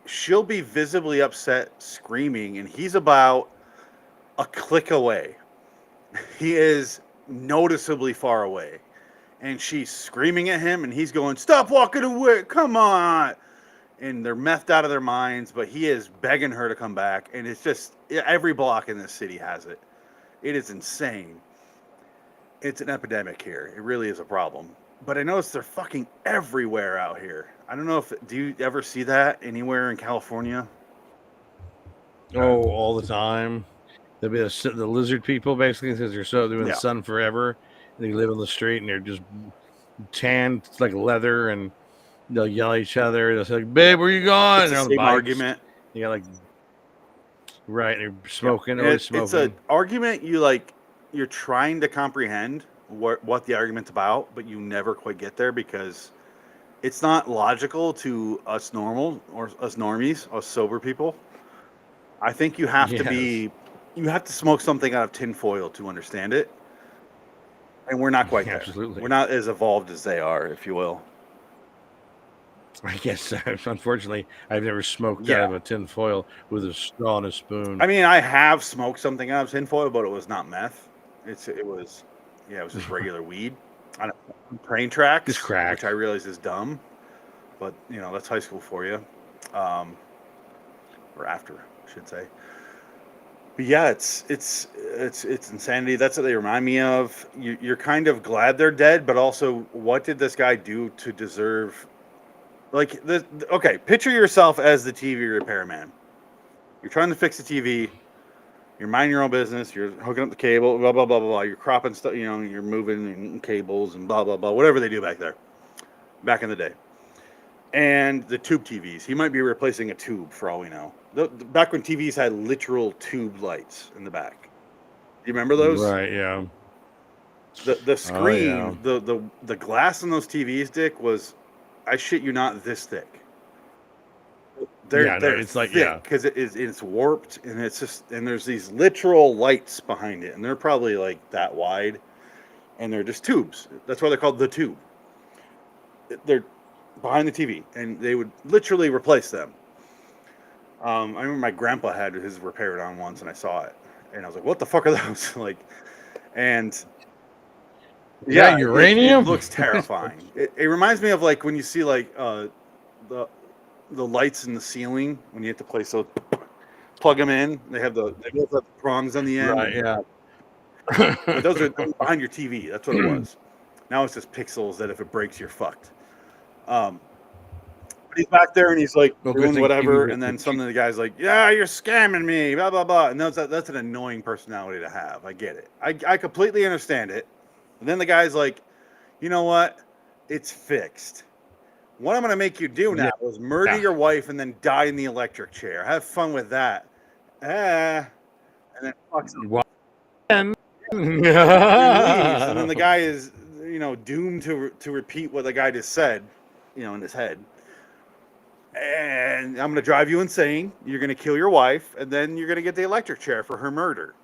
she'll be visibly upset, screaming, and he's about a click away. He is noticeably far away. And she's screaming at him, and he's going, "Stop walking away, come on." And they're methed out of their minds, but he is begging her to come back. And it's just, every block in this city has it. It is insane. It's an epidemic here. It really is a problem. But I notice they're fucking everywhere out here. I don't know do you ever see that anywhere in California? Oh, all the time. There'll be the lizard people, basically, because they're in the sun forever. And they live on the street, and they're just tanned like leather, and they'll yell at each other. They'll say, like, "Babe, where you going?" It's and the on same bikes. argument. You got like, right, and they're smoking. Yeah. Always smoking. It's an argument you're trying to comprehend what the argument's about, but you never quite get there because it's not logical to us normies, us sober people. I think you have to smoke something out of tinfoil to understand it. And we're not quite there. Absolutely. We're not as evolved as they are, if you will. I guess, unfortunately, I've never smoked out of a tin foil with a straw and a spoon. I mean, I have smoked something out of tinfoil, but it was not meth. It was just regular weed on train tracks, Just crack. which I realize is dumb, but that's high school for you, or after, I should say. But yeah, it's insanity. That's what they remind me of. You're kind of glad they're dead, but also, what did this guy do to deserve? Like, okay, picture yourself as the TV repairman. You're trying to fix the TV. You're minding your own business. You're hooking up the cable, blah, blah, blah, blah, blah. You're cropping stuff, you're moving cables and blah, blah, blah, whatever they do back there, back in the day. And the tube TVs. He might be replacing a tube for all we know. Back when TVs had literal tube lights in the back. Do you remember those? Right, yeah. The screen, the glass on those TVs, Dick, was, I shit you not, this thick. It's like thick because it's warped and and there's these literal lights behind it and they're probably like that wide and they're just tubes. That's why they're called the tube. They're behind the TV and they would literally replace them. I remember my grandpa had his repaired on once and I saw it and I was like, "What the fuck are those?" uranium. It looks terrifying. It reminds me of like when you see like the lights in the ceiling when you have to place those, plug them in. They both have the prongs on the end. Right, yeah. But those are behind your TV. That's what it was. Now it's just pixels that if it breaks, you're fucked. But he's back there and he's like doing whatever, and then some of the guys like, "Yeah, you're scamming me," blah blah blah. And that's an annoying personality to have. I get it. I completely understand it. And then the guy's like, "You know what? It's fixed. What I'm going to make you do now is murder your wife and then die in the electric chair. Have fun with that." And then fucks him. And then the guy is, doomed to repeat what the guy just said, in his head. And I'm going to drive you insane. You're going to kill your wife, and then you're going to get the electric chair for her murder.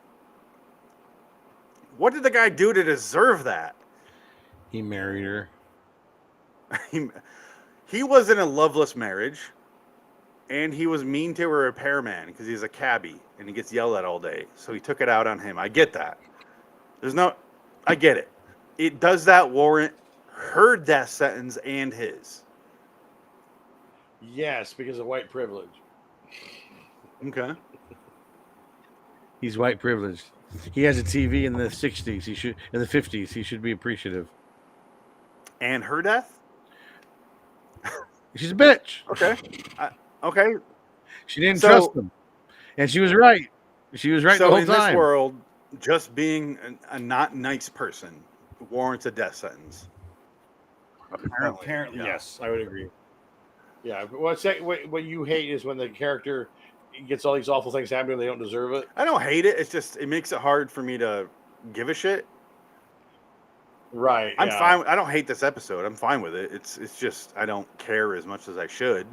What did the guy do to deserve that? He married her. He was in a loveless marriage, and he was mean to a repairman because he's a cabbie and he gets yelled at all day. So he took it out on him. I get that. I get it. Does that warrant her death sentence and his? Yes, because of white privilege. Okay. He's white privileged. He has a TV in the 60s. In the 50s. He should be appreciative. And her death? She's a bitch. Okay. Okay. She didn't trust him. And she was right. She was right the whole in time. This world, just being a not nice person warrants a death sentence. Apparently, yes, I would agree. Yeah, what you hate is when the character gets all these awful things happening and they don't deserve it. I don't hate it. It's just it makes it hard for me to give a shit. Right. I'm fine. I don't hate this episode. I'm fine with it. It's just I don't care as much as I should.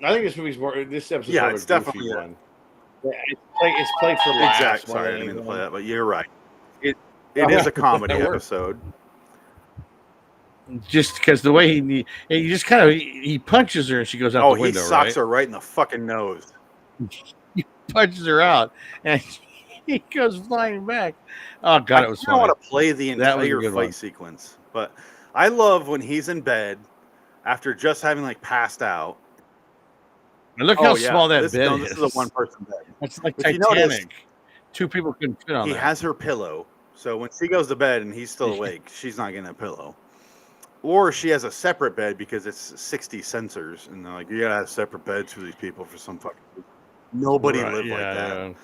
I think this movie's more. This episode's Yeah, more it's of a goofy definitely one. Yeah, it's played for laughs. Exactly. Sorry, I didn't mean to play that, but you're right. It is a comedy episode. Just because the way he just kind of he punches her and she goes out the window. He socks her right in the fucking nose. He punches her out and he goes flying back. Oh god, it was funny. I don't want to play the entire fight sequence, but I love when he's in bed after just having like passed out. And look how small that bed is. This is a one-person bed. It's like If Titanic. Two people couldn't fit on He that. has her pillow, so when she goes to bed and he's still awake, she's not getting a pillow. Or she has a separate bed because it's 60 sensors, and they're like, you gotta have separate beds for these people for some fucking reason. Nobody lived like that.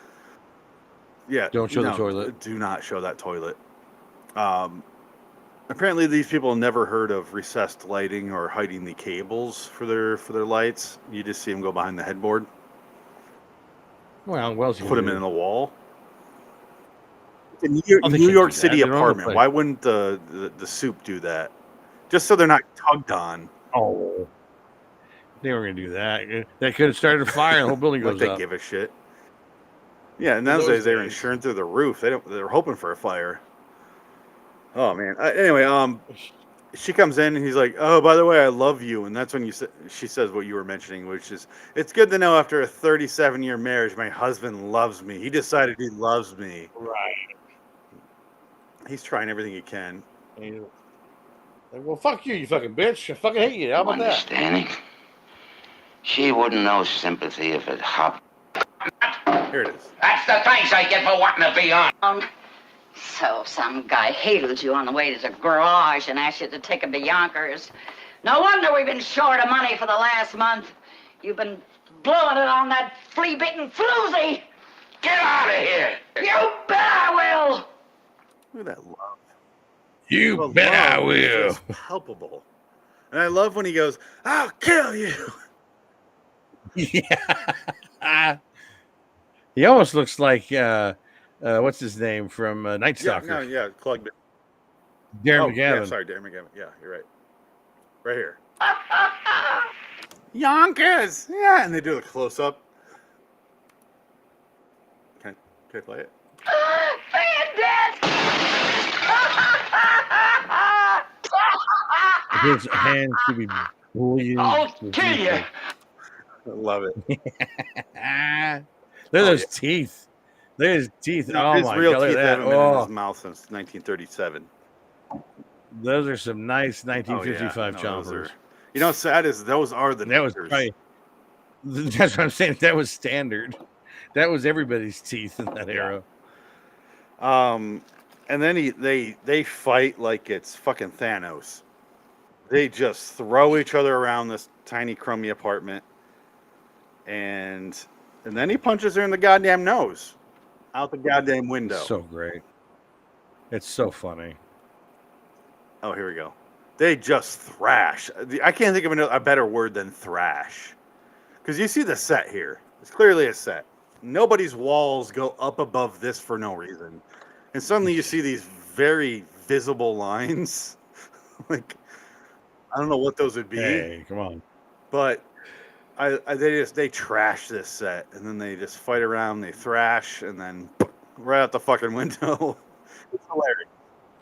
Yeah. Don't show the toilet. Do not show that toilet. Apparently, these people never heard of recessed lighting or hiding the cables for their lights. You just see them go behind the headboard. Well, put them in the wall. It's a New York City apartment. Why wouldn't the soup do that? Just so they're not tugged on. Oh, they were going to do that. They could have started a fire and the whole building goes They up. give a shit. Yeah, and those days they were insured through the roof. They're hoping for a fire. Oh man. Anyway, she comes in and he's like, "Oh, by the way, I love you." And that's when she says what you were mentioning, which is, "It's good to know after a 37-year marriage, my husband loves me. He decided he loves me." Right. He's trying everything he can. Well, fuck you, you fucking bitch. I fucking hate you. How about that? Understanding? She wouldn't know sympathy if it hopped. Here it is. That's the thanks I get for wanting to be on. So some guy hailed you on the way to the garage and asked you to take him to Yonkers. No wonder we've been short of money for the last month. You've been blowing it on that flea-bitten floozy. Get out of here. You bet I will. Look at that love. You bet I will. It's palpable. And I love when he goes, "I'll kill you." Yeah. He almost looks like what's his name from Night Stalker? Yeah, Clug. Darren McGavin. Yeah, sorry, Darren McGavin. Yeah, you're right. Right here. Yonkers! Yeah, and they do a close up. Can I play it? His hands should be bleeding. I'll kill you. I love it. Look at those teeth. Look at his teeth. No, Oh his my real god! teeth Look at haven't that. been in Oh, his mouth since 1937. those are some nice 1955 No, chompers. those are, you know, what's sad is those are the That was niggers. probably. That's what I'm saying. That was standard. That was everybody's teeth in that era. And then they fight like it's fucking Thanos. They just throw each other around this tiny crummy apartment, and then he punches her in the goddamn nose, out the goddamn window. So great. It's so funny. Oh, here we go. They just thrash. I can't think of a better word than thrash, because you see the set here. It's clearly a set. Nobody's walls go up above this for no reason, and suddenly you see these very visible lines, like. I don't know what those would be. Hey, come on. But they trash this set, and then they just fight around, they thrash, and then right out the fucking window. It's hilarious.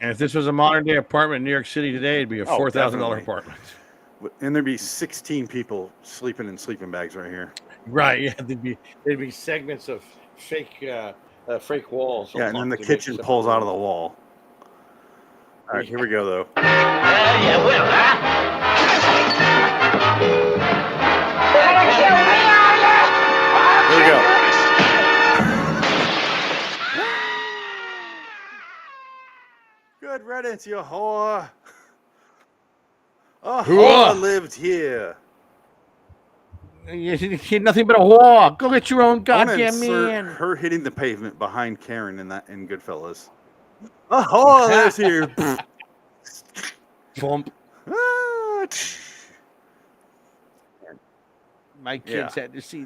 And if this was a modern day apartment in New York City today, it'd be a $4,000 definitely. apartment. And there'd be 16 people sleeping in sleeping bags right here. Right? Yeah, there'd be segments of fake walls. Yeah, and then the kitchen pulls out of the wall. All right, here we go though. You will, huh? Here we go. Good riddance, you whore. A Whore. whore lived here. You're nothing but a whore. Go get your own I want to goddamn insert man. her hitting the pavement behind Karen in Goodfellas. A whore lives here. Bump. Ah, My kids had to see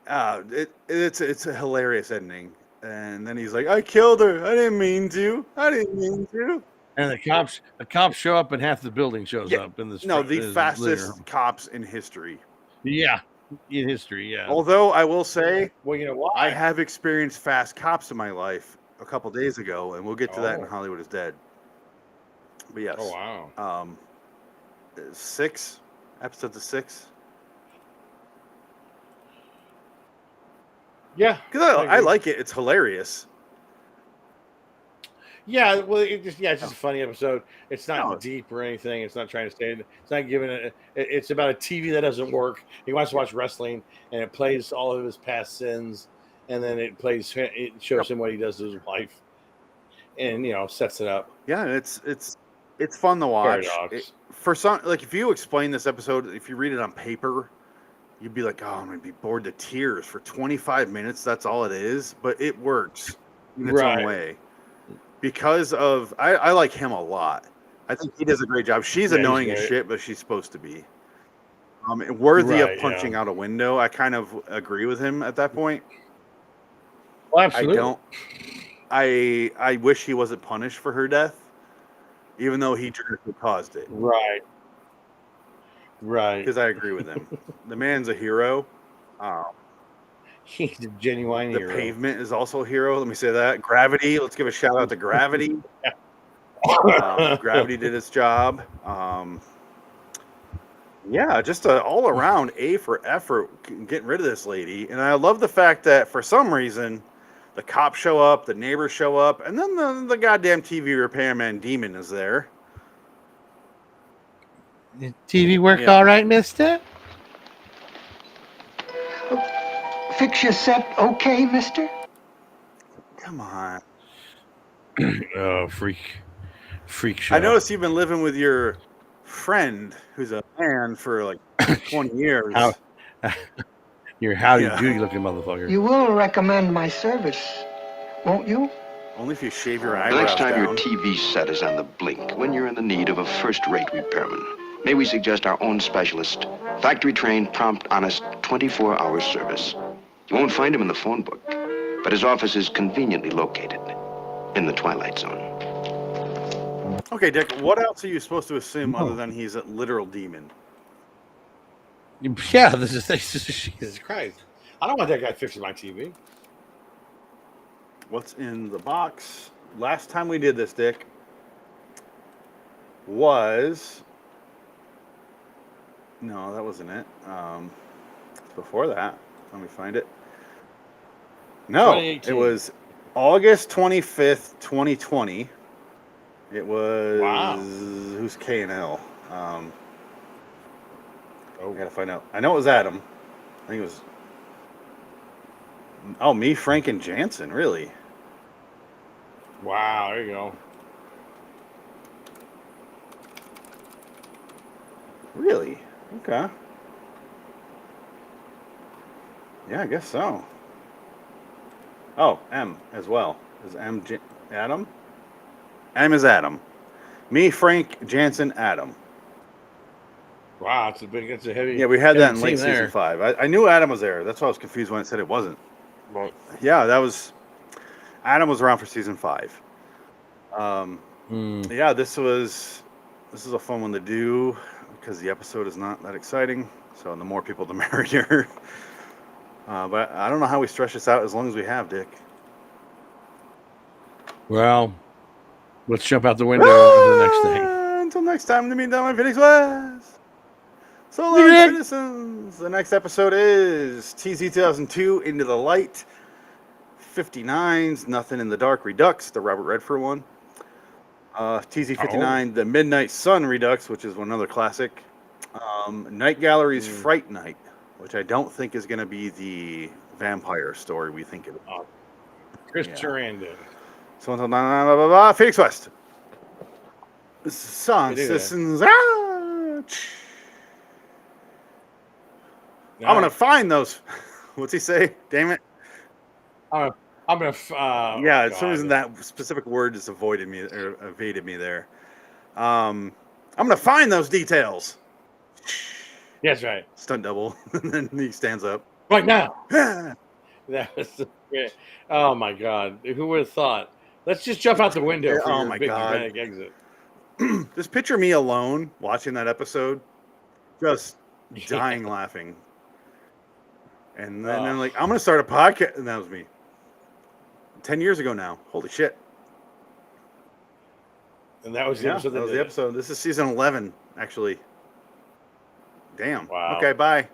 that. It's a hilarious ending. And then he's like, I killed her. I didn't mean to. I didn't mean to. And the cops show up, and half the building shows up in this. No, the this fastest cops in history. Yeah, in history. Yeah. Although I will say, Well, you know what? I have experienced fast cops in my life a couple days ago, and we'll get to that in Oh. Hollywood is Dead. But yes. Oh wow. 6 episodes of 6. Yeah, Because I agree. like it. It's hilarious. Yeah, well, it's just a funny episode. It's not No. deep or anything. It's not trying to say. It's not giving it. It's about a TV that doesn't work. He wants to watch wrestling, and it plays all of his past sins, and then it shows him what he does to his wife, and sets it up. Yeah, it's fun to watch. Paradox. For some, like if you explain this episode, if you read it on paper, you'd be like, "Oh, I'm gonna be bored to tears for 25 minutes." That's all it is, but it works in its Right. own way. Because of, I like him a lot. I think he does a great job. She's Yeah, he's annoying as great. shit, but she's supposed to be. Worthy Right, of punching yeah. out a window. I kind of agree with him at that point. Well, absolutely. I don't. I wish he wasn't punished for her death, even though he directly caused it. Right. Right. Because I agree with him. The man's a hero. He's a genuine The hero. pavement is also a hero. Let me say that. Gravity. Let's give a shout out to Gravity. Gravity did its job. Yeah, just an all around A for effort getting rid of this lady. And I love the fact that for some reason, the cops show up, the neighbors show up, and then the goddamn TV repairman demon is there. TV work Yeah. all right, mister? Fix your set okay, mister? Come on. Oh, freak show. I noticed you've been living with your friend who's a man for like 20 years. You're howdy Yeah. doody looking motherfucker. You will recommend my service, won't you? Only if you shave your The eyebrows next time down. your TV set is on the blink, when you're in the need of a first-rate repairman, may we suggest our own specialist, factory-trained, prompt, honest, 24-hour service. You won't find him in the phone book, but his office is conveniently located in the Twilight Zone. Okay, Dick, what else are you supposed to assume other than he's a literal demon? Yeah, this is Jesus Christ. I don't want that guy fixing my TV. What's in the box? Last time we did this, Dick, was... No, that wasn't it. Before that, let me find it. No, it 2018. was August 25th, 2020. It was... Wow. Who's K and L? I gotta find out. I know it was Adam. I think it was... Oh, me, Frank, and Jansen, really? Wow, there you go. Really? Okay. Yeah, I guess so. Oh, M as well. Is M Adam? M is Adam. Me, Frank, Jansen, Adam. Wow, it's a heavy. Yeah, we had that heavy in late team season there. 5. I knew Adam was there. That's why I was confused when it said it wasn't. Well, Yeah, that was... Adam was around for season 5. Yeah, this is a fun one to do because the episode is not that exciting. So the more people, the merrier. But I don't know how we stretch this out as long as we have, Dick. Well, let's jump out the window into the next thing. Until next time, in the meantime, I'm Phoenix West. So long, Nick. citizens. The next episode is TZ 2002, Into the Light. 59's Nothing in the Dark Redux, the Robert Redford one. TZ 59, The Midnight Sun Redux, which is another classic. Night Gallery's Fright Night, which I don't think is going to be the vampire story we think it is. Chris Sarandon. So until Phoenix West. Song They do that. systems. I'm All gonna right. find those. What's he say? Damn it. I'm gonna. Yeah, oh, for some reason God. that specific word just avoided me or evaded me there. I'm gonna find those details. That's right. Stunt double. And then he stands up. Right now. Yeah. That was so great. Oh my God! Who would have thought? Let's just jump out the window for Oh your my big God. dramatic exit. Just picture me alone watching that episode, just dying laughing. And then I'm like, I'm gonna start a podcast, and that was me. 10 years ago now. Holy shit. And that was the Yeah, episode. that was the episode. This is season 11, actually. Damn. Wow. Okay, bye.